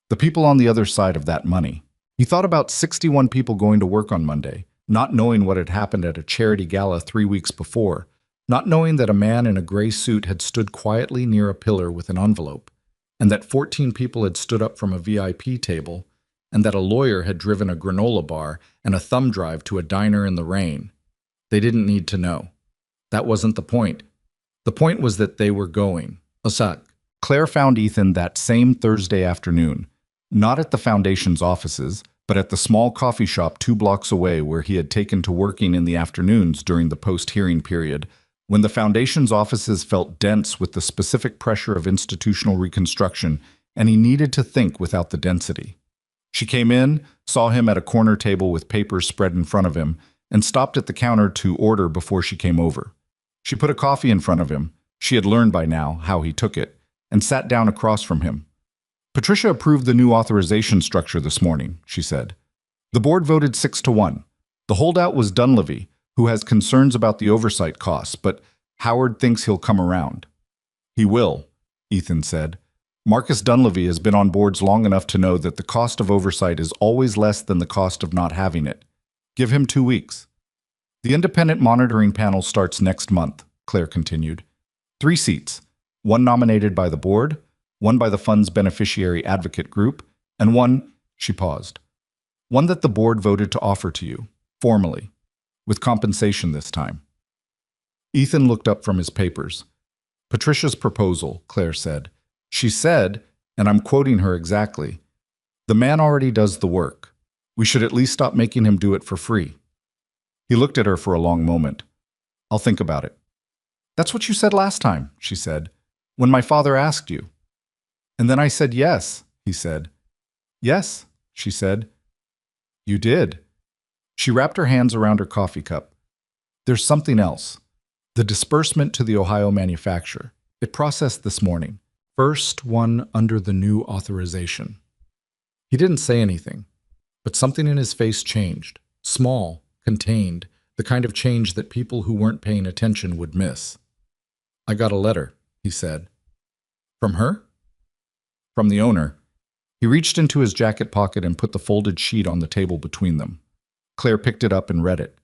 The people on the other side of that money. He thought about 61 people going to work on Monday, not knowing what had happened at a charity gala 3 weeks before, not knowing that a man in a gray suit had stood quietly near a pillar with an envelope, and that 14 people had stood up from a VIP table, and that a lawyer had driven a granola bar and a thumb drive to a diner in the rain. They didn't need to know. That wasn't the point. The point was that they were going. Osak. Claire found Ethan that same Thursday afternoon, not at the Foundation's offices, but at the small coffee shop 2 blocks away where he had taken to working in the afternoons during the post-hearing period, when the Foundation's offices felt dense with the specific pressure of institutional reconstruction, and he needed to think without the density. She came in, saw him at a corner table with papers spread in front of him, and stopped at the counter to order before she came over. She put a coffee in front of him. She had learned by now how he took it, and sat down across from him. "Patricia approved the new authorization structure this morning," she said. "The board voted 6-1. The holdout was Dunleavy, who has concerns about the oversight costs, but Howard thinks he'll come around." "He will," Ethan said. "Marcus Dunleavy has been on boards long enough to know that the cost of oversight is always less than the cost of not having it. Give him 2 weeks. "The independent monitoring panel starts next month," Claire continued. 3 seats, 1 nominated by the board, 1 by the fund's beneficiary advocate group, and 1, she paused, 1 that the board voted to offer to you, formally, with compensation this time. Ethan looked up from his papers. Patricia's proposal, Claire said. She said, and I'm quoting her exactly, "The man already does the work. We should at least stop making him do it for free." He looked at her for a long moment. "I'll think about it." "That's what you said last time," she said, "when my father asked you." "And then I said yes," he said. "Yes," she said. "You did." She wrapped her hands around her coffee cup. "There's something else. The disbursement to the Ohio manufacturer. It processed this morning. First one under the new authorization." He didn't say anything, but something in his face changed. Small, contained, the kind of change that people who weren't paying attention would miss. "I got a letter," he said. "From her?" "From the owner." He reached into his jacket pocket and put the folded sheet on the table between them. Claire picked it up and read it.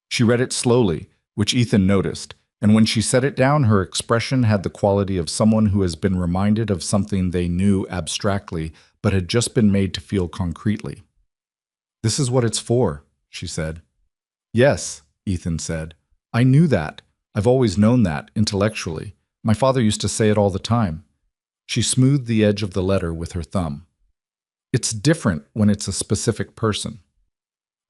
She read it slowly, which Ethan noticed, and when she set it down, her expression had the quality of someone who has been reminded of something they knew abstractly but had just been made to feel concretely. "This is what it's for," she said. "Yes," Ethan said. "I knew that. I've always known that, intellectually. My father used to say it all the time." She smoothed the edge of the letter with her thumb. "It's different when it's a specific person."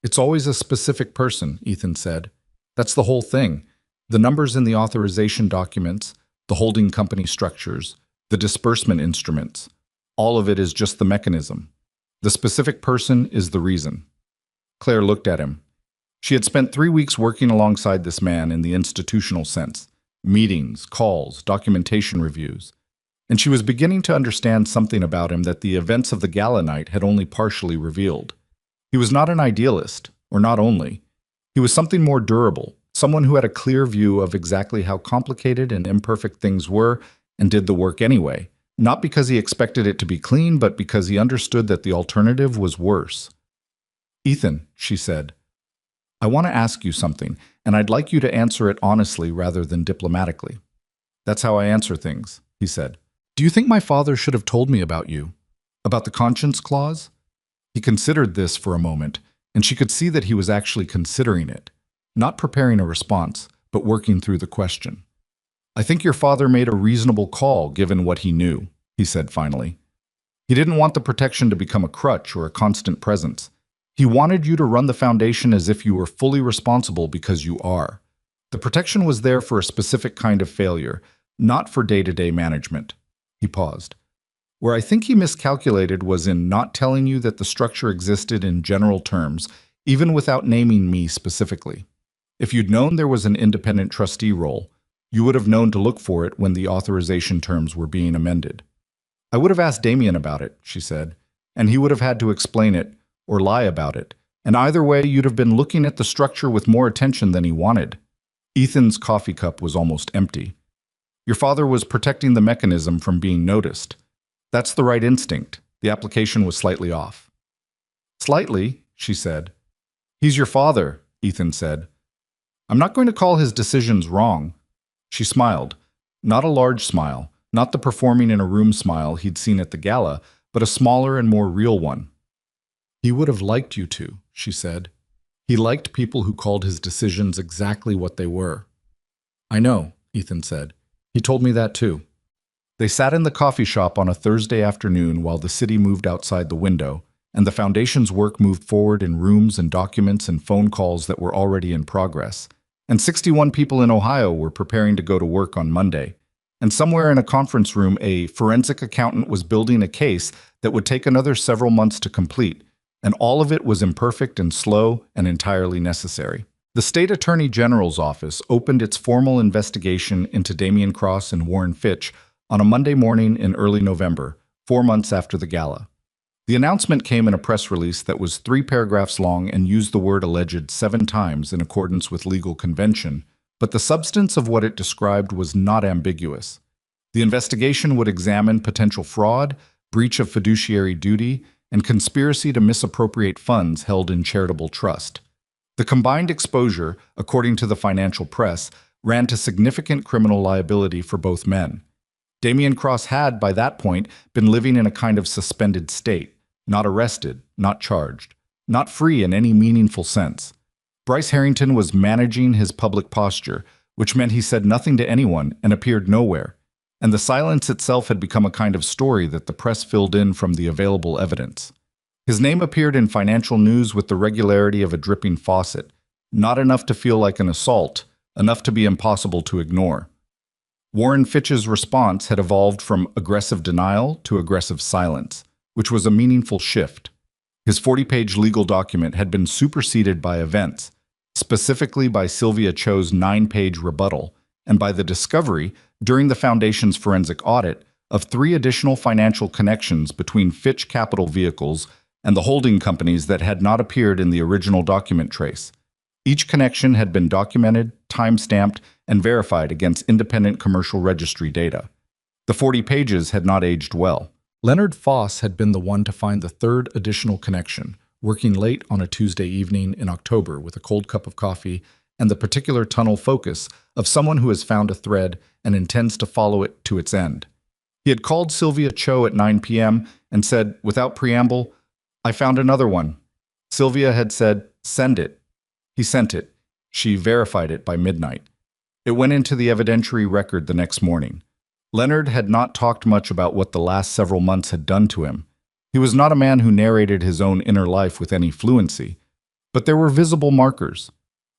"It's always a specific person," Ethan said. "That's the whole thing. The numbers in the authorization documents, the holding company structures, the disbursement instruments, all of it is just the mechanism. The specific person is the reason." Claire looked at him. She had spent 3 weeks working alongside this man in the institutional sense, meetings, calls, documentation reviews, and she was beginning to understand something about him that the events of the Gala night had only partially revealed. He was not an idealist, or not only. He was something more durable, someone who had a clear view of exactly how complicated and imperfect things were and did the work anyway, not because he expected it to be clean, but because he understood that the alternative was worse. "Ethan," she said, "I want to ask you something, and I'd like you to answer it honestly rather than diplomatically." "That's how I answer things," he said. "Do you think my father should have told me about you? About the conscience clause?" He considered this for a moment, and she could see that he was actually considering it, not preparing a response, but working through the question. "I think your father made a reasonable call given what he knew," he said finally. "He didn't want the protection to become a crutch or a constant presence. He wanted you to run the foundation as if you were fully responsible because you are. The protection was there for a specific kind of failure, not for day-to-day management." He paused. "Where I think he miscalculated was in not telling you that the structure existed in general terms, even without naming me specifically. If you'd known there was an independent trustee role, you would have known to look for it when the authorization terms were being amended." "I would have asked Damien about it," she said, "and he would have had to explain it, or lie about it, and either way you'd have been looking at the structure with more attention than he wanted." Ethan's coffee cup was almost empty. "Your father was protecting the mechanism from being noticed. That's the right instinct. The application was slightly off." "Slightly," she said. "He's your father," Ethan said. "I'm not going to call his decisions wrong." She smiled. Not a large smile, not the performing in a room smile he'd seen at the gala, but a smaller and more real one. "He would have liked you to," she said. "He liked people who called his decisions exactly what they were." "I know," Ethan said. "He told me that too." They sat in the coffee shop on a Thursday afternoon while the city moved outside the window, and the foundation's work moved forward in rooms and documents and phone calls that were already in progress. And 61 people in Ohio were preparing to go to work on Monday. And somewhere in a conference room, a forensic accountant was building a case that would take another several months to complete, and all of it was imperfect and slow and entirely necessary. The State Attorney General's office opened its formal investigation into Damien Cross and Warren Fitch on a Monday morning in early November, 4 months after the gala. The announcement came in a press release that was 3 paragraphs long and used the word alleged 7 times in accordance with legal convention, but the substance of what it described was not ambiguous. The investigation would examine potential fraud, breach of fiduciary duty, and conspiracy to misappropriate funds held in charitable trust. The combined exposure, according to the financial press, ran to significant criminal liability for both men. Damien Cross had, by that point, been living in a kind of suspended state, not arrested, not charged, not free in any meaningful sense. Bryce Harrington was managing his public posture, which meant he said nothing to anyone and appeared nowhere, and the silence itself had become a kind of story that the press filled in from the available evidence. His name appeared in financial news with the regularity of a dripping faucet, not enough to feel like an assault, enough to be impossible to ignore. Warren Fitch's response had evolved from aggressive denial to aggressive silence, which was a meaningful shift. His 40-page legal document had been superseded by events, specifically by Sylvia Cho's 9-page rebuttal, and by the discovery, during the Foundation's forensic audit, of 3 additional financial connections between Fitch Capital vehicles and the holding companies that had not appeared in the original document trace. Each connection had been documented, time-stamped, and verified against independent commercial registry data. The 40 pages had not aged well. Leonard Foss had been the one to find the 3rd additional connection, working late on a Tuesday evening in October with a cold cup of coffee and the particular tunnel focus of someone who has found a thread and intends to follow it to its end. He had called Sylvia Cho at 9 p.m. and said, without preamble, "I found another one." Sylvia had said, "Send it." He sent it. She verified it by midnight. It went into the evidentiary record the next morning. Leonard had not talked much about what the last several months had done to him. He was not a man who narrated his own inner life with any fluency, but there were visible markers.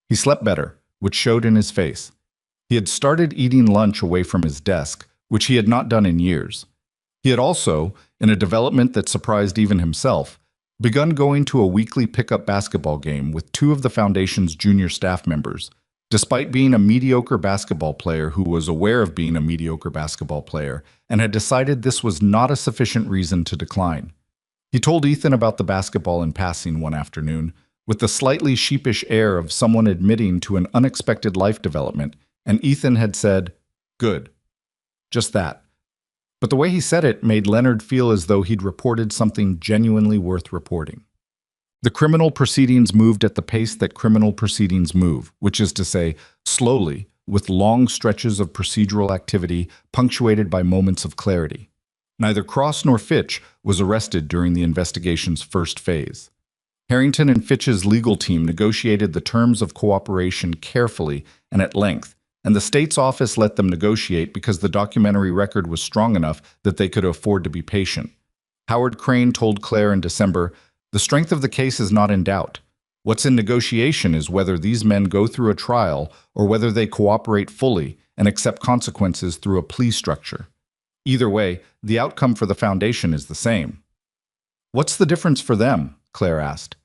He slept better, which showed in his face. He had started eating lunch away from his desk, which he had not done in years. He had also, in a development that surprised even himself, begun going to a weekly pickup basketball game with 2 of the Foundation's junior staff members, despite being a mediocre basketball player who was aware of being a mediocre basketball player and had decided this was not a sufficient reason to decline. He told Ethan about the basketball in passing one afternoon, with the slightly sheepish air of someone admitting to an unexpected life development, and Ethan had said, "Good." Just that. But the way he said it made Leonard feel as though he'd reported something genuinely worth reporting. The criminal proceedings moved at the pace that criminal proceedings move, which is to say, slowly, with long stretches of procedural activity punctuated by moments of clarity. Neither Cross nor Fitch was arrested during the investigation's first phase. Harrington and Fitch's legal team negotiated the terms of cooperation carefully and at length, and the state's office let them negotiate because the documentary record was strong enough that they could afford to be patient. Howard Crane told Claire in December, "The strength of the case is not in doubt. What's in negotiation is whether these men go through a trial or whether they cooperate fully and accept consequences through a plea structure. Either way, the outcome for the Foundation is the same." "What's the difference for them?" Claire asked.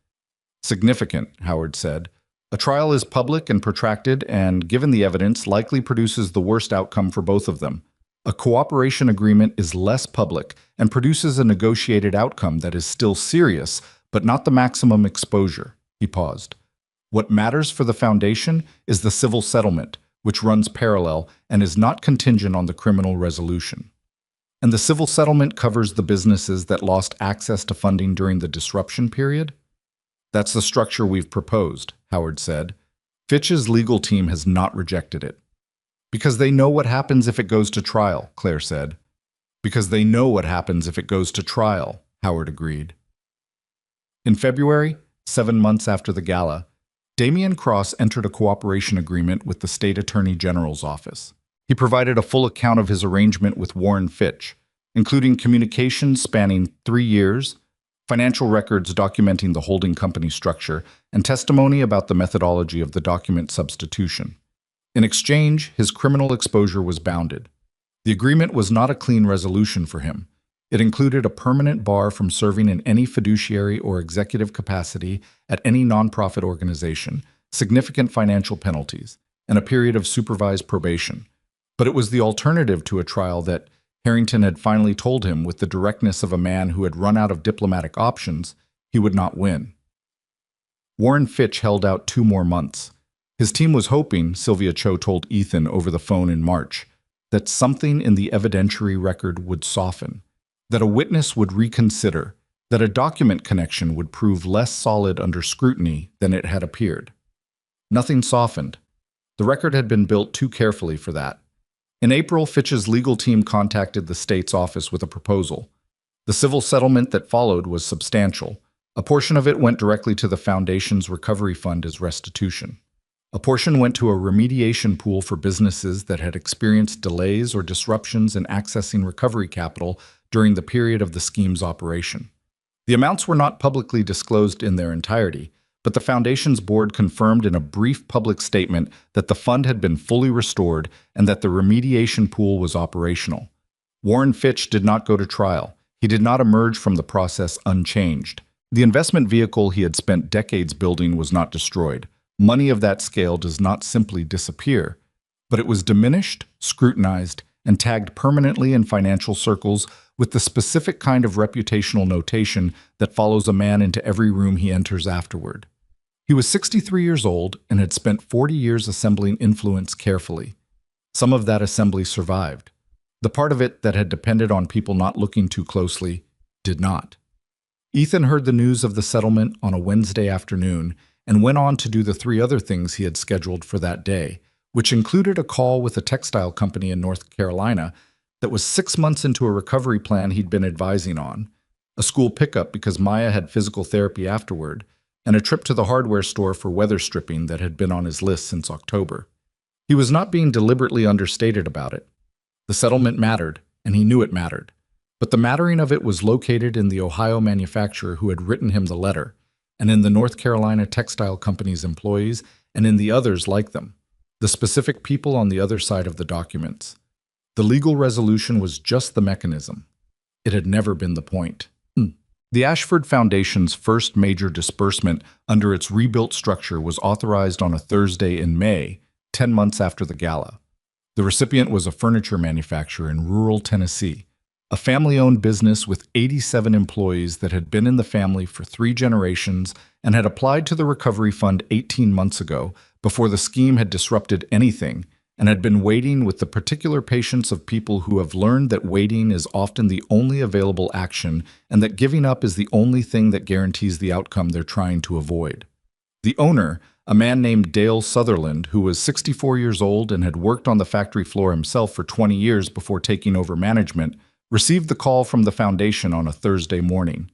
"Significant," Howard said. "A trial is public and protracted and, given the evidence, likely produces the worst outcome for both of them. A cooperation agreement is less public and produces a negotiated outcome that is still serious, but not the maximum exposure." He paused. "What matters for the Foundation is the civil settlement, which runs parallel and is not contingent on the criminal resolution. And the civil settlement covers the businesses that lost access to funding during the disruption period?" "That's the structure we've proposed," Howard said. "Fitch's legal team has not rejected it." "Because they know what happens if it goes to trial," Claire said. "Because they know what happens if it goes to trial," Howard agreed. In February, 7 months after the Gala, Damian Cross entered a cooperation agreement with the State Attorney General's office. He provided a full account of his arrangement with Warren Fitch, including communications spanning 3 years, financial records documenting the holding company structure, and testimony about the methodology of the document substitution. In exchange, his criminal exposure was bounded. The agreement was not a clean resolution for him. It included a permanent bar from serving in any fiduciary or executive capacity at any nonprofit organization, significant financial penalties, and a period of supervised probation. But it was the alternative to a trial that, Harrington had finally told him with the directness of a man who had run out of diplomatic options, he would not win. Warren Fitch held out 2 more months. His team was hoping, Sylvia Cho told Ethan over the phone in March, that something in the evidentiary record would soften, that a witness would reconsider, that a document connection would prove less solid under scrutiny than it had appeared. Nothing softened. The record had been built too carefully for that. In April, Fitch's legal team contacted the state's office with a proposal. The civil settlement that followed was substantial. A portion of it went directly to the Foundation's recovery fund as restitution. A portion went to a remediation pool for businesses that had experienced delays or disruptions in accessing recovery capital during the period of the scheme's operation. The amounts were not publicly disclosed in their entirety, but the Foundation's board confirmed in a brief public statement that the fund had been fully restored and that the remediation pool was operational. Warren Fitch did not go to trial. He did not emerge from the process unchanged. The investment vehicle he had spent decades building was not destroyed. Money of that scale does not simply disappear, but it was diminished, scrutinized, and tagged permanently in financial circles with the specific kind of reputational notation that follows a man into every room he enters afterward. He was 63 years old and had spent 40 years assembling influence carefully. Some of that assembly survived. The part of it that had depended on people not looking too closely did not. Ethan heard the news of the settlement on a Wednesday afternoon and went on to do the 3 other things he had scheduled for that day, which included a call with a textile company in North Carolina that was 6 months into a recovery plan he'd been advising on, a school pickup because Maya had physical therapy afterward, and a trip to the hardware store for weather stripping that had been on his list since October. He was not being deliberately understated about it. The settlement mattered, and he knew it mattered. But the mattering of it was located in the Ohio manufacturer who had written him the letter, and in the North Carolina textile company's employees, and in the others like them, the specific people on the other side of the documents. The legal resolution was just the mechanism. It had never been the point. The Ashford Foundation's first major disbursement under its rebuilt structure was authorized on a Thursday in May, 10 months after the Gala. The recipient was a furniture manufacturer in rural Tennessee, a family-owned business with 87 employees that had been in the family for 3 generations and had applied to the recovery fund 18 months ago before the scheme had disrupted anything, and had been waiting with the particular patience of people who have learned that waiting is often the only available action and that giving up is the only thing that guarantees the outcome they're trying to avoid. The owner, a man named Dale Sutherland, who was 64 years old and had worked on the factory floor himself for 20 years before taking over management, received the call from the foundation on a Thursday morning.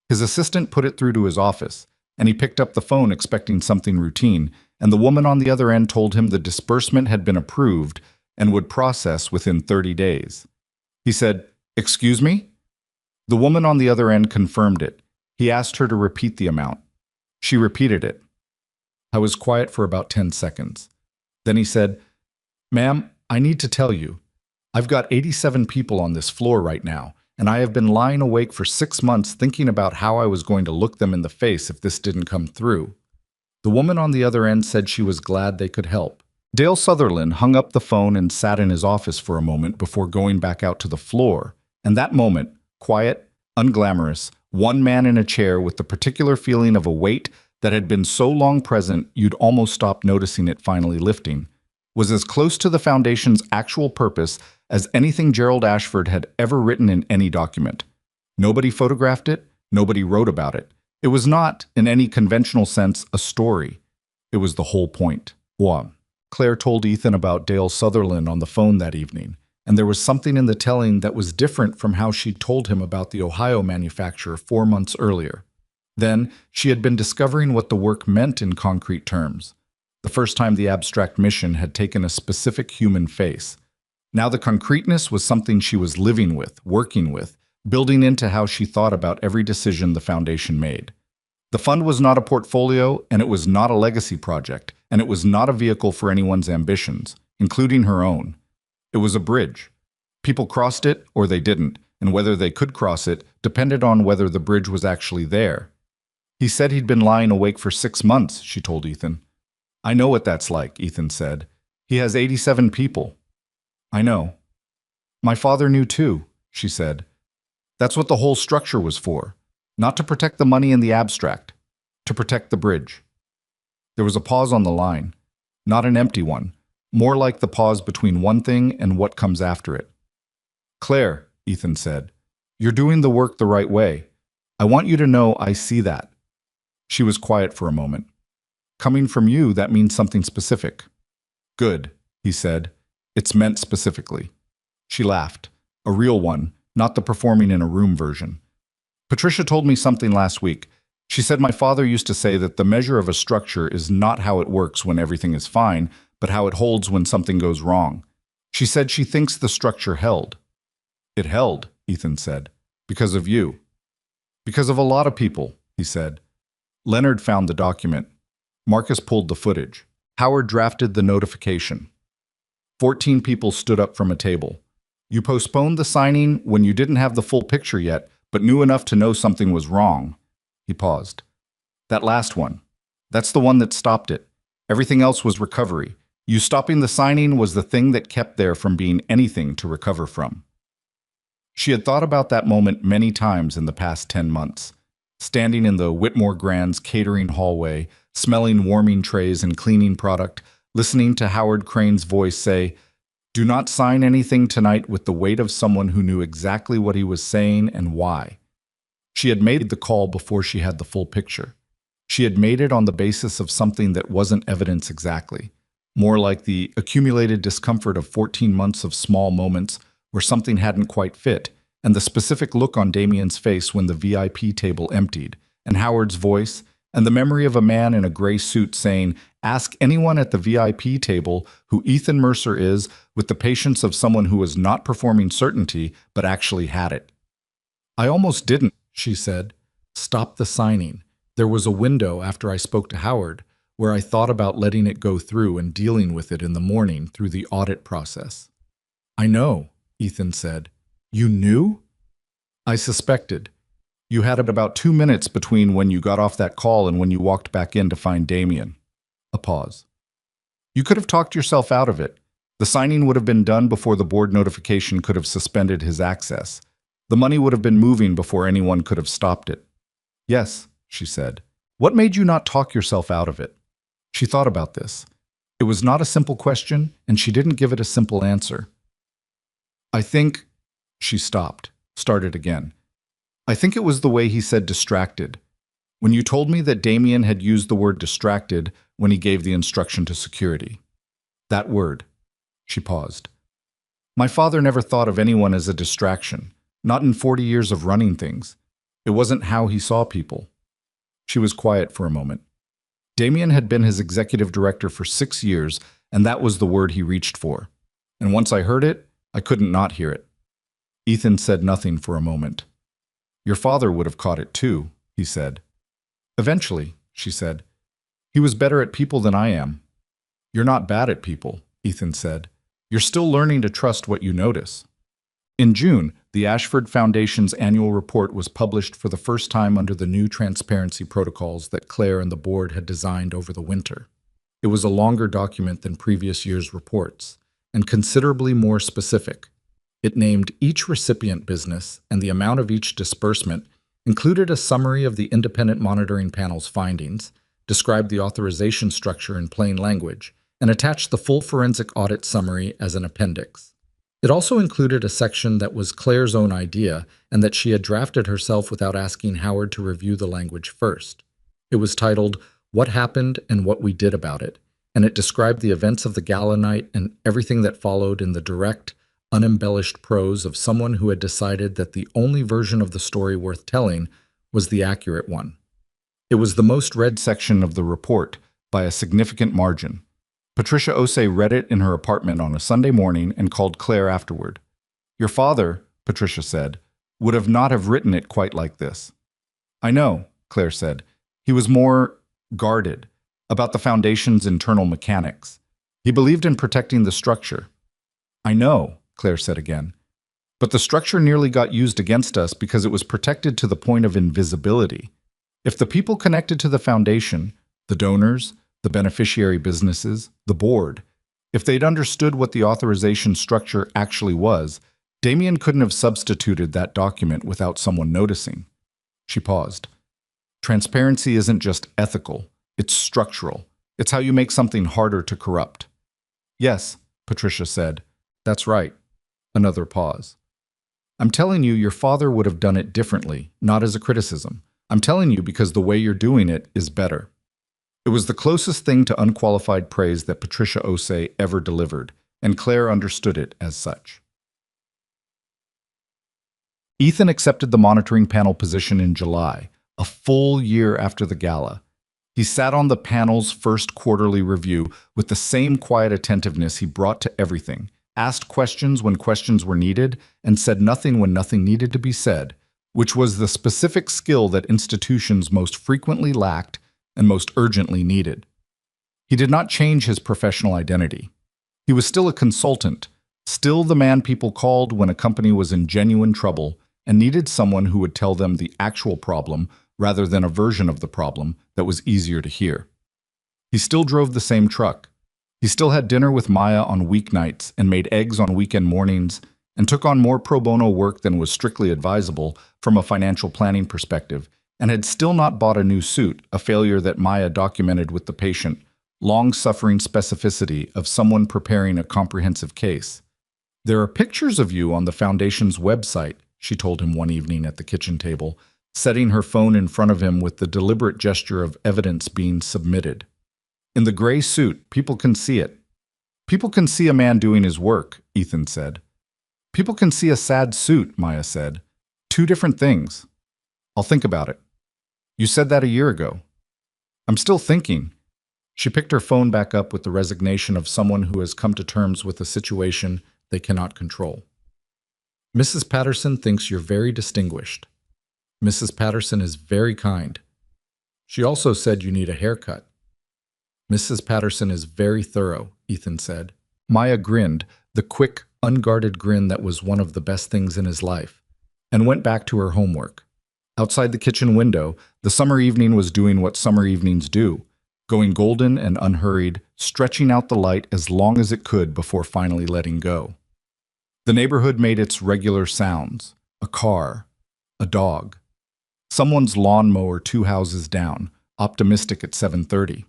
His assistant put it through to his office, and he picked up the phone expecting something routine, and the woman on the other end told him the disbursement had been approved and would process within 30 days. He said, "Excuse me?" The woman on the other end confirmed it. He asked her to repeat the amount. She repeated it. I was quiet for about 10 seconds. Then he said, "Ma'am, I need to tell you, I've got 87 people on this floor right now, and I have been lying awake for 6 months thinking about how I was going to look them in the face if this didn't come through." The woman on the other end said she was glad they could help. Dale Sutherland hung up the phone and sat in his office for a moment before going back out to the floor, and that moment, quiet, unglamorous, one man in a chair with the particular feeling of a weight that had been so long present you'd almost stop noticing it finally lifting, was as close to the Foundation's actual purpose as anything Gerald Ashford had ever written in any document. Nobody photographed it, nobody wrote about it. It was not, in any conventional sense, a story. It was the whole point. Claire told Ethan about Dale Sutherland on the phone that evening, and there was something in the telling that was different from how she'd told him about the Ohio manufacturer 4 months earlier. Then, she had been discovering what the work meant in concrete terms. The first time the abstract mission had taken a specific human face. Now the concreteness was something she was living with, working with, building into how she thought about every decision the Foundation made. The fund was not a portfolio, and it was not a legacy project, and it was not a vehicle for anyone's ambitions, including her own. It was a bridge. People crossed it or they didn't, and whether they could cross it depended on whether the bridge was actually there. He said he'd been lying awake for 6 months, she told Ethan. I know what that's like, Ethan said. He has 87 people. I know. My father knew too, she said. That's what the whole structure was for. Not to protect the money in the abstract. To protect the bridge. There was a pause on the line. Not an empty one. More like the pause between one thing and what comes after it. Claire, Ethan said, you're doing the work the right way. I want you to know I see that. She was quiet for a moment. Coming from you, that means something specific. Good, he said. It's meant specifically. She laughed. A real one, not the performing in a room version. Patricia told me something last week. She said my father used to say that the measure of a structure is not how it works when everything is fine, but how it holds when something goes wrong. She said she thinks the structure held. It held, Ethan said, because of you. Because of a lot of people, he said. Leonard found the document. Marcus pulled the footage. Howard drafted the notification. 14 people stood up from a table. You postponed the signing when you didn't have the full picture yet, but knew enough to know something was wrong. He paused. That last one. That's the one that stopped it. Everything else was recovery. You stopping the signing was the thing that kept there from being anything to recover from. She had thought about that moment many times in the past 10 months. Standing in the Whitmore Grand's catering hallway, smelling warming trays and cleaning product, listening to Howard Crane's voice say, "Do not sign anything tonight with the weight of someone who knew exactly what he was saying and why." She had made the call before she had the full picture. She had made it on the basis of something that wasn't evidence exactly, more like the accumulated discomfort of 14 months of small moments where something hadn't quite fit, and the specific look on Damien's face when the VIP table emptied, and Howard's voice, and the memory of a man in a gray suit saying, "Ask anyone at the VIP table who Ethan Mercer is," with the patience of someone who was not performing certainty but actually had it. "I almost didn't," she said. "Stop the signing. There was a window after I spoke to Howard where I thought about letting it go through and dealing with it in the morning through the audit process." "I know," Ethan said. "You knew?" "I suspected. You had about 2 minutes between when you got off that call and when you walked back in to find Damien." A pause. "You could have talked yourself out of it. The signing would have been done before the board notification could have suspended his access. The money would have been moving before anyone could have stopped it." "Yes," she said. "What made you not talk yourself out of it?" She thought about this. It was not a simple question, and she didn't give it a simple answer. "I think—" She stopped, started again. "I think it was the way he said distracted. When you told me that Damien had used the word distracted when he gave the instruction to security. That word." She paused. "My father never thought of anyone as a distraction, not in 40 years of running things. It wasn't how he saw people." She was quiet for a moment. Damien had been his executive director for 6 years, and that was the word he reached for. And once I heard it, I couldn't not hear it. Ethan said nothing for a moment. "Your father would have caught it too," he said. "Eventually," she said. "He was better at people than I am." "You're not bad at people," Ethan said. "You're still learning to trust what you notice." In June, the Ashford Foundation's annual report was published for the first time under the new transparency protocols that Claire and the board had designed over the winter. It was a longer document than previous year's reports, and considerably more specific. It named each recipient business, and the amount of each disbursement, included a summary of the independent monitoring panel's findings, described the authorization structure in plain language, and attached the full forensic audit summary as an appendix. It also included a section that was Claire's own idea and that she had drafted herself without asking Howard to review the language first. It was titled, "What Happened and What We Did About It," and it described the events of the gala night and everything that followed in the direct, unembellished prose of someone who had decided that the only version of the story worth telling was the accurate one. It was the most read section of the report by a significant margin. Patricia Osei read it in her apartment on a Sunday morning and called Claire afterward. "Your father," Patricia said, "would have not have written it quite like this." "I know," Claire said. "He was more guarded about the foundation's internal mechanics. He believed in protecting the structure." "I know," Claire said again. "But the structure nearly got used against us because it was protected to the point of invisibility. If the people connected to the foundation, the donors, the beneficiary businesses, the board, if they'd understood what the authorization structure actually was, Damien couldn't have substituted that document without someone noticing." She paused. "Transparency isn't just ethical, it's structural. It's how you make something harder to corrupt." "Yes," Patricia said. "That's right." Another pause. "I'm telling you, your father would have done it differently, not as a criticism. I'm telling you because the way you're doing it is better." It was the closest thing to unqualified praise that Patricia Osei ever delivered, and Claire understood it as such. Ethan accepted the monitoring panel position in July, a full year after the gala. He sat on the panel's first quarterly review with the same quiet attentiveness he brought to everything, asked questions when questions were needed, and said nothing when nothing needed to be said, which was the specific skill that institutions most frequently lacked and most urgently needed. He did not change his professional identity. He was still a consultant, still the man people called when a company was in genuine trouble and needed someone who would tell them the actual problem rather than a version of the problem that was easier to hear. He still drove the same truck. He still had dinner with Maya on weeknights and made eggs on weekend mornings and took on more pro bono work than was strictly advisable from a financial planning perspective, and had still not bought a new suit, a failure that Maya documented with the patient, long-suffering specificity of someone preparing a comprehensive case. "There are pictures of you on the Foundation's website," she told him one evening at the kitchen table, setting her phone in front of him with the deliberate gesture of evidence being submitted. "In the gray suit, people can see it." "People can see a man doing his work," Ethan said. "People can see a sad suit," Maya said. "Two different things." "I'll think about it." "You said that a year ago." "I'm still thinking." She picked her phone back up with the resignation of someone who has come to terms with a situation they cannot control. "Mrs. Patterson thinks you're very distinguished. Mrs. Patterson is very kind. She also said you need a haircut." "Mrs. Patterson is very thorough," Ethan said. Maya grinned, the quick, unguarded grin that was one of the best things in his life, and went back to her homework. Outside the kitchen window, the summer evening was doing what summer evenings do, going golden and unhurried, stretching out the light as long as it could before finally letting go. The neighborhood made its regular sounds: a car, a dog, someone's lawnmower 2 houses down, optimistic at 7:30.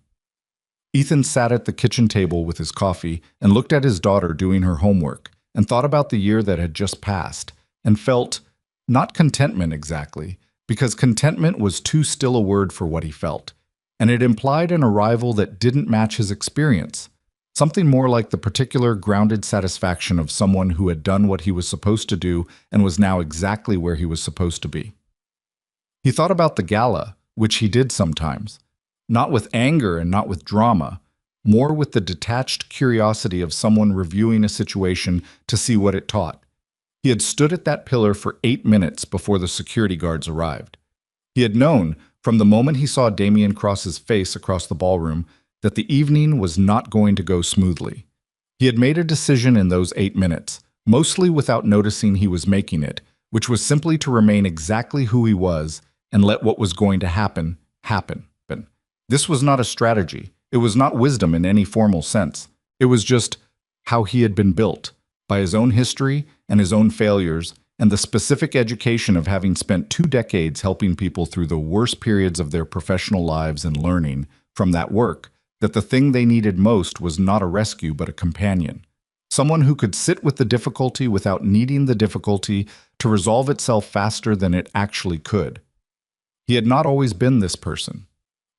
Ethan sat at the kitchen table with his coffee and looked at his daughter doing her homework and thought about the year that had just passed and felt, not contentment exactly, because contentment was too still a word for what he felt, and it implied an arrival that didn't match his experience, something more like the particular grounded satisfaction of someone who had done what he was supposed to do and was now exactly where he was supposed to be. He thought about the gala, which he did sometimes, not with anger and not with drama, more with the detached curiosity of someone reviewing a situation to see what it taught. He had stood at that pillar for 8 minutes before the security guards arrived. He had known, from the moment he saw Damien Cross's face across the ballroom, that the evening was not going to go smoothly. He had made a decision in those 8 minutes, mostly without noticing he was making it, which was simply to remain exactly who he was and let what was going to happen, happen. This was not a strategy. It was not wisdom in any formal sense. It was just how he had been built, by his own history and his own failures, and the specific education of having spent 2 decades helping people through the worst periods of their professional lives and learning, from that work, that the thing they needed most was not a rescue but a companion. Someone who could sit with the difficulty without needing the difficulty to resolve itself faster than it actually could. He had not always been this person.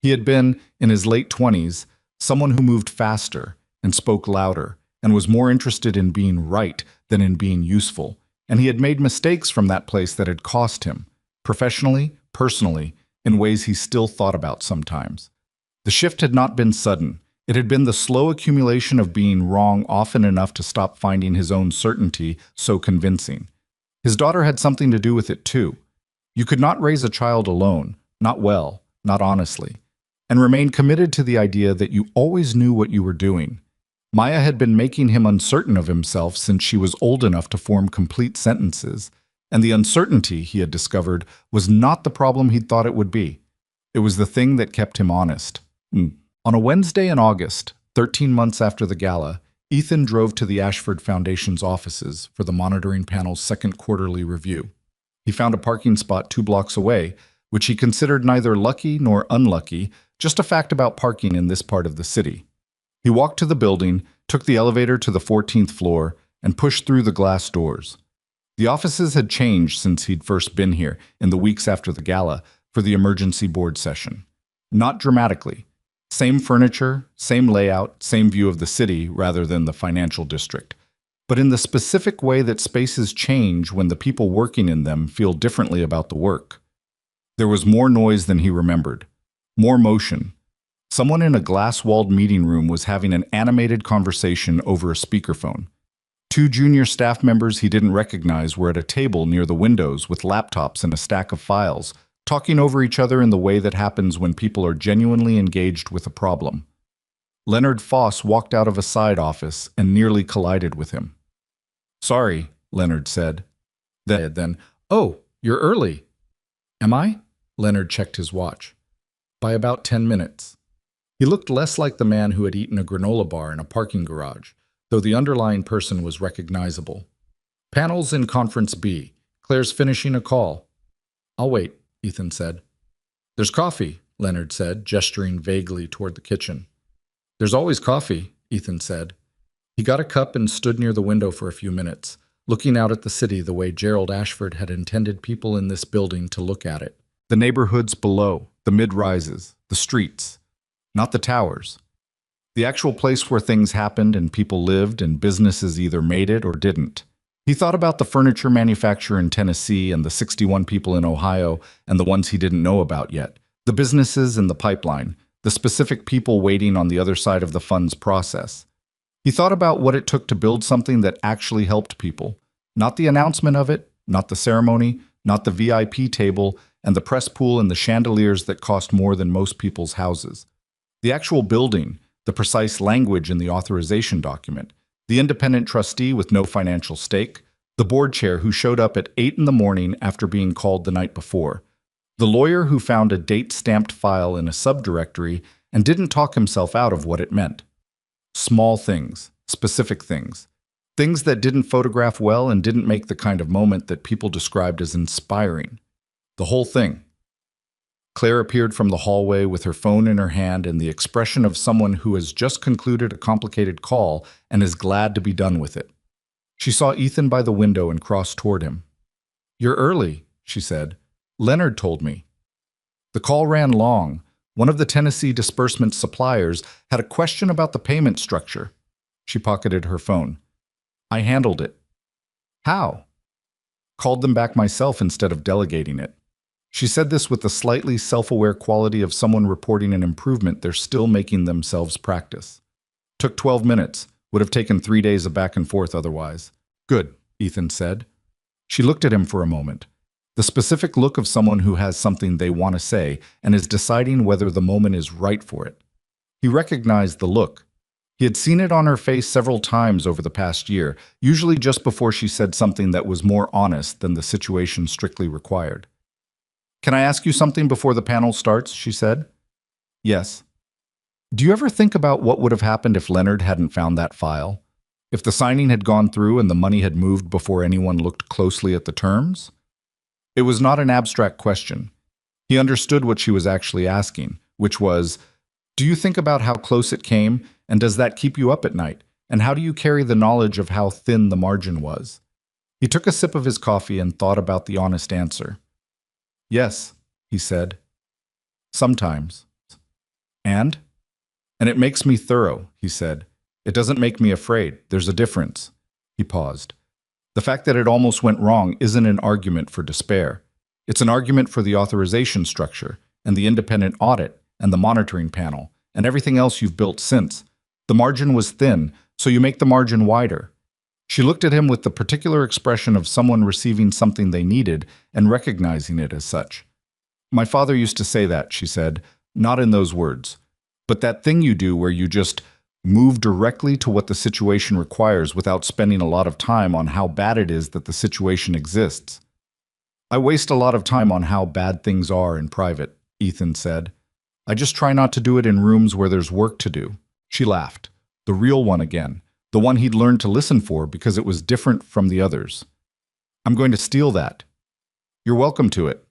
He had been, in his late 20s, someone who moved faster and spoke louder and was more interested in being right than in being useful, and he had made mistakes from that place that had cost him, professionally, personally, in ways he still thought about sometimes. The shift had not been sudden. It had been the slow accumulation of being wrong often enough to stop finding his own certainty so convincing. His daughter had something to do with it too. You could not raise a child alone, not well, not honestly, and remain committed to the idea that you always knew what you were doing. Maya had been making him uncertain of himself since she was old enough to form complete sentences, and the uncertainty, he had discovered, was not the problem he'd thought it would be. It was the thing that kept him honest. On a Wednesday in August, 13 months after the gala, Ethan drove to the Ashford Foundation's offices for the monitoring panel's second quarterly review. He found a parking spot 2 blocks away, which he considered neither lucky nor unlucky, just a fact about parking in this part of the city. He walked to the building, took the elevator to the 14th floor, and pushed through the glass doors. The offices had changed since he'd first been here, in the weeks after the gala, for the emergency board session. Not dramatically. Same furniture, same layout, same view of the city rather than the financial district. But in the specific way that spaces change when the people working in them feel differently about the work. There was more noise than he remembered. More motion. Someone in a glass-walled meeting room was having an animated conversation over a speakerphone. Two junior staff members he didn't recognize were at a table near the windows with laptops and a stack of files, talking over each other in the way that happens when people are genuinely engaged with a problem. Leonard Foss walked out of a side office and nearly collided with him. "Sorry," Leonard said. Then, "Oh, you're early." "Am I?" Leonard checked his watch. "By about 10 minutes. He looked less like the man who had eaten a granola bar in a parking garage, though the underlying person was recognizable. "Panels in Conference B. Claire's finishing a call." "I'll wait," Ethan said. "There's coffee," Leonard said, gesturing vaguely toward the kitchen. "There's always coffee," Ethan said. He got a cup and stood near the window for a few minutes, looking out at the city the way Gerald Ashford had intended people in this building to look at it. The neighborhoods below, the mid-rises, the streets, not the towers. The actual place where things happened and people lived and businesses either made it or didn't. He thought about the furniture manufacturer in Tennessee and the 61 people in Ohio and the ones he didn't know about yet, the businesses in the pipeline, the specific people waiting on the other side of the funds process. He thought about what it took to build something that actually helped people, not the announcement of it, not the ceremony, not the VIP table and the press pool and the chandeliers that cost more than most people's houses. The actual building, the precise language in the authorization document, the independent trustee with no financial stake, the board chair who showed up at 8 in the morning after being called the night before, the lawyer who found a date-stamped file in a subdirectory and didn't talk himself out of what it meant. Small things, specific things, things that didn't photograph well and didn't make the kind of moment that people described as inspiring. The whole thing. Claire appeared from the hallway with her phone in her hand and the expression of someone who has just concluded a complicated call and is glad to be done with it. She saw Ethan by the window and crossed toward him. "You're early," she said. "Leonard told me." The call ran long. One of the Tennessee disbursement suppliers had a question about the payment structure. She pocketed her phone. "I handled it." "How?" "Called them back myself instead of delegating it." She said this with the slightly self-aware quality of someone reporting an improvement they're still making themselves practice. "Took 12 minutes. Would have taken 3 days of back and forth otherwise." "Good," Ethan said. She looked at him for a moment. The specific look of someone who has something they want to say and is deciding whether the moment is right for it. He recognized the look. He had seen it on her face several times over the past year, usually just before she said something that was more honest than the situation strictly required. "Can I ask you something before the panel starts?" she said. "Yes." "Do you ever think about what would have happened if Leonard hadn't found that file? If the signing had gone through and the money had moved before anyone looked closely at the terms?" It was not an abstract question. He understood what she was actually asking, which was, do you think about how close it came, and does that keep you up at night? And how do you carry the knowledge of how thin the margin was? He took a sip of his coffee and thought about the honest answer. "Yes," he said. "Sometimes." "And?" "And it makes me thorough," he said. "It doesn't make me afraid. There's a difference." He paused. "The fact that it almost went wrong isn't an argument for despair. It's an argument for the authorization structure, and the independent audit, and the monitoring panel, and everything else you've built since. The margin was thin, so you make the margin wider." She looked at him with the particular expression of someone receiving something they needed and recognizing it as such. "My father used to say that," she said, "not in those words. But that thing you do where you just move directly to what the situation requires without spending a lot of time on how bad it is that the situation exists." "I waste a lot of time on how bad things are in private," Ethan said. "I just try not to do it in rooms where there's work to do." She laughed. The real one again. The one he'd learned to listen for because it was different from the others. "I'm going to steal that." "You're welcome to it."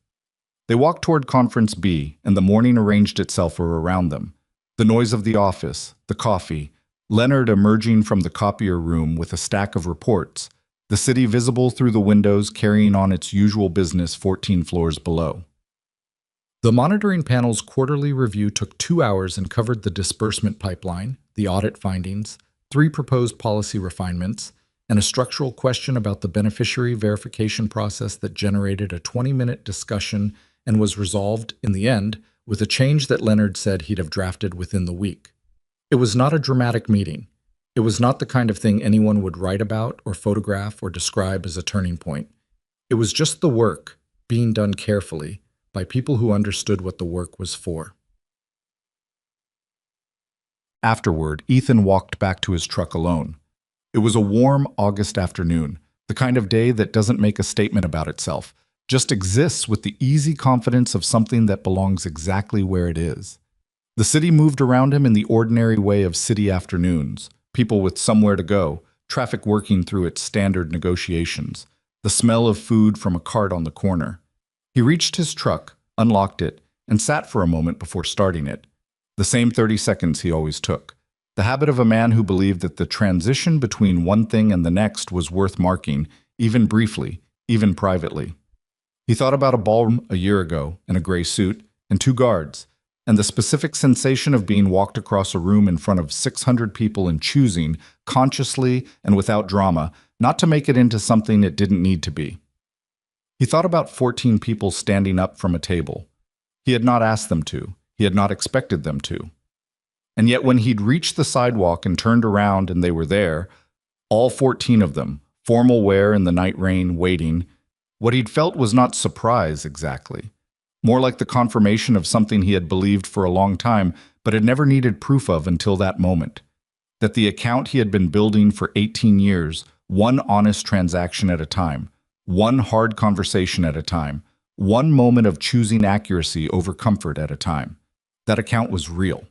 They walked toward Conference B, and the morning arranged itself around them. The noise of the office, the coffee, Leonard emerging from the copier room with a stack of reports, the city visible through the windows carrying on its usual business 14 floors below. The monitoring panel's quarterly review took 2 hours and covered the disbursement pipeline, the audit findings, 3 proposed policy refinements, and a structural question about the beneficiary verification process that generated a 20-minute discussion and was resolved, in the end, with a change that Leonard said he'd have drafted within the week. It was not a dramatic meeting. It was not the kind of thing anyone would write about or photograph or describe as a turning point. It was just the work, being done carefully, by people who understood what the work was for. Afterward, Ethan walked back to his truck alone. It was a warm August afternoon, the kind of day that doesn't make a statement about itself, just exists with the easy confidence of something that belongs exactly where it is. The city moved around him in the ordinary way of city afternoons, people with somewhere to go, traffic working through its standard negotiations, the smell of food from a cart on the corner. He reached his truck, unlocked it, and sat for a moment before starting it. The same 30 seconds he always took. The habit of a man who believed that the transition between one thing and the next was worth marking, even briefly, even privately. He thought about a ballroom a year ago, in a gray suit, and 2 guards, and the specific sensation of being walked across a room in front of 600 people and choosing, consciously and without drama, not to make it into something it didn't need to be. He thought about 14 people standing up from a table. He had not asked them to. He had not expected them to. And yet when he'd reached the sidewalk and turned around and they were there, all 14 of them, formal wear in the night rain, waiting, what he'd felt was not surprise exactly, more like the confirmation of something he had believed for a long time but had never needed proof of until that moment, that the account he had been building for 18 years, one honest transaction at a time, one hard conversation at a time, one moment of choosing accuracy over comfort at a time. That account was real.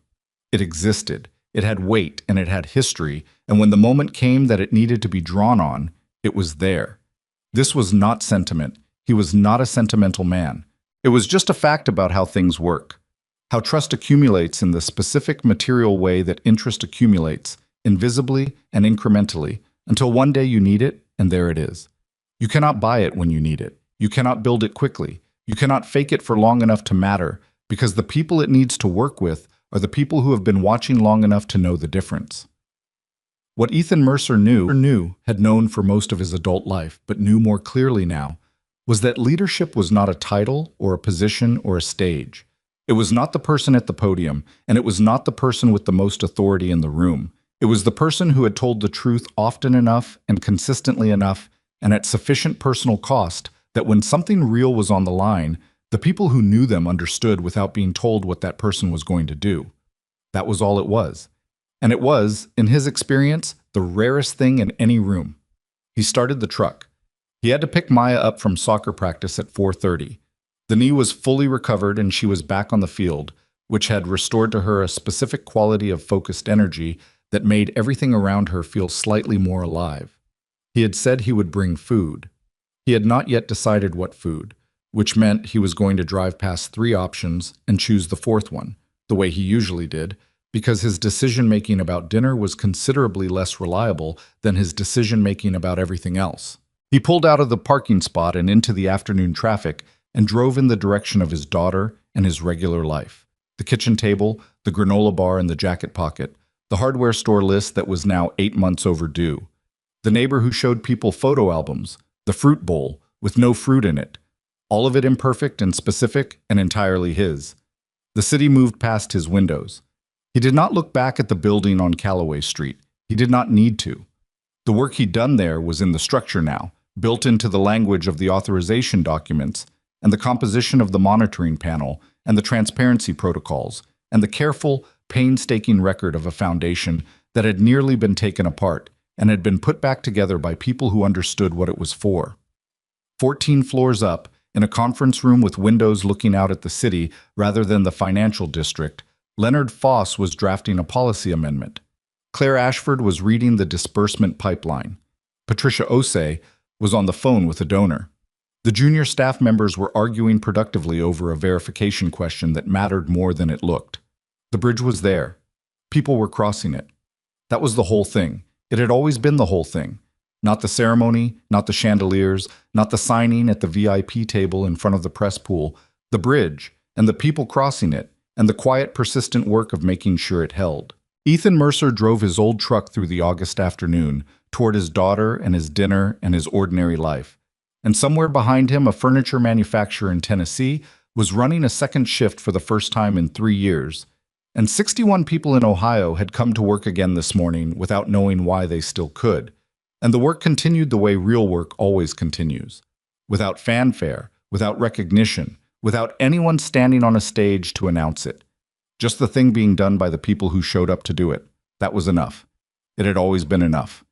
It existed. It had weight and it had history, and when the moment came that it needed to be drawn on, it was there. This was not sentiment. He was not a sentimental man. It was just a fact about how things work, how trust accumulates in the specific material way that interest accumulates, invisibly and incrementally, until one day you need it, and there it is. You cannot buy it when you need it. You cannot build it quickly. You cannot fake it for long enough to matter, because the people it needs to work with are the people who have been watching long enough to know the difference. What Ethan Mercer had known for most of his adult life, but knew more clearly now, was that leadership was not a title or a position or a stage. It was not the person at the podium, and it was not the person with the most authority in the room. It was the person who had told the truth often enough and consistently enough and at sufficient personal cost that when something real was on the line, the people who knew them understood without being told what that person was going to do. That was all it was. And it was, in his experience, the rarest thing in any room. He started the truck. He had to pick Maya up from soccer practice at 4:30. The knee was fully recovered and she was back on the field, which had restored to her a specific quality of focused energy that made everything around her feel slightly more alive. He had said he would bring food. He had not yet decided what food, which meant he was going to drive past 3 options and choose the 4th one, the way he usually did, because his decision-making about dinner was considerably less reliable than his decision-making about everything else. He pulled out of the parking spot and into the afternoon traffic and drove in the direction of his daughter and his regular life. The kitchen table, the granola bar in the jacket pocket, the hardware store list that was now 8 months overdue, the neighbor who showed people photo albums, the fruit bowl with no fruit in it, all of it imperfect and specific and entirely his. The city moved past his windows. He did not look back at the building on Callaway Street. He did not need to. The work he'd done there was in the structure now, built into the language of the authorization documents, and the composition of the monitoring panel, and the transparency protocols, and the careful, painstaking record of a foundation that had nearly been taken apart and had been put back together by people who understood what it was for. 14 floors up, in a conference room with windows looking out at the city rather than the financial district, Leonard Foss was drafting a policy amendment. Claire Ashford was reading the disbursement pipeline. Patricia Osei was on the phone with a donor. The junior staff members were arguing productively over a verification question that mattered more than it looked. The bridge was there. People were crossing it. That was the whole thing. It had always been the whole thing. Not the ceremony, not the chandeliers, not the signing at the VIP table in front of the press pool. The bridge, and the people crossing it, and the quiet, persistent work of making sure it held. Ethan Mercer drove his old truck through the August afternoon, toward his daughter and his dinner and his ordinary life. And somewhere behind him, a furniture manufacturer in Tennessee was running a second shift for the first time in 3 years, and 61 people in Ohio had come to work again this morning without knowing why they still could. And the work continued the way real work always continues, without fanfare, without recognition, without anyone standing on a stage to announce it. Just the thing being done by the people who showed up to do it. That was enough. It had always been enough.